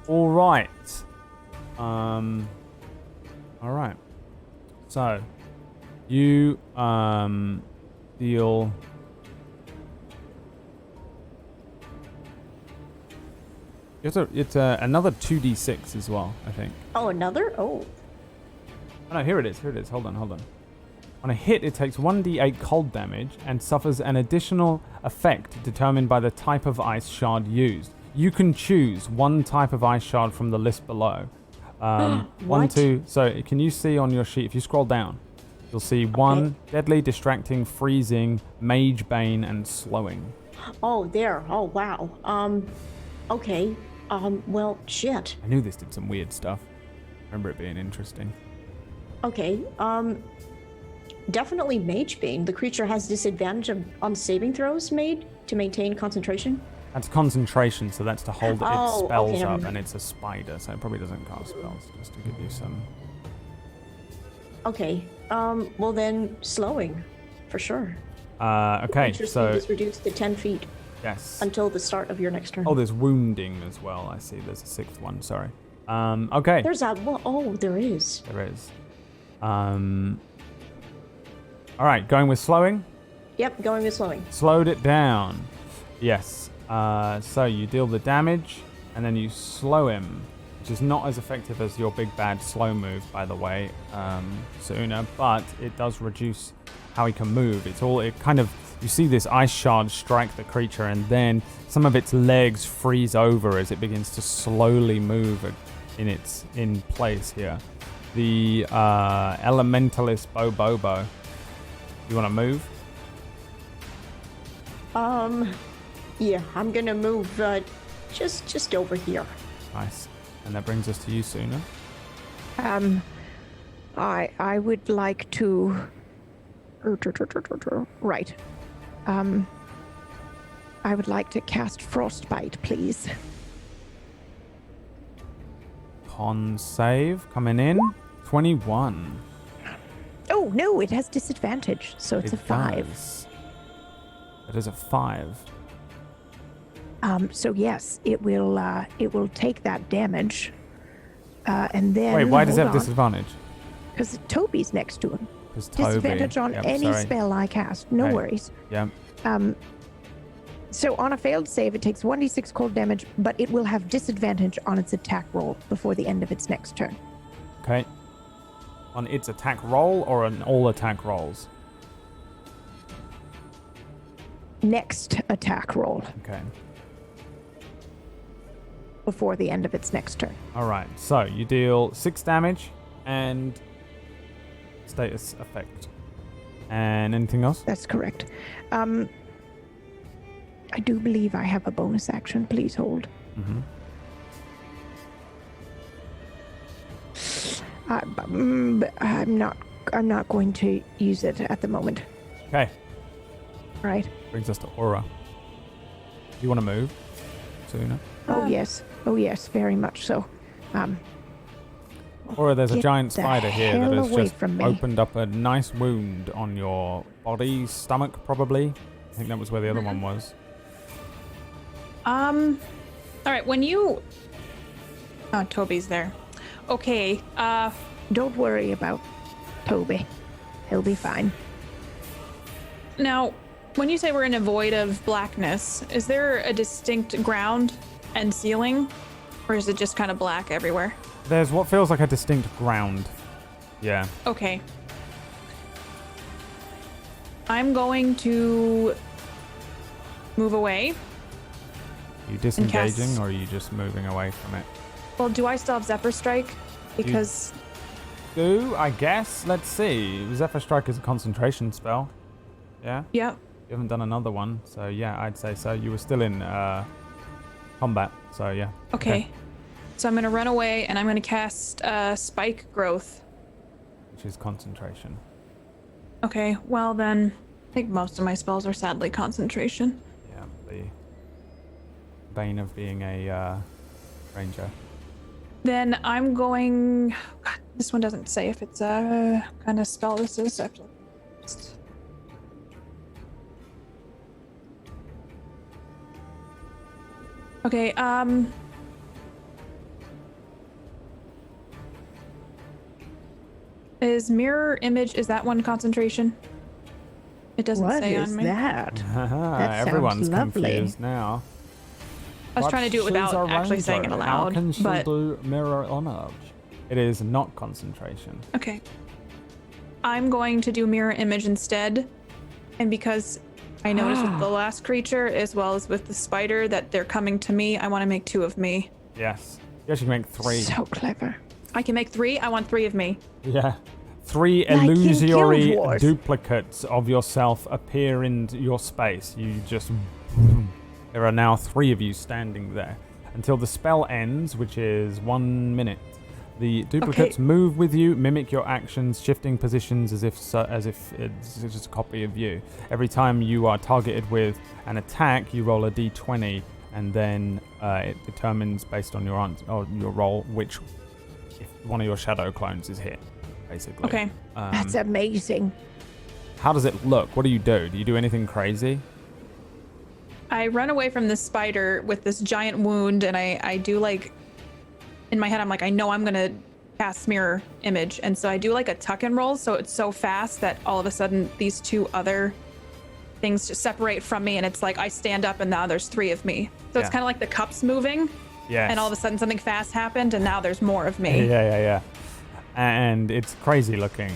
All right. All right. So, you deal. It's another 2d6 as well, I think. Oh, another? Oh. Oh no, here it is. Hold on. On a hit, it takes 1d8 cold damage and suffers an additional effect determined by the type of ice shard used. You can choose one type of ice shard from the list below. One, two. So can you see on your sheet, if you scroll down, you'll see 1, deadly, distracting, freezing, mage bane, and slowing. Oh, there. Oh, wow. Okay. Well, shit. I knew this did some weird stuff. I remember it being interesting. Okay. Definitely Mage Bane. The creature has disadvantage on saving throws made to maintain concentration. That's concentration, so that's to hold its spells okay, up, and it's a spider, so it probably doesn't cast spells, just to give you some... Okay. Well then, slowing, for sure. Okay, so... is reduced to 10 feet. Yes. Until the start of your next turn. Oh, there's wounding as well. I see. There's a 6th one. Sorry. Okay. There's that. Well, oh, there is. There is. All right. Going with slowing. Yep. Going with slowing. Slowed it down. Yes. So you deal the damage, and then you slow him, which is not as effective as your big bad slow move, by the way, Suuna. But it does reduce how he can move. It kind of. You see this ice shard strike the creature, and then some of its legs freeze over as it begins to slowly move in place here. The elementalist Beau. You want to move? Yeah, I'm gonna move just over here. Nice. And that brings us to you, Suuna. I would like to. Right. I would like to cast Frostbite, please. Con save coming in. 21. Oh, no, it has disadvantage, so it's a 5. It is a 5. So yes, it will take that damage. And then... Wait, why does it have disadvantage? Because Toby's next to him. Toby. Disadvantage on any spell I cast. No worries. Yeah. So on a failed save, it takes 1d6 cold damage, but it will have disadvantage on its attack roll before the end of its next turn. Okay. On its attack roll or on all attack rolls? Next attack roll. Okay. Before the end of its next turn. All right. So you deal 6 damage and status effect. And anything else? That's correct. I do believe I have a bonus action. Please hold. Mm-hmm. I'm not going to use it at the moment. Okay. Right. Brings us to Aura. You want to move, Suuna? Oh yes, very much so. Aura, there's a giant the spider here that hell has away just from me. opened up a nice wound on your body, stomach, probably. I think that was where the other one was. All right, when you... Oh, Toby's there. Okay, Don't worry about Toby. He'll be fine. now, when you say we're in a void of blackness, is there a distinct ground and ceiling? Or is it just kind of black everywhere? There's what feels like a distinct ground. Yeah. Okay. I'm going to move away. Are you disengaging or are you just moving away from it? Well, do I still have Zephyr Strike? Because... I guess. Let's see. Zephyr Strike is a concentration spell. Yeah? Yep. You haven't done another one, so yeah, I'd say so. You were still in combat, so yeah. Okay. So I'm going to run away and I'm going to cast Spike Growth. Which is concentration. Okay, well then, I think most of my spells are sadly concentration. Yeah, the bane of being a ranger. Then I'm going... God, this one doesn't say if it's a kind of spell this is. So I have to... Okay, is mirror image, is that one concentration? It doesn't What say is on me. that? That Everyone's sounds lovely. confused now. I was trying to do it But she's without a actually saying it ranger. aloud. How can she but do mirror image? It is not concentration. okay. I'm going to do mirror image instead. And because I noticed with the last creature as well as with the spider that they're coming to me, I want to make 2 of me. Yes. You actually make 3. So clever. I can make 3. I want 3 of me. Yeah. 3 Like in illusory Guild Wars. duplicates of yourself appear in your space. You just... There are now 3 of you standing there. Until the spell ends, which is 1 minute. The duplicates move with you, mimic your actions, shifting positions as if it's just a copy of you. Every time you are targeted with an attack, you roll a d20, and then it determines based on your roll which if one of your shadow clones is hit, basically. Okay. That's amazing. How does it look? What do? Do you do anything crazy? I run away from this spider with this giant wound, and I do like... In my head, I'm like, I know I'm going to cast mirror image. And so I do like a tuck and roll. So it's so fast that all of a sudden these 2 other things just separate from me. And it's like I stand up and now there's 3 of me. So it's kind of like the cups moving. Yes. And all of a sudden something fast happened and now there's more of me. Yeah. And it's crazy looking.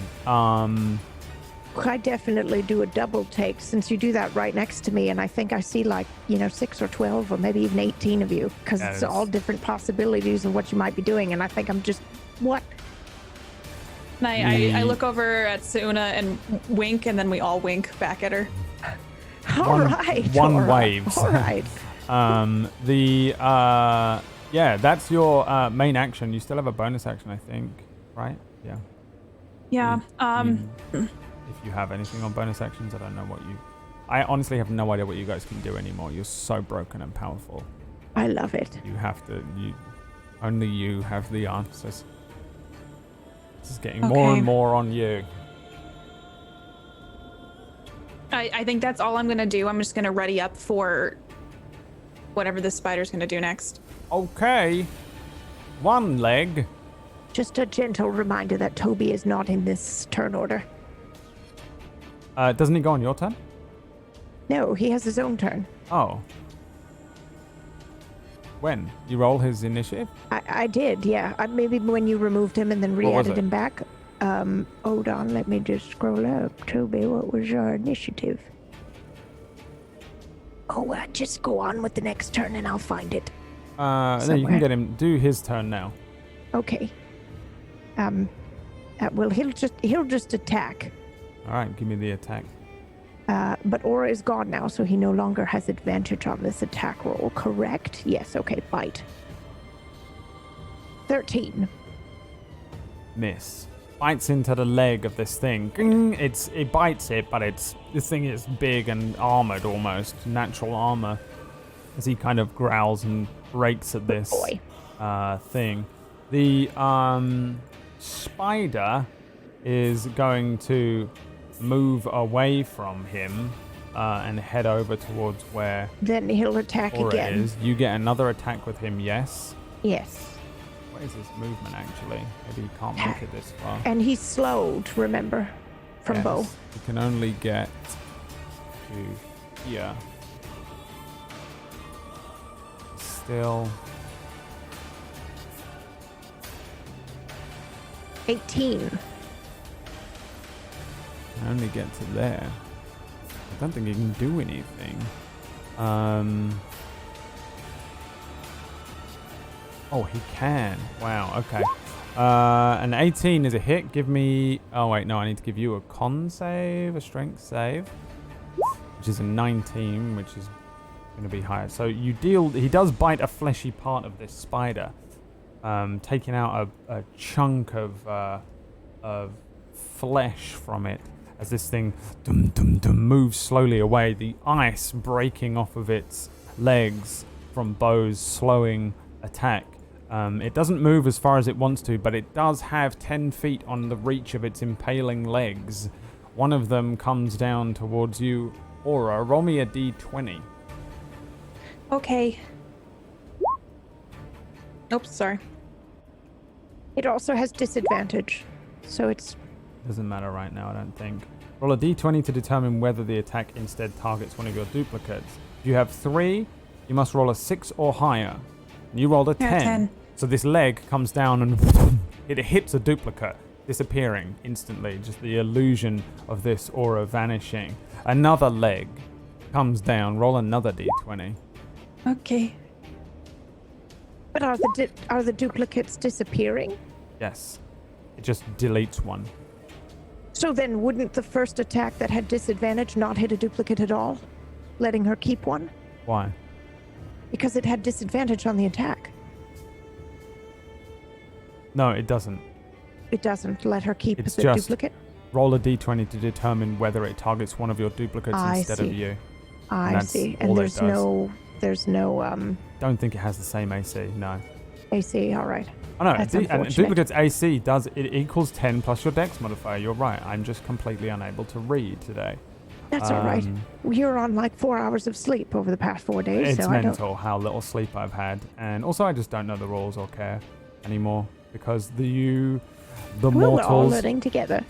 I definitely do a double take since you do that right next to me, and I think I see 6 or 12 or maybe even 18 of you because it's all different possibilities of what you might be doing, and I think I'm just what? And I look over at Suuna and wink, and then we all wink back at her. All right. One waves. All right. That's your main action. You still have a bonus action, I think, right? Yeah. Yeah. If you have anything on bonus actions, I don't know what you... I honestly have no idea what you guys can do anymore. You're so broken and powerful. I love it. You have to... Only you have the answers. This is getting more and more on you. I think that's all I'm going to do. I'm just going to ready up for whatever this spider's going to do next. Okay. 1 leg. Just a gentle reminder that Toby is not in this turn order. Doesn't he go on your turn? No, he has his own turn. Oh. When? You roll his initiative? I did, yeah. Maybe when you removed him and then re-added him back. Hold on, let me just scroll up. Toby, what was your initiative? Oh, just go on with the next turn and I'll find it. No, you can get him. Do his turn now. Okay. Well, he'll just attack. All right, give me the attack. But Aura is gone now, so he no longer has advantage on this attack roll, correct? Yes, okay, bite. 13. Miss. Bites into the leg of this thing. It bites it, but this thing is big and armored almost, natural armor. As he kind of growls and rakes at this thing. The spider is going to move away from him and head over towards where then he'll attack Aura again. is. You get another attack with him, yes? Yes. What is his movement actually? Maybe he can't make it this far. And he's slowed, remember, from Yes. Beau. You can only get to here. Still 18. can only get to there. I don't think he can do anything. Oh, he can. Wow, okay. An 18 is a hit. Give me... Oh, wait, no, I need to give you a con save, a strength save. Which is a 19, which is going to be higher. So you deal... He does bite a fleshy part of this spider. Taking out a chunk of flesh from it. As this thing moves slowly away, the ice breaking off of its legs from Beau's slowing attack. It doesn't move as far as it wants to, but it does have 10 feet on the reach of its impaling legs. One of them comes down towards you. Aura, roll me a d20. Okay. Oops, sorry. It also has disadvantage, so it's Doesn't matter right now, I don't think. Roll a d20 to determine whether the attack instead targets one of your duplicates. If you have 3, you must roll a 6 or higher. And you rolled a 10. 10. So this leg comes down and it hits a duplicate, disappearing instantly. Just the illusion of this aura vanishing. Another leg comes down. Roll another d20. Okay. But are the duplicates disappearing? Yes. It just deletes one. So then wouldn't the first attack that had disadvantage not hit a duplicate at all, letting her keep one? Why? Because it had disadvantage on the attack. No, it doesn't. It doesn't let her keep It's the just duplicate? roll a d20 to determine whether it targets one of your duplicates instead of you. I that's see. all And it there's no Don't think it has the same AC, no. AC, all right. Oh no, That's and unfortunate. duplicate's AC it equals 10 plus your dex modifier. You're right. I'm just completely unable to read today. That's all right. You're on like 4 hours of sleep over the past 4 days, It's so I don't... mental how little sleep I've had, and also I just don't know the rules or care anymore because the We're all mortals learning together.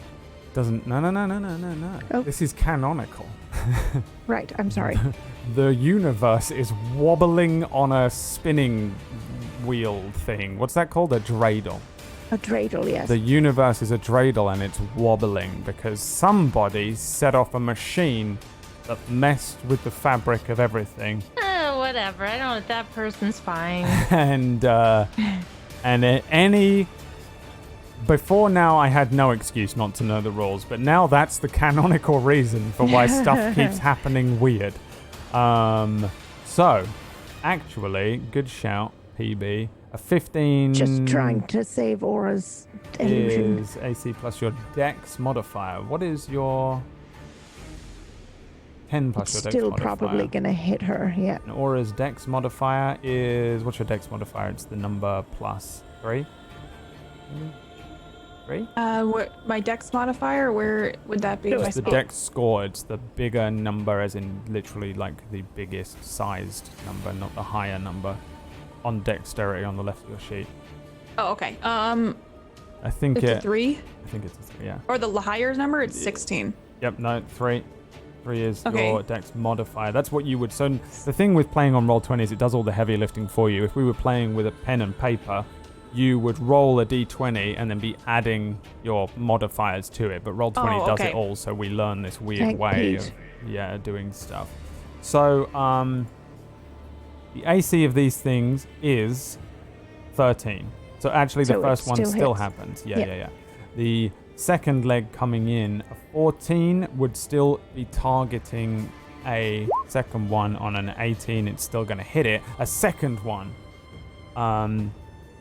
doesn't. No. Oh. This is canonical. Right, I'm sorry. The universe is wobbling on a spinning wheel thing. What's that called? A dreidel. A dreidel, yes. The universe is a dreidel and it's wobbling because somebody set off a machine that messed with the fabric of everything. Whatever. I don't know. That person's fine. Before now, I had no excuse not to know the rules, but now that's the canonical reason for why stuff keeps happening weird. So, actually, good shout, PB. A 15 Just trying to save Aura's illusion. is AC plus your dex modifier. What is your 10 plus It's your dex still modifier? probably gonna hit her, yeah. And Aura's dex modifier is... What's your dex modifier? It's the number plus 3? 3? My dex modifier, where would that be? It's the dex score. It's the bigger number, as in literally like the biggest sized number, not the higher number. On dexterity on the left of your sheet. Oh, okay. I think it's a it... 3? I think it's a 3, yeah. Or the higher number, it's 16. Yep, no, 3. 3 is Okay. your dex modifier. That's what you would... So the thing with playing on Roll20 is it does all the heavy lifting for you. If we were playing with a pen and paper, you would roll a d20 and then be adding your modifiers to it. But Roll20 does it all, so we learn this weird Thank way Pete. of doing stuff. So, the AC of these things is 13. So actually the So it first one still still hits. happens. Yeah. Yeah. The second leg coming in, a 14 would still be targeting a second one. On an 18, it's still going to hit it. A second one,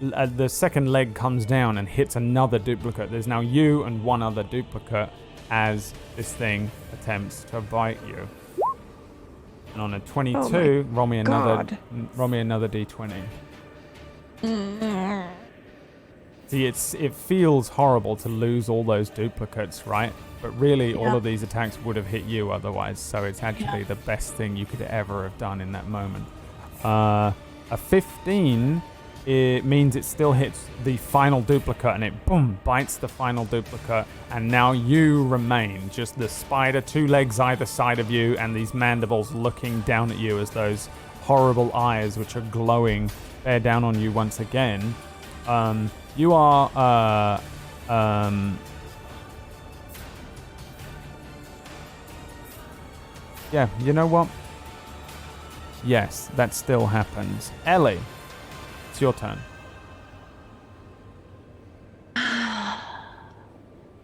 the second leg comes down and hits another duplicate. There's now you and one other duplicate as this thing attempts to bite you. And on a 22, roll me another d20. See, it feels horrible to lose all those duplicates, right? But really, all of these attacks would have hit you otherwise. So it's actually the best thing you could ever have done in that moment. A 15, it means it still hits the final duplicate and it boom bites the final duplicate, and now you remain just the spider, 2 legs either side of you, and these mandibles looking down at you as those horrible eyes which are glowing bear down on you once again. You are yeah, you know what? Yes, that still happens. Ellie, it's your turn.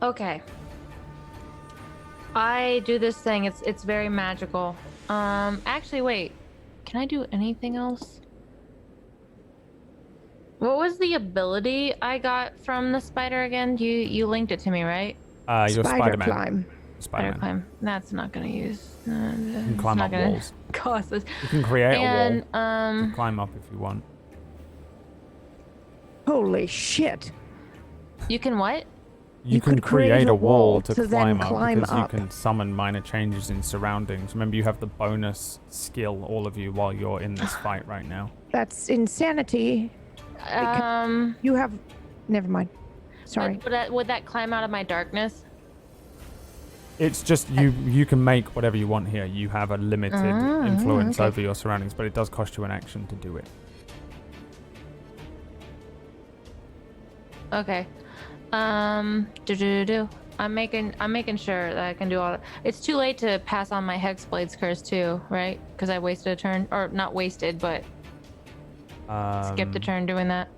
Okay. I do this thing. It's very magical. Actually, wait. Can I do anything else? What was the ability I got from the spider again? You linked it to me, right? You're Spider-Man. climb. Spider-Man. Climb. That's not gonna use. You can climb up walls. Cost us. You can create a wall. And You can climb up if you want. Holy shit. you can what? You can could create a wall to then climb up climb because up. you can summon minor changes in surroundings. Remember, you have the bonus skill, all of you, while you're in this fight right now. That's insanity. You have. Never mind. Sorry. Would that climb out of my darkness? It's just you can make whatever you want here. You have a limited influence over your surroundings, but it does cost you an action to do it. Okay. I'm making sure that I can do all that. It's too late to pass on my Hexblade's curse too, right? Because I wasted a turn, or not wasted, but skipped a turn doing that.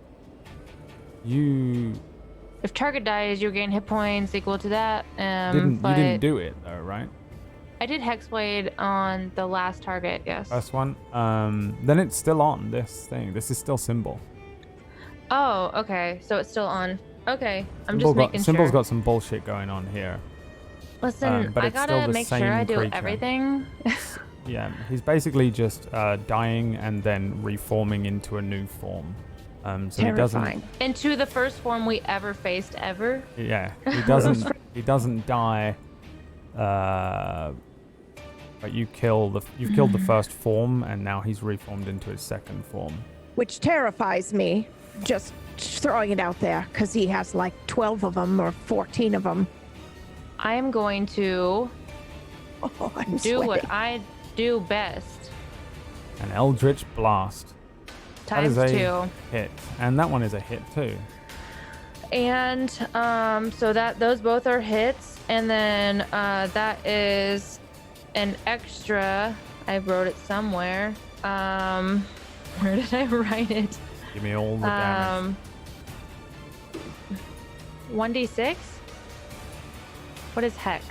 If target dies, you gain hit points equal to that. You didn't do it though, right? I did Hexblade on the last target, yes. First one. Then it's still on this thing. This is still Symbol. Oh, okay. So it's still on. Okay, I'm just making Symbol's sure. got some bullshit going on here. Listen, but I it's still gotta the make sure same I do creature. everything. Yeah, he's basically just dying and then reforming into a new form. So Terrifying. Into the first form we ever faced ever. Yeah, he doesn't. He doesn't die. But you've killed the first form, and now he's reformed into his second form. Which terrifies me. Just throwing it out there, because he has like 12 of them or 14 of them. I am going to I'm do what sweating. I do best. An Eldritch Blast. Times that is 2. a hit, and that one is a hit too. And so those both are hits, and then that is an extra. I wrote it somewhere. Where did I write it? Give me all the damage. 1d6. What is hex?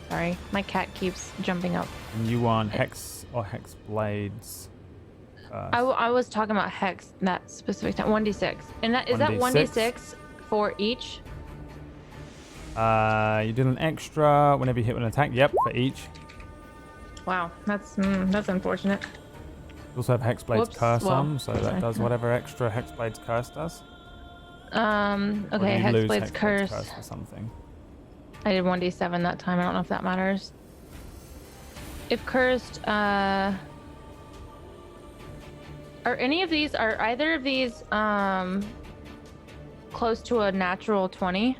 Sorry, my cat keeps jumping up. And you want Hex or Hex Blades? I was talking about hex that specific time. 1d6, and that is that 1d6 for each. You did an extra whenever you hit with an attack. Yep, for each. Wow, that's unfortunate. You also have Hexblade's Curse well, on, so that sorry. does whatever extra Hexblade's Curse does. Okay, Or do you lose Hexblade's curse. for something. I did 1d7 that time. I don't know if that matters. If cursed, are either of these close to a natural 20?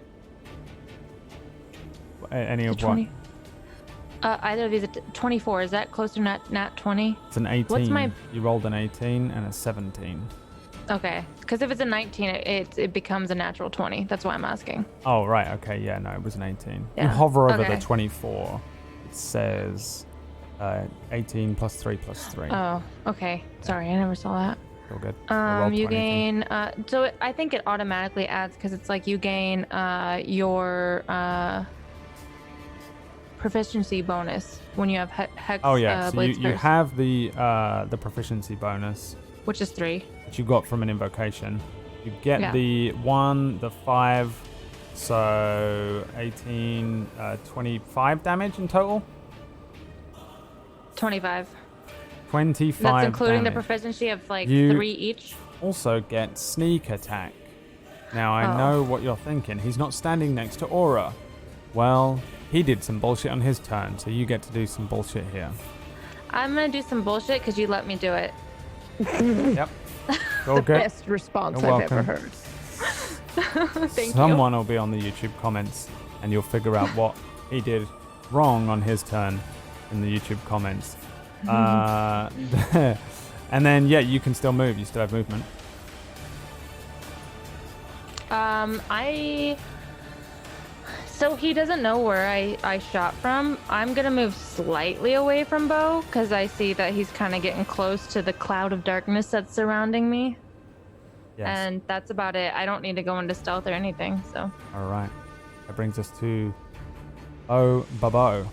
Any of 20? what? Either of these, 24. Is that close to nat 20? It's an 18. What's my- You rolled an 18 and a 17. Okay, because if it's a 19, it becomes a natural 20. That's why I'm asking. Oh, right. Okay. Yeah, no, it was an 18. Yeah. You hover over Okay. the 24. It says 18 plus 3 plus 3. Oh, okay. Sorry, I never saw that. All good. I rolled You 20. gain. I think it automatically adds because it's like you gain your proficiency bonus when you have hex. Oh yeah, so Blades you Curse, have the proficiency bonus, which is 3. which you got from an invocation. You get Yeah. the 1, the 5, so 18, 25 damage in total. 25. 25 That's including the damage. proficiency of like You- 3 each. Also get sneak attack. Now I Oh. know what you're thinking. He's not standing next to Aura. Well, he did some bullshit on his turn, so you get to do some bullshit here. I'm gonna do some bullshit because you let me do it. Yep. All good. Best response You're I've ever welcome. heard. Thank Someone will be on the YouTube comments and you'll figure out what he did wrong on his turn in the YouTube comments. And then, yeah, you can still move. You still have movement. So he doesn't know where I shot from. I'm gonna move slightly away from Beau because I see that he's kind of getting close to the cloud of darkness that's surrounding me. Yes. And that's about it. I don't need to go into stealth or anything, so. All right. That brings us to Babo.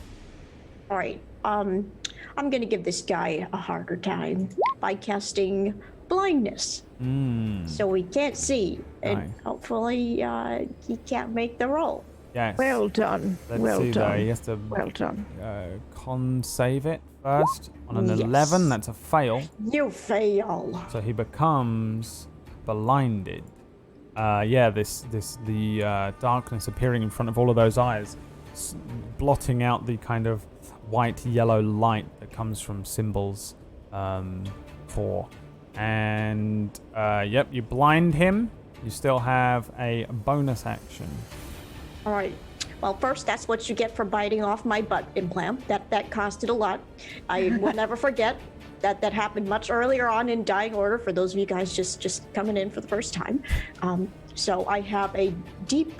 All right. I'm gonna give this guy a harder time by casting blindness, so he can't see, and Nice. hopefully he can't make the roll. Yes. Well done. Let's well see done. though. He has to Well done. con save it first. On an Yes. 11, that's a fail. You fail. So he becomes blinded. The darkness appearing in front of all of those eyes, blotting out the kind of white yellow light that comes from Symbol's core. And, yep, you blind him. You still have a bonus action. All right. Well, first, that's what you get for biting off my butt implant. That costed a lot. I will never forget that happened much earlier on in Dying Order. For those of you guys just coming in for the first time, so I have a deep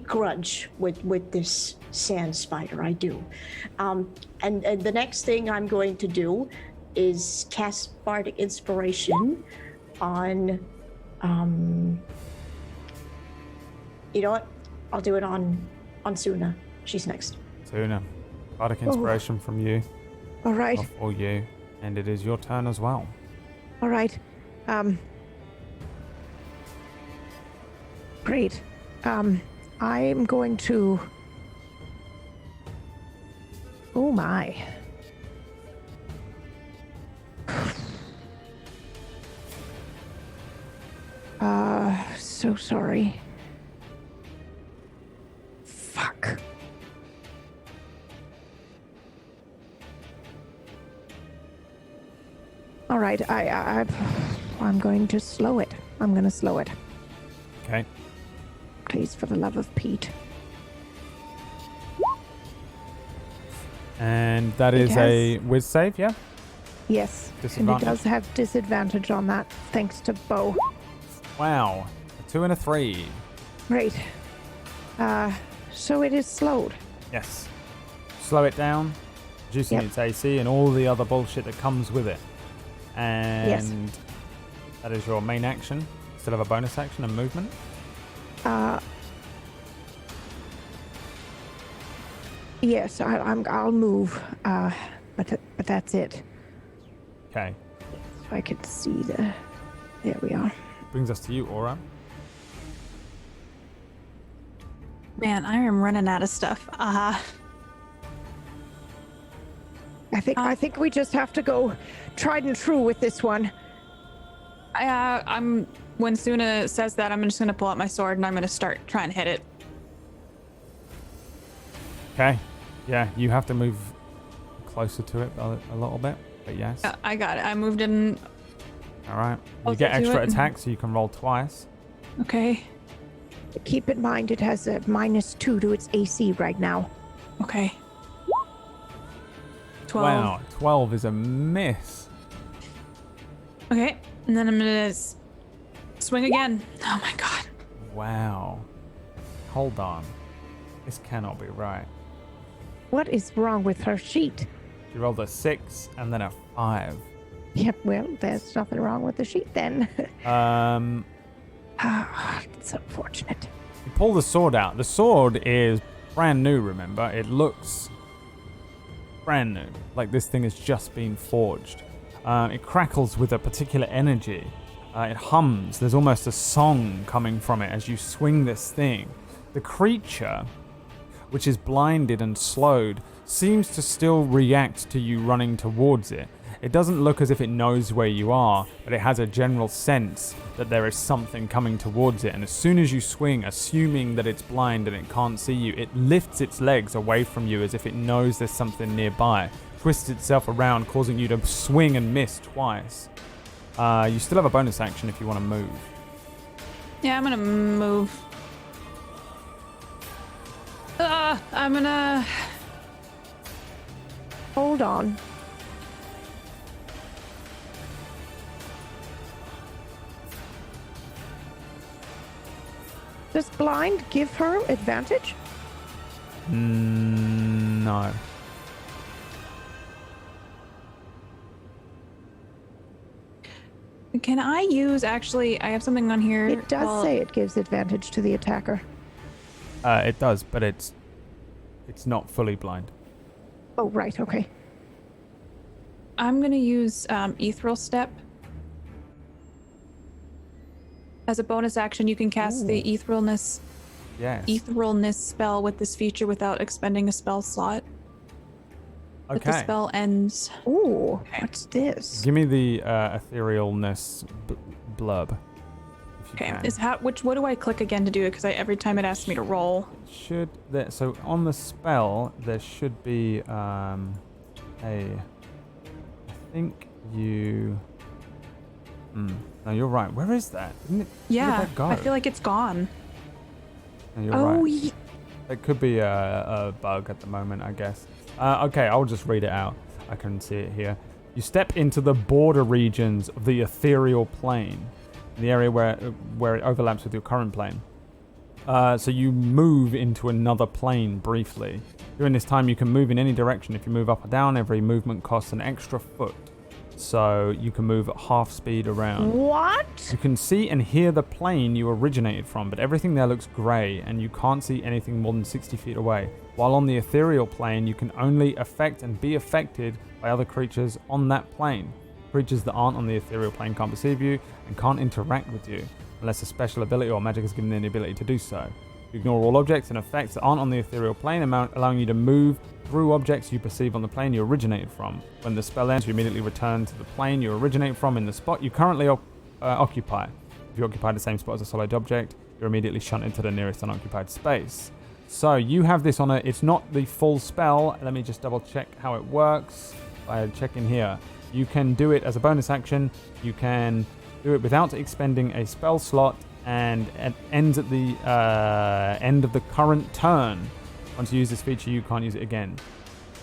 grudge with this sand spider. I do, and the next thing I'm going to do is cast Bardic Inspiration on. You know what? I'll do it on Suuna. She's next. Suuna, Bardic Inspiration from you. All right. For you. And it is your turn as well. All right. Great. I'm going to. Oh my. So sorry. Fuck. All right, I'm going to slow it. I'm going to slow it. Okay. Please, for the love of Pete. And that is a whiz save, yeah? Yes, and it Disadvantage. does have disadvantage on that, thanks to Beau. Wow. A 2 and a 3. Great. So it is slowed. Yes. Slow it down, reducing Yep. its AC and all the other bullshit that comes with it. And that is your main action. Still have a bonus action and movement. Yes, I'll move. But that's it. Okay. If I could see the. There we are. Brings us to you, Aura. Man, I am running out of stuff. I think we just have to go tried and true with this one. I'm when Suuna says that, I'm just gonna pull out my sword and I'm gonna start trying to hit it. Okay. Yeah, you have to move closer to it a little bit, but yes. I got it. I moved in. All right. You Closer get to extra it. attacks, so you can roll twice. Okay. Keep in mind it has a -2 to its AC right now. Okay. 12. Wow, 12 is a miss. Okay, and then I'm gonna swing again. Oh my god. Wow. Hold on. This cannot be right. What is wrong with her sheet? You rolled a 6 and then a 5. Yep, well, there's nothing wrong with the sheet then. It's unfortunate. You pull the sword out. The sword is brand new, remember? It looks brand new. Like this thing has just been forged. It crackles with a particular energy. It hums. There's almost a song coming from it as you swing this thing. The creature, which is blinded and slowed, seems to still react to you running towards it. It doesn't look as if it knows where you are, but it has a general sense that there is something coming towards it. And as soon as you swing, assuming that it's blind and it can't see you, it lifts its legs away from you as if it knows there's something nearby, twists itself around, causing you to swing and miss twice. You still have a bonus action if you want to move. Yeah, I'm gonna move. I'm gonna. Hold on. Does blind give her advantage? No. Can I use, actually, I have something on here. It does say it gives advantage to the attacker. It does, but it's not fully blind. Oh, right, okay. I'm gonna use Ethereal Step. As a bonus action, you can cast the Etherealness spell with this feature without expending a spell slot. But the Okay. spell ends. Ooh, what's this? Give me the etherealness blurb. If you Okay, can. what do I click again to do it? Because every time it asks me to roll. So on the spell there should be I think you No, you're right. Where is that? Where did Yeah, that go? I feel like it's gone. No, you're Oh, right. It could be a bug at the moment, I guess. Okay, I'll just read it out. I can see it here. You step into the border regions of the ethereal plane, the area where it overlaps with your current plane. So you move into another plane briefly. During this time, you can move in any direction. If you move up or down, every movement costs an extra foot. So you can move at half speed around. What? You can see and hear the plane you originated from, but everything there looks grey, and you can't see anything more than 60 feet away. While on the ethereal plane, you can only affect and be affected by other creatures on that plane. Creatures that aren't on the ethereal plane can't perceive you and can't interact with you, unless a special ability or magic has given them the ability to do so. You ignore all objects and effects that aren't on the ethereal plane, allowing you to move through objects you perceive on the plane you originated from. When the spell ends, you immediately return to the plane you originated from in the spot you currently occupy. If you occupy the same spot as a solid object, you're immediately shunted to the nearest unoccupied space. So you have this on it's not the full spell. Let me just double check how it works. I check in here. You can do it as a bonus action. You can do it without expending a spell slot, and it ends at the end of the current turn. Once you use this feature, you can't use it again.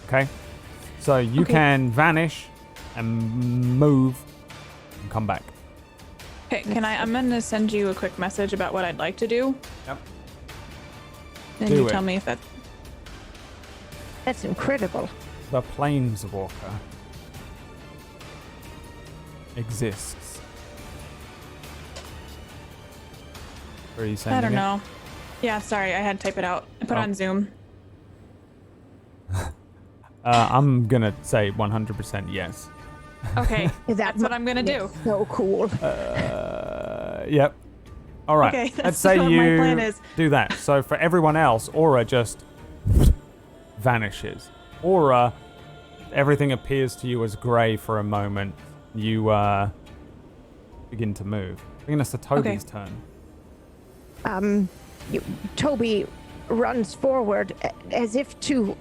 Okay? So you can vanish and move and come back. Okay, I'm gonna send you a quick message about what I'd like to do. Yep. And Do you it. tell me if That's incredible. The Planeswalker exists. Where are you sending I don't it? know. Yeah, sorry, I had to type it out. I put on Zoom. I'm gonna say 100% yes. Okay, That's what I'm gonna do. So cool. Yep. All right. Okay, Let's that's say what you my plan is. do that. So for everyone else, Aura just vanishes. Aura, everything appears to you as grey for a moment. You begin to move. Bringing us to Toby's turn. Toby runs forward as if to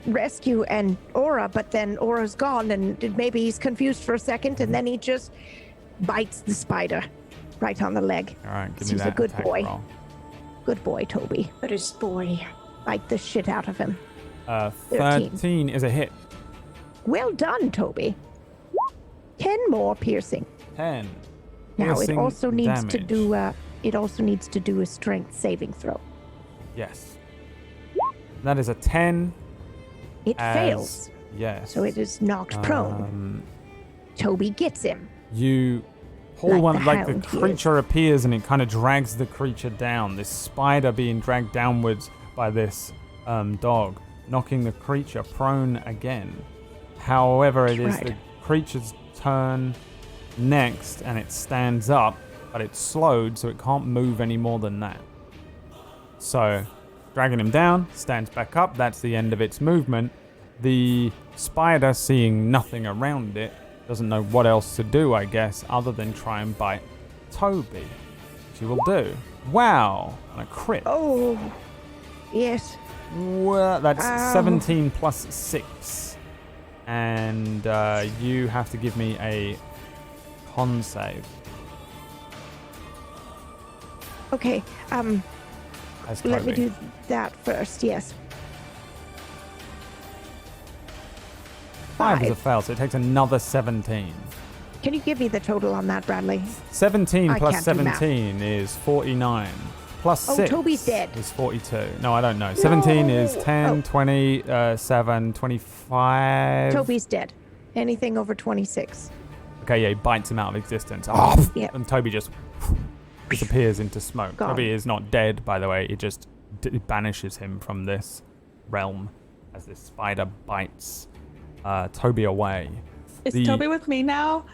rescue and Aura, but then Aura's gone, and maybe he's confused for a second, and then he just bites the spider right on the leg. All right, give me He's that a good attack boy. roll. Good boy, Toby. But his boy. Bite the shit out of him. 13 is a hit. Well done, Toby. 10 more piercing. 10. Now it Piercing also needs to damage. do a strength saving throw. Yes. That is a 10. It fails, Yes. so it is knocked prone. Toby gets him. You pull Like one, the like the hound he is. creature appears and it kind of drags the creature down. This spider being dragged downwards by this dog, knocking the creature prone again. However, it is Right. the creature's turn next, and it stands up, but it's slowed, so it can't move any more than that. So, dragging him down, stands back up. That's the end of its movement. The spider, seeing nothing around it, doesn't know what else to do, I guess, other than try and bite Toby. She will do. Wow, and a crit. Oh, yes. Well, that's Ow. 17 plus 6. And you have to give me a con save. Okay. As Let me Toby. do that first. Yes. 5 is a 5. fail, so it takes another 17. Can you give me the total on that, Bradley? 17 I plus can't do math. 17 is 49. Plus Oh, 6 Toby's dead. is 42. No, I don't know. 17 is 10, Oh. 20, 7, 25. Toby's dead. Anything over 26. Okay, yeah, he bites him out of existence. Oh, Yep. and Toby just disappears into smoke. Gone. Toby is not dead, by the way. It just banishes him from this realm as this spider bites Toby away. Is The- Toby with me now?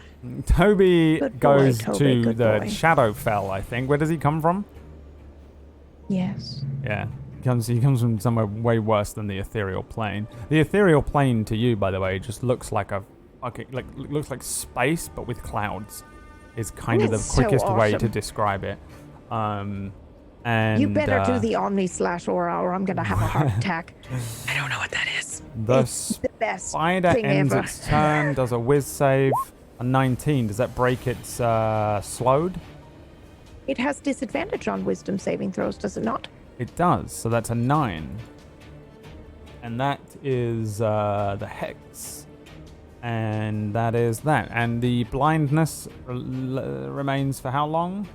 Toby Good boy, goes Toby, to good the boy. Shadowfell, I think. Where does he come from? Yes. Yeah. He comes from somewhere way worse than the ethereal plane. The ethereal plane to you, by the way, just looks like looks like space but with clouds. Is kind of the It's so quickest way to awesome. describe it. And You better do the Omni/Aura, or I'm gonna have a heart attack. I don't know what that is. the It's the best spider thing ends ever. its turn, does a whiz save, A 19. Does that break its slowed? It has disadvantage on wisdom saving throws, does it not? It does. So that's a 9. And that is the hex. And that is that. And the blindness remains for how long?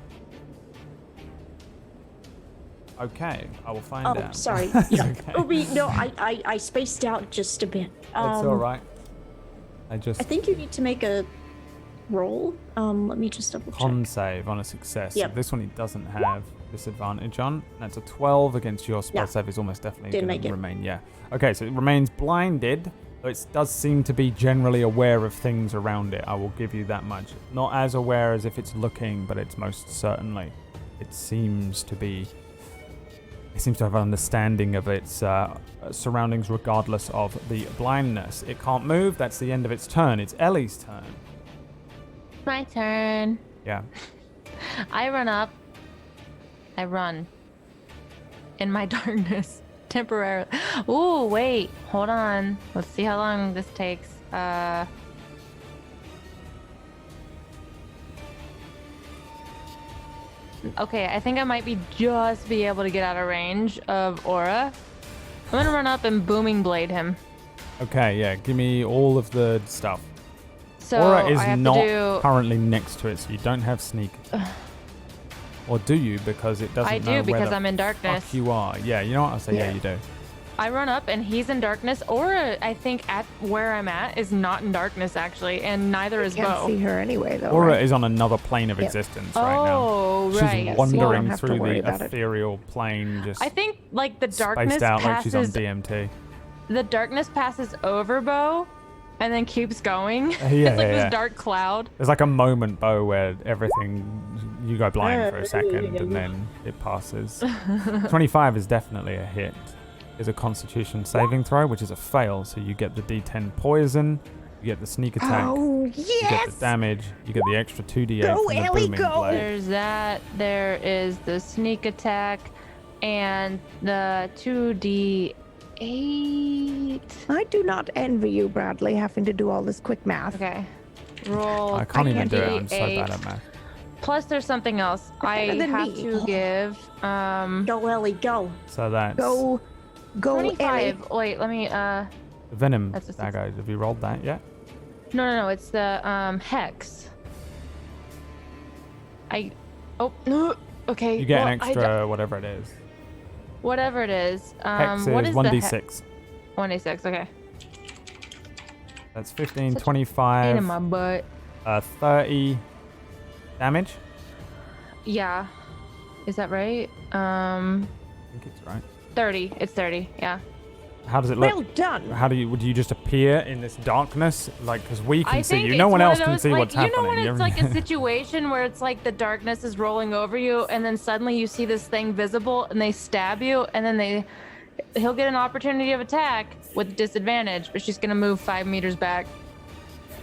Okay, I will find out. Oh, sorry. Yeah. Okay. Obi, no, I spaced out just a bit. That's all right. I think you need to make a roll. Let me just double check. Con save on a success. Yep. So this one he doesn't have disadvantage on. That's a 12 against your spell Yeah. save. Is almost definitely Didn't going make to it. remain. Yeah. Okay, so it remains blinded. But it does seem to be generally aware of things around it. I will give you that much. Not as aware as if it's looking, but it's most certainly. It seems to be. It seems to have an understanding of its surroundings regardless of the blindness. It can't move. That's the end of its turn. It's Ellie's turn. My turn. Yeah. I run up. I run. In my darkness. Temporarily. Ooh, wait. Hold on. Let's see how long this takes. Okay, I think I might be able to get out of range of Aura. I'm gonna run up and booming blade him. Okay, yeah. Give me all of the stuff. So Aura is I have not to do. currently next to it, so you don't have sneak attack. Or do you? Because it doesn't I know do where because the I'm in darkness. fuck you are. Yeah, you know what? I'll say yeah, you do. I run up and he's in darkness. Aura, I think at where I'm at is not in darkness actually, and neither is Can't Beau. see her anyway, though. Aura right? is on another plane of existence right now. Oh, She's right. Yes, you don't wandering have to through worry the about it. ethereal plane, just I think like the darkness spaced out like she's on passes. DMT. The darkness passes over Beau, and then keeps going. Yeah, it's like yeah, this yeah. dark cloud. There's like a moment, Beau, where everything, you go blind for a second and then it passes. 25 is definitely a hit. Is a Constitution saving throw, which is a fail. So you get the D10 poison, you get the sneak attack, Oh, you get yes! the damage, you get the extra 2d8 Go, from the Ellie, booming go! blade. There's that. There is the sneak attack, and the 2d8. I do not envy you, Bradley, having to do all this quick math. Okay. Roll. I can't even can't do do it. I'm so bad 2d8. at math. Plus, there's something else. I better than have me. to give. Go, Ellie, go. So that's Go, Ellie. 25. Wait, let me. the venom That's a six. dagger. Have you rolled that yet? No. It's the hex. Oh no. Okay. You get well, an extra whatever it is. whatever it is. Hex What is is 1d6. 1d6. Okay. That's 15, Such Pain in my 25, butt. 30 damage. Yeah. Is that right? I think it's right. 30. It's 30. Yeah. How does it look? Well done. How would you just appear in this darkness? Like, because we can I see think you. No it's one else of can those, see like, what's you happening. know when You're- it's like a situation where it's like the darkness is rolling over you, and then suddenly you see this thing visible, and they stab you, and then he'll get an opportunity of attack with disadvantage, but she's gonna move 5 meters back.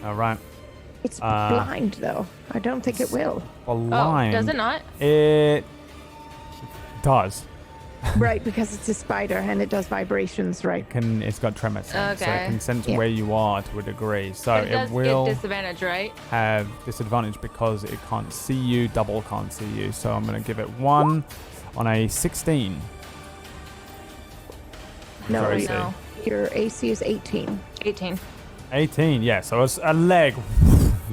All right. It's blind, though. I don't think it will. Blind. Oh, does it not? It does. Right, because it's a spider and it does vibrations, right? It's got tremor sense, so it Okay. can sense Yeah. where you are to a degree. So But it does will get disadvantage, right? have disadvantage because it can't see you, double can't see you. So I'm going to give it 1 on a 16. No, Sorry, wait, see. No. your AC is 18. 18. 18, yeah. So a leg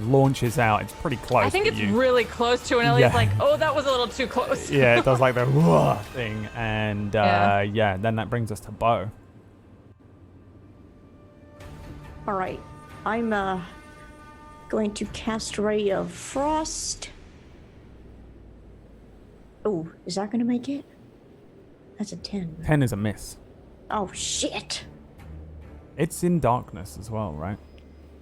launches out. It's pretty close. I think but it's you, really close to, and Ellie's Yeah. like, oh, that was a little too close. yeah, it does like the whoa thing. And yeah, then that brings us to Beau. All right. I'm going to cast Ray of Frost. Oh, is that going to make it? That's a 10. 10 is a miss. Oh, shit. It's in darkness as well, right?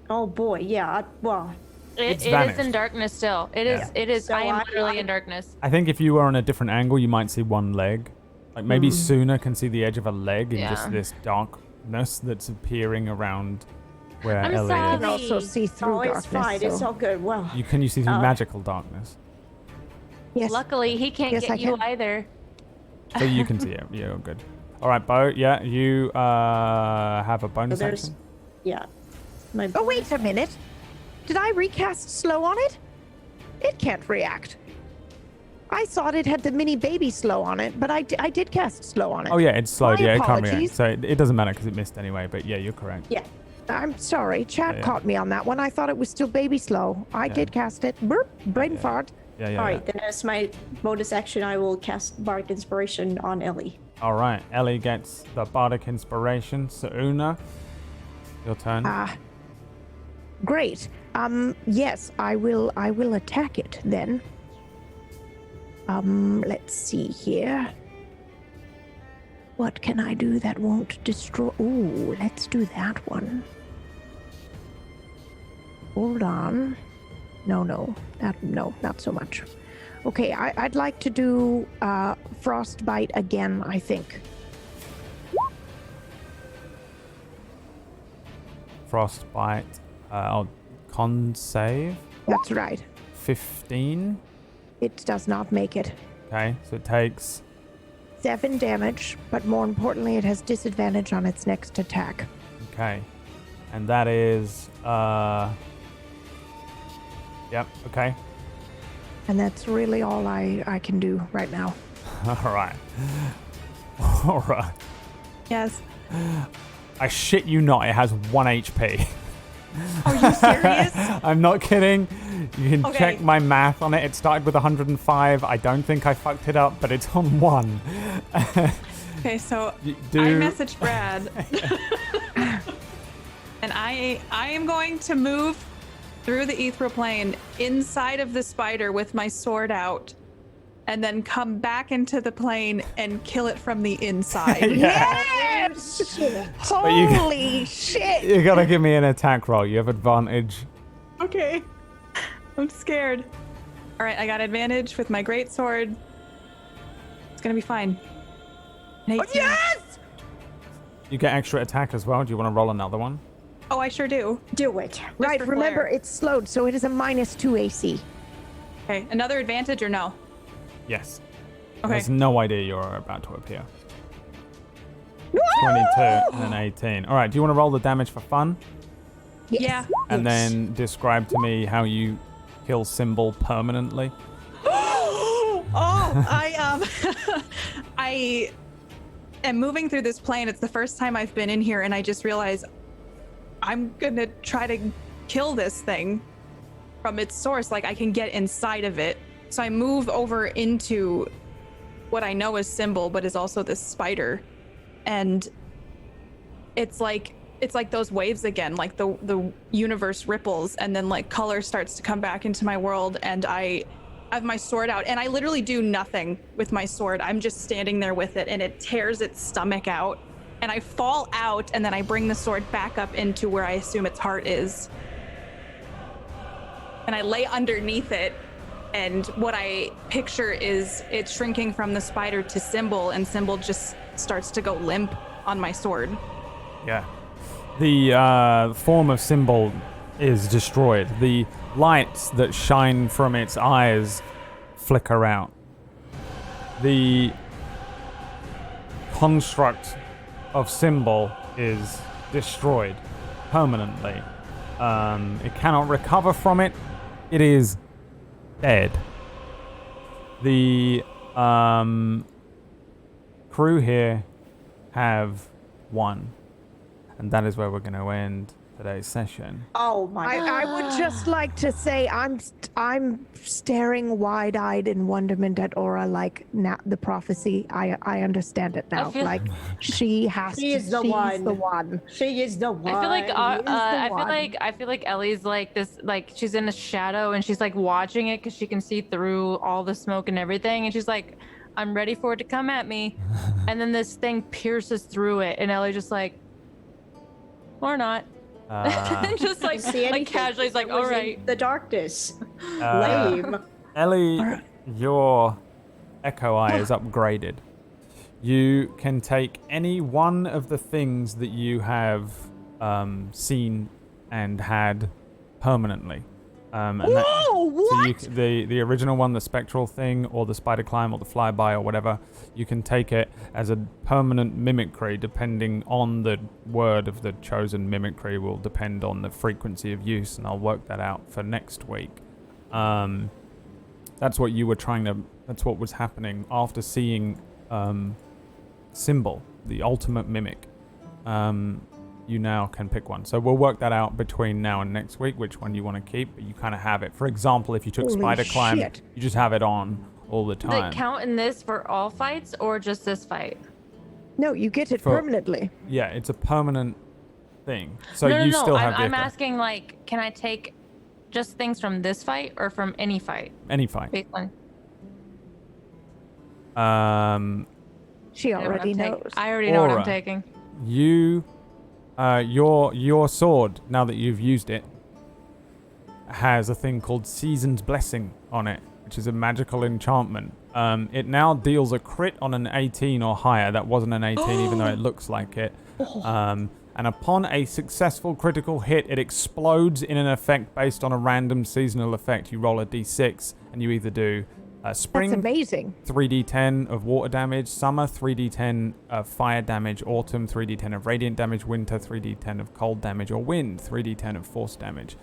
Oh, boy. Yeah. Well, It's It is vanished. in darkness still. It is. Yeah. It is. So I am I- literally in darkness. I think if you were on a different angle, you might see one leg. Like maybe Suuna can see the edge of a leg in just Yeah. this darkness that's appearing around where I'm Ellie You can sorry. also see through oh, darkness. it's fine. It's so- all good. Well, is. You see through magical darkness. Yes. Luckily, he can't Yes, get I you can. either. So you can see it. Yeah, you're good. All right, Beau. Yeah, you have a bonus there's- action. yeah. My Oh, wait a minute. Did I recast slow on it? It can't react. I thought it had the mini baby slow on it, but I did cast slow on it. Oh yeah, it's slowed. My Yeah, it can't react. apologies. So it doesn't matter because it missed anyway. But yeah, you're correct. Yeah. I'm sorry. Chat Yeah. caught me on that one. I thought it was still baby slow. I did cast it. Burp. Brain fart. Yeah. All right, then as my bonus action, I will cast Bardic Inspiration on Ellie. All right. Ellie gets the Bardic Inspiration. Suuna, your turn. Great. Yes, I will attack it then. Let's see here. What can I do that won't destroy? Ooh, let's do that one. Hold on. No, not so much. Okay, I'd like to do Frostbite again, I think. Frostbite. Con save. That's right. 15. It does not make it. Okay, so it takes 7 damage, but more importantly, it has disadvantage on its next attack. Okay. And that is yep, okay. And that's really all I can do right now. Alright. Alright. Yes. I shit you not, it has 1 HP. Are you serious? I'm not kidding. You can Okay. check my math on it. It started with 105. I don't think I fucked it up, but it's on 1. Okay, so You I messaged Brad. And I am going to move through the ethereal plane inside of the spider with my sword out, and then come back into the plane and kill it from the inside. Yes! you- Holy shit! You gotta give me an attack roll. You have advantage. Okay. I'm scared. All right, I got advantage with my great sword. It's gonna be fine. An 18. Yes! You get extra attack as well. Do you want to roll another one? Oh, I sure do. Do it. Right, for remember, flair. it's slowed, so it is a -2 AC. Okay, another advantage or no? Yes. Okay. There's no idea you're about to appear. 22 and an 18. All right, do you want to roll the damage for fun? Yes. Yeah. And then describe to me how you kill Symbol permanently? Oh, I am moving through this plane. It's the first time I've been in here, and I just realized I'm gonna try to kill this thing from its source. Like I can get inside of it. So I move over into what I know is Symbol, but is also this spider, and it's like those waves again. Like the universe ripples, and then like color starts to come back into my world, and I have my sword out, and I literally do nothing with my sword. I'm just standing there with it, and it tears its stomach out, and I fall out, and then I bring the sword back up into where I assume its heart is, and I lay underneath it. And what I picture is it shrinking from the spider to Symbol, and Symbol just starts to go limp on my sword. Yeah. The form of Symbol is destroyed. The lights that shine from its eyes flicker out. The construct of Symbol is destroyed permanently. It cannot recover from it. It is dead. The crew here have won. And that is where we're going to end today's session. Oh my god. I would just like to say I'm staring wide-eyed in wonderment at Aura. Like now, the prophecy. I understand it now. feel- Like she has She to. is the she's one. the one. She is the one. I feel like Ellie's like this, like she's in a shadow and she's like watching it because she can see through all the smoke and everything, and she's like, I'm ready for it to come at me, and then this thing pierces through it, and Ellie just like, or not. Just like, See anything? casually, is like, It was all in right. The darkness. Uh, Lame. Ellie, your Echo Eye is upgraded. You can take any one of the things that you have seen and had permanently. And that, Whoa! What? So the original one, the spectral thing, or the spider climb, or the flyby, or whatever, you can take it as a permanent mimicry, depending on the word of the chosen mimicry will depend on the frequency of use, and I'll work that out for next week. That's what you were that's what was happening after seeing Symbol, the ultimate mimic. You now can pick one. So we'll work that out between now and next week, which one you want to keep, but you kind of have it. For example, if you took Holy Spider Climb, shit. you just have it on all the Does time. it count in this for all fights or just this fight? No, you get it For- permanently. Yeah, it's a permanent thing. So no, you no, still no. have I'm the asking, like, can I take just things from this fight or from any fight? any fight. Based on She I know what already I'm taking. knows. I already know what Aura. I'm taking. You, your sword, now that you've used it, has a thing called Season's Blessing on it, which is a magical enchantment. It now deals a crit on an 18 or higher. That wasn't an 18, even though it looks like it. And upon a successful critical hit, it explodes in an effect based on a random seasonal effect. You roll a d6, and you either do spring, That's amazing. 3d10 of water damage, summer 3d10 of fire damage, autumn 3d10 of radiant damage, winter 3d10 of cold damage, or wind 3d10 of force damage.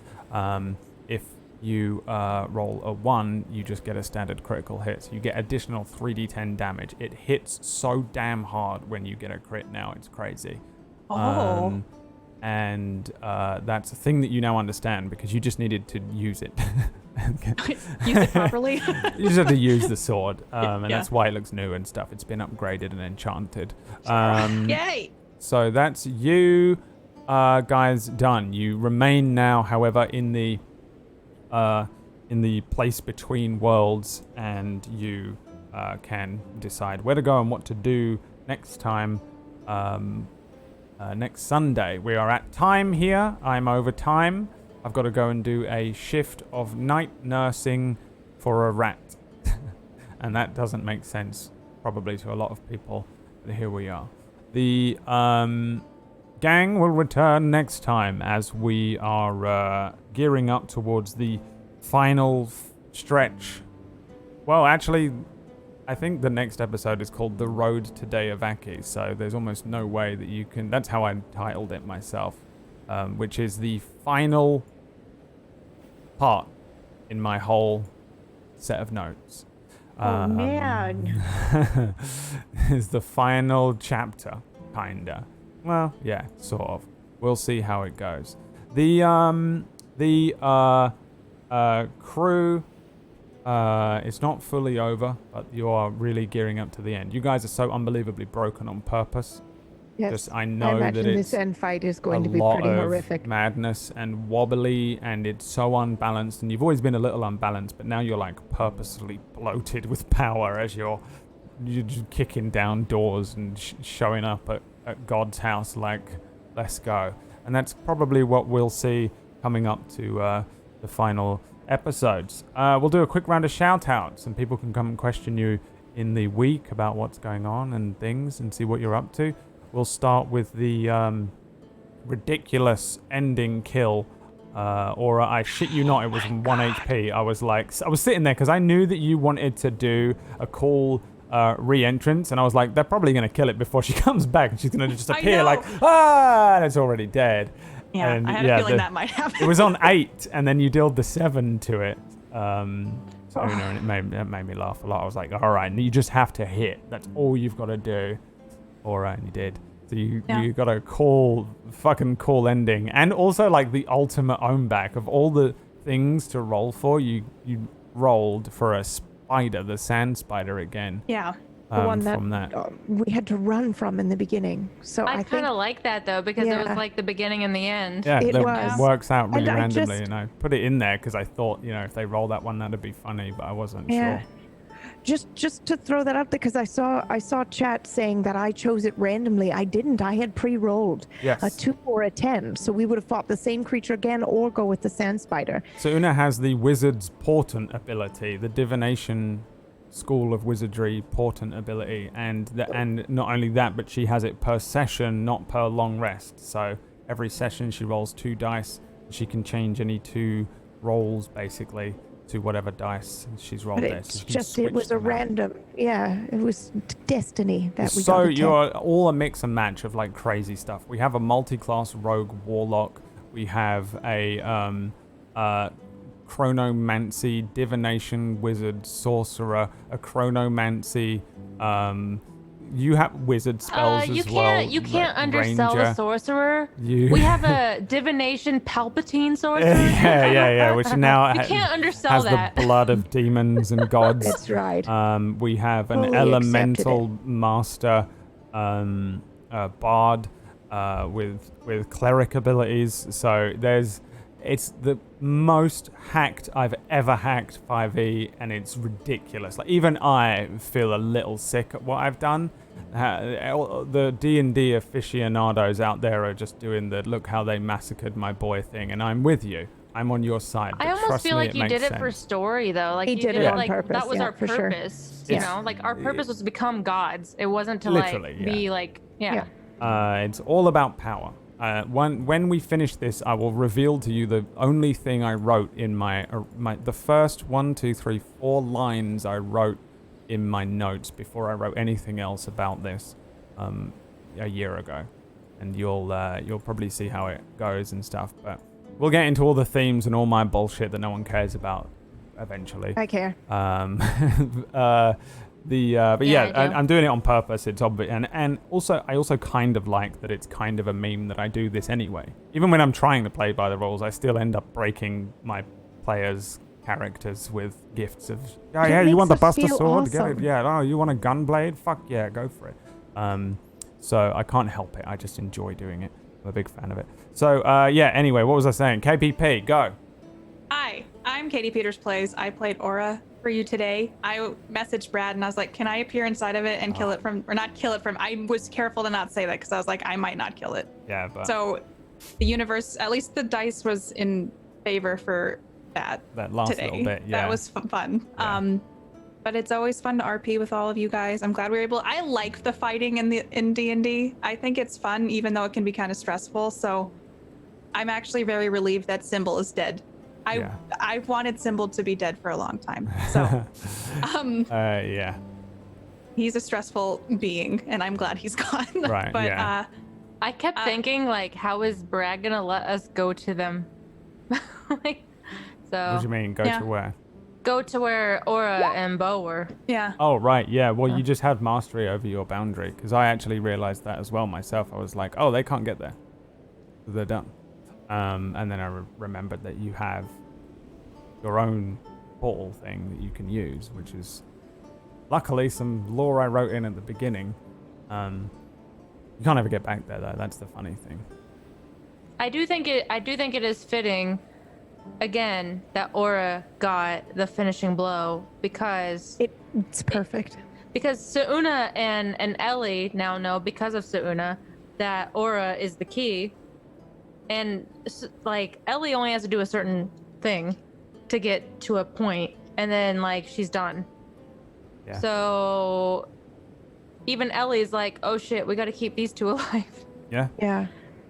If you roll a 1, you just get a standard critical hit. So you get additional 3d10 damage. It hits so damn hard when you get a crit now. It's crazy. Oh. And that's a thing that you now understand because you just needed to use it. Use it properly. You just have to use the sword, and Yeah. that's why it looks new and stuff. It's been upgraded and enchanted. Yay! So that's you guys done. You remain now, however, in the place between worlds, and you can decide where to go and what to do next time. Next Sunday. We are at time here. I'm over time. I've got to go and do a shift of night nursing for a rat. And that doesn't make sense, probably, to a lot of people. But here we are. The gang will return next time as we are gearing up towards the final stretch. Well, actually, I think the next episode is called The Road to Deavaki, so there's almost no way that you can... That's how I titled it myself, which is the final part in my whole set of notes. Oh, man. Is the final chapter, kinda. Well, yeah, sort of. We'll see how it goes. The crew... it's not fully over, but you are really gearing up to the end. You guys are so unbelievably broken on purpose. Yes. Just, I I know imagine that this it's end fight is a going to be lot pretty of horrific. madness and wobbly, and it's so unbalanced. And you've always been a little unbalanced, but now you're like purposely bloated with power as you're just kicking down doors and showing up at God's house like, let's go. And that's probably what we'll see coming up to the final episodes. We'll do a quick round of shout outs, and people can come and question you in the week about what's going on and things and see what you're up to. We'll start with the ridiculous ending kill. Or I shit you not, it was 1 HP. I was sitting there because I knew that you wanted to do a cool re-entrance, and I was like, they're probably going to kill it before she comes back, and she's going to just I appear know. like, and it's already dead. Yeah, And I had a feeling that might happen. It was on 8, and then you dealt the 7 to it. And it made me laugh a lot. I was like, all right, you just have to hit. That's all you've got to do. All right, and you did. So you got a fucking cool ending. And also, like, the ultimate own back of all the things to roll for. You rolled for a spider, the sand spider again. Yeah. The one from that. we had to run from in the beginning. So I I think kind of like that though because it Yeah. was like the beginning and the end. Yeah, It that was. works out really And I randomly, just- and I put it in there because I thought, if they roll that one, that'd be funny, but I wasn't Yeah. sure. just to throw that out there, because I saw chat saying that I chose it randomly. I didn't. I had pre-rolled Yes. a 2 or a 10, so we would have fought the same creature again or go with the sand spider. So Una has the wizard's portent ability, the divination school of wizardry portent ability, and not only that, but she has it per session, not per long rest. So every session she rolls 2 dice. She can change any 2 rolls basically to whatever dice she's rolled But there. it's So she can just, it switch was a them out. random, yeah, it was destiny that we So got to you're all a mix and match of like crazy stuff. We have a multi-class rogue warlock. We have a chronomancy, divination, wizard, sorcerer, a chronomancy. You have wizard spells you as can't well. you can't undersell the ranger. sorcerer. You... We have a divination Palpatine sorcerer. yeah, which now You can't undersell has that. the blood of demons and gods. That's right. We have an Fully elemental master, bard, with cleric abilities. So it's the most hacked I've ever hacked 5e, and it's ridiculous. Like even I feel a little sick at what I've done. The D&D aficionados out there are just doing the look how they massacred my boy thing, and I'm with you. I'm on your side. I but almost trust feel me, like you did it for sense. story though. Like He you did it on like purpose, that was yeah, our for sure. purpose. You It's- know, like our purpose was to become gods. It wasn't to Literally, like be yeah. like It's all about power. When we finish this, I will reveal to you the only thing I wrote in the first 4 lines I wrote in my notes before I wrote anything else about this a year ago, and you'll probably see how it goes and stuff. But we'll get into all the themes and all my bullshit that no one cares about eventually. I care. But Yeah, I do. I'm doing it on purpose. It's obvious, and also I also kind of like that it's kind of a meme that I do this anyway. Even when I'm trying to play by the rules, I still end up breaking my players' characters with gifts of, oh It yeah, you makes want the us Buster feel Sword? Get it? awesome. Yeah. Oh, you want a gunblade? Fuck yeah, go for it. So I can't help it. I just enjoy doing it. I'm a big fan of it. So yeah. Anyway, what was I saying? KPP, go. Hi, I'm Katie Peters Plays. I played Aura for you today. I messaged Brad and I was like, can I appear inside of it and kill it from, or not kill it from, I was careful to not say that because I was like, I might not kill it. Yeah, but So the universe, at least the dice was in favor for that last today. little bit, yeah. That was fun. Yeah. But it's always fun to RP with all of you guys. I'm glad we were able, I like the fighting in D&D. I think it's fun, even though it can be kind of stressful. So I'm actually very relieved that Symbol is dead. I've wanted Symbol to be dead for a long time. So, yeah. he's a stressful being, and I'm glad he's gone. Right, But yeah. I kept thinking like, how is Brad gonna let us go to them? Like, so What do you mean? Go Yeah. to where? go to where Aura and Beau were. yeah, Oh, right, yeah. Well, you just had mastery over your boundary, because I actually realized that as well myself. I was like, oh, they can't get there. They're done. And then I remembered that you have your own portal thing that you can use, which is luckily some lore I wrote in at the beginning. You can't ever get back there, though. That's the funny thing. I do think it is fitting, again, that Aura got the finishing blow because It's perfect. because Suuna and Ellie now know, because of Suuna, that Aura is the key, and like Ellie only has to do a certain thing to get to a point, and then like she's done. Yeah. So even Ellie's like, oh shit, we got to keep these two alive. Yeah? Yeah.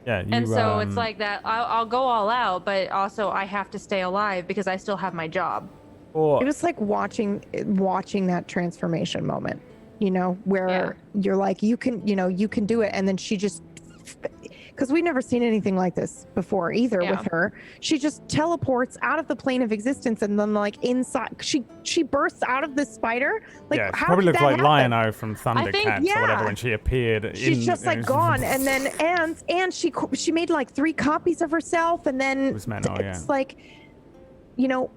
Yeah. And so it's like that. I'll go all out, but also I have to stay alive because I still have my job. Or, It was like watching that transformation moment, you know, where you're like, you can do it. And then she just, because we've never seen anything like this before either Yeah. with her. She just teleports out of the plane of existence and then like inside, she bursts out of this spider. Like, yeah, she how probably did looks that like happen? Lion-O from Thundercats think- or yeah. whatever when she appeared. She's just like gone, and then and she made like 3 copies of herself, and then It was Menno, it's yeah. like, you know,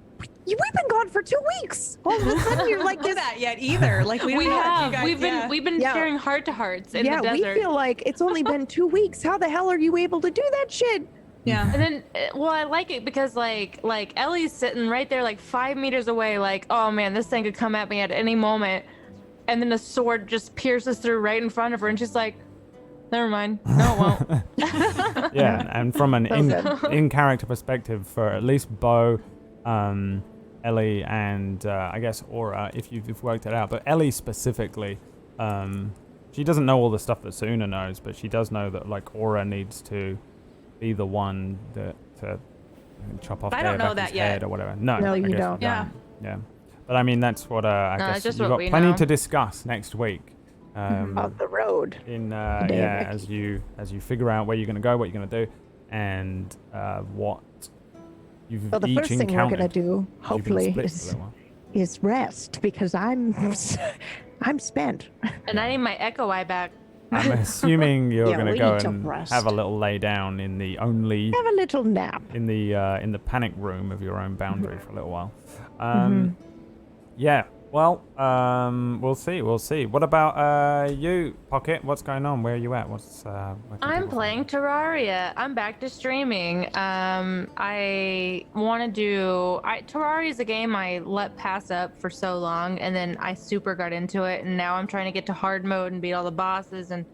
we've been gone for 2 weeks. All of a sudden, you're like do this. that yet either. Like we don't have you guys, We've been Yeah. sharing heart to hearts in Yeah, the we desert. feel like it's only been 2 weeks. How the hell are you able to do that shit? yeah. And then, well, I like it because like Ellie's sitting right there, like 5 meters away, like, oh man, this thing could come at me at any moment, and then the sword just pierces through right in front of her, and she's like, never mind, no, it won't. Yeah, and from an So in-character perspective, for at least Beau, Ellie, and I guess Aura, if you've worked it out, but Ellie specifically, she doesn't know all the stuff that Suuna knows, but she does know that like Aura needs to be the one that to chop off I don't know Devaki's that yet. head or whatever. No, No, I you guess don't. Yeah. Yeah. But I mean, that's what I No, it's guess just you've what got we plenty know. to discuss next week. On the road. In day yeah, of as you figure out where you're going to go, what you're going to do, and what you've Well, the each first thing we're encountered. gonna do, 'Cause you've been hopefully, split for a little while. is rest because I'm spent. And I need my Echo Eye back. I'm assuming you're Yeah, going to we go need to and rest. have a little lay down in the only Have a little nap. in the panic room of your own boundary for a little while. Yeah. Well, we'll see. We'll see. What about you, Pocket? What's going on? Where are you at? Where can I'm people playing find Terraria. I'm back to streaming. I want to do. Terraria is a game I let pass up for so long, and then I super got into it, and now I'm trying to get to hard mode and beat all the bosses, and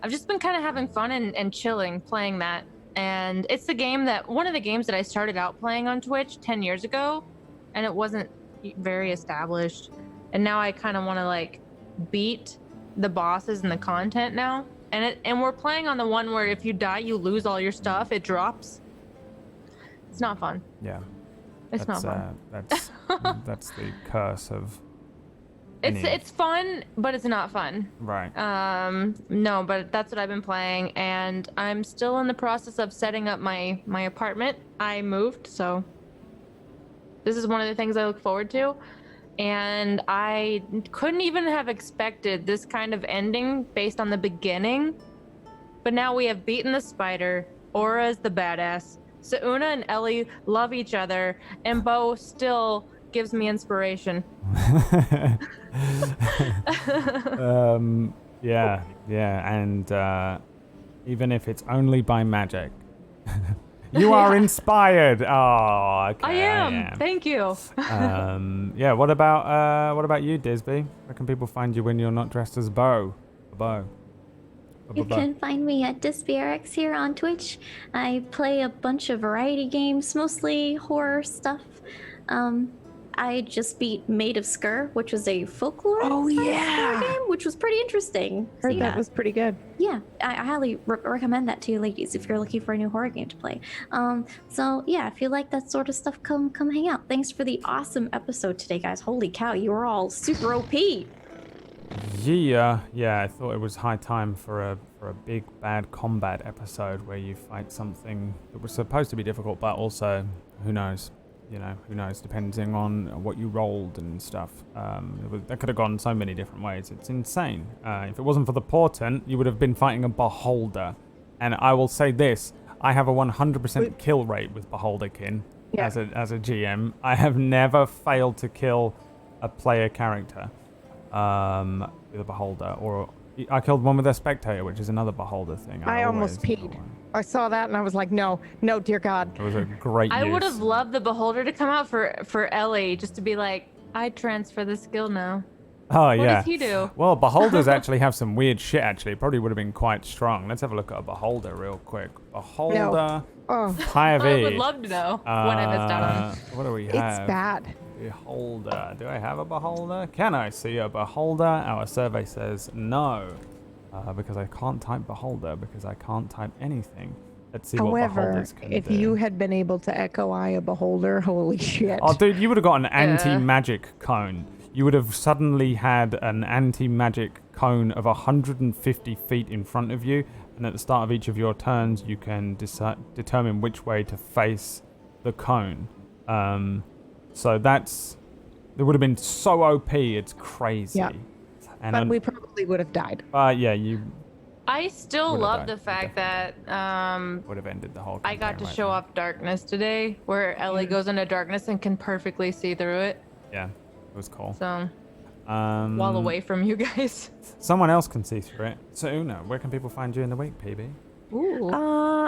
I've just been kind of having fun and chilling playing that. And it's the game that one of the games that I started out playing on Twitch 10 years ago, and it wasn't very established. And now I kind of want to like beat the bosses and the content now. And we're playing on the one where if you die, you lose all your stuff. It drops. It's not fun. Yeah. It's not fun. That's the curse of. It's fun, but it's not fun. Right. No, but that's what I've been playing, and I'm still in the process of setting up my apartment. I moved, so this is one of the things I look forward to. And I couldn't even have expected this kind of ending based on the beginning. But now we have beaten the spider, Aura is the badass, Suuna and Ellie love each other, and Beau still gives me inspiration. Yeah, and even if it's only by magic, you are inspired. Oh, okay. I am. Thank you. Yeah. What about you, Disby? Where can people find you when you're not dressed as Beau? Beau. You can find me at DisbyRX here on Twitch. I play a bunch of variety games, mostly horror stuff. I just beat Maid of Skur, which was a folklore horror game, which was pretty interesting. Heard that was pretty good. Yeah, I highly recommend that to you ladies if you're looking for a new horror game to play. So yeah, if you like that sort of stuff, come hang out. Thanks for the awesome episode today, guys. Holy cow, you were all super OP. Yeah, I thought it was high time for a big bad combat episode where you fight something that was supposed to be difficult, but also who knows. Who knows, depending on what you rolled and stuff. That could have gone so many different ways. It's insane. If it wasn't for the portent, you would have been fighting a beholder. And I will say this, I have a 100% kill rate with Beholderkin as a GM. I have never failed to kill a player character with a beholder. Or I killed one with a spectator, which is another beholder thing. I almost peed. I saw that and I was like, no, dear God. It was a great I use. would have loved the Beholder to come out for Ellie, just to be like, I transfer the skill now. Oh, What yeah. does he do? Well, beholders actually have some weird shit, actually. It probably would have been quite strong. Let's have a look at a beholder real quick. Beholder. Oh, High of I E. would love to know what I missed out on. What do we it's have? bad. Beholder. Do I have a beholder? Can I see a beholder? Our survey says no. Because I can't type beholder, because I can't type anything. Let's see what However, beholders can if do. you had been able to echo eye a beholder, holy shit. Oh, dude, you would have got an anti-magic cone. You would have suddenly had an anti-magic cone of 150 feet in front of you, and at the start of each of your turns, you can determine which way to face the cone. So it would have been so OP, it's crazy. Yeah. And but we probably would have died. yeah, you I still Would've love died, the fact that would have ended the whole I got campaign to right show there. off darkness today, where Ellie goes into darkness and can perfectly see through it. Yeah, it was cool. So, while away from you guys. Someone else can see through it. Suuna, where can people find you in the week, PB? Ooh.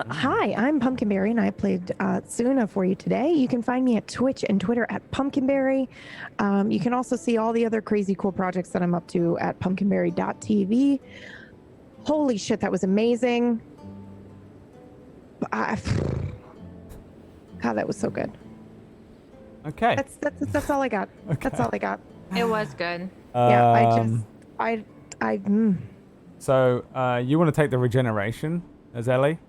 Hi, I'm Pumpkinberry, and I played Suuna for you today. You can find me at Twitch and Twitter at Pumpkinberry. You can also see all the other crazy cool projects that I'm up to at pumpkinberry.tv. Holy shit, that was amazing. God, that was so good. Okay. That's all I got. That's all I got. It was good. Yeah, So, you want to take the regeneration as Ellie?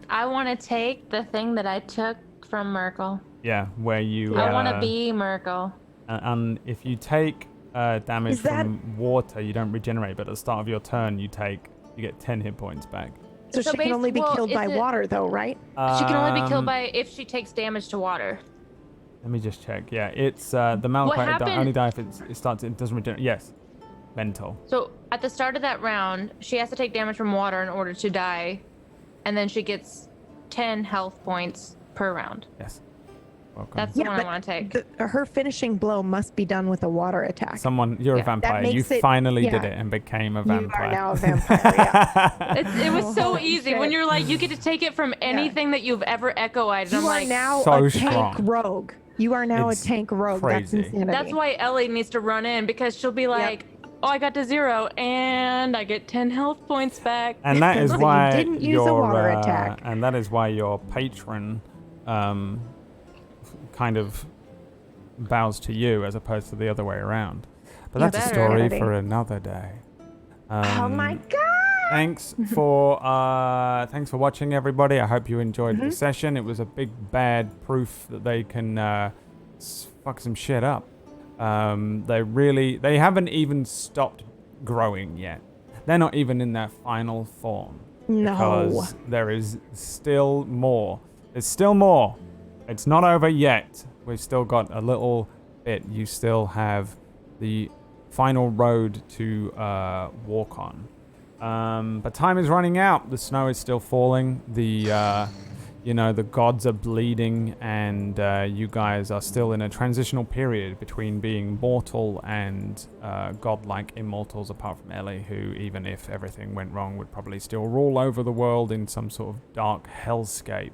I want to take the thing that I took from Merkel. Yeah, where you. I want to be Merkel. And if you take damage Is that- from water, you don't regenerate. But at the start of your turn, you get 10 hit points back. So she can only be killed by water, though, right? She can only be killed by if she takes damage to water. Let me just check. Yeah, it's the Malachite only die if it doesn't regenerate. Yes, mental. So at the start of that round, she has to take damage from water in order to die, and then she gets 10 health points per round. Yes. Welcome. That's the one I want to take. Her finishing blow must be done with a water attack. You're a vampire. You finally did it and became a vampire. You are now a vampire. Yeah. It was so easy shit. when you're like, you get to take it from anything that you've ever echoed. You are now so a strong. tank rogue. You are now It's a tank rogue. crazy. That's insanity. That's why Ellie needs to run in, because she'll be like, oh, I got to 0 and I get 10 health points back. And that is So why you didn't use a water attack. And that is why your patron kind of bows to you as opposed to the other way around. But You that's a better. story Editing. for another day. Oh my god! Thanks for watching, everybody. I hope you enjoyed the session. It was a big bad proof that they can fuck some shit up. They haven't even stopped growing yet. They're not even in their final form. No. Because there is still more. There's still more. It's not over yet. We've still got a little bit. You still have the final road to walk on. But time is running out. The snow is still falling. The gods are bleeding, and you guys are still in a transitional period between being mortal and godlike immortals, apart from Ellie, who, even if everything went wrong, would probably still rule over the world in some sort of dark hellscape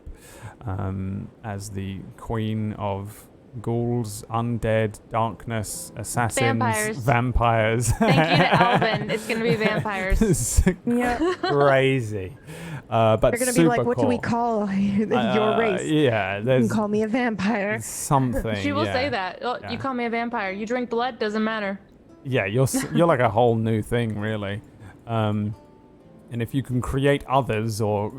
as the queen of ghouls, undead, darkness, assassins, vampires. Thank you to Alvin. It's going to be vampires. Yeah. Crazy. But They're gonna be like, what do we call your race? Yeah, You there's can call me a vampire. something. She will yeah. say that. Oh, Yeah. You call me a vampire. You drink blood, doesn't matter. Yeah, you're like a whole new thing, really. And if you can create others or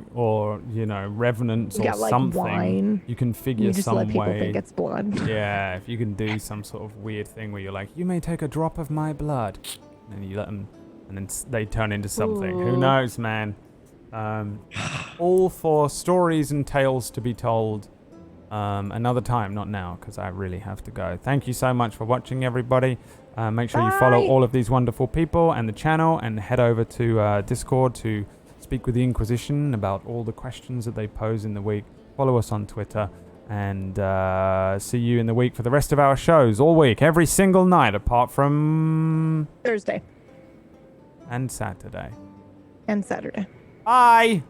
revenants You or got, like, something, wine. you can figure You just some let people way. think it's blood. Yeah, if you can do some sort of weird thing where you're like, you may take a drop of my blood, and you let them, and then they turn into something. Who Ooh. knows, man? All for stories and tales to be told another time, not now, because I really have to go. Thank you so much for watching, everybody. Make sure you follow Bye. all of these wonderful people and the channel, and head over to Discord to speak with the Inquisition about all the questions that they pose in the week. Follow us on Twitter, and see you in the week for the rest of our shows all week, every single night, apart from Thursday and Saturday. and Saturday. Bye!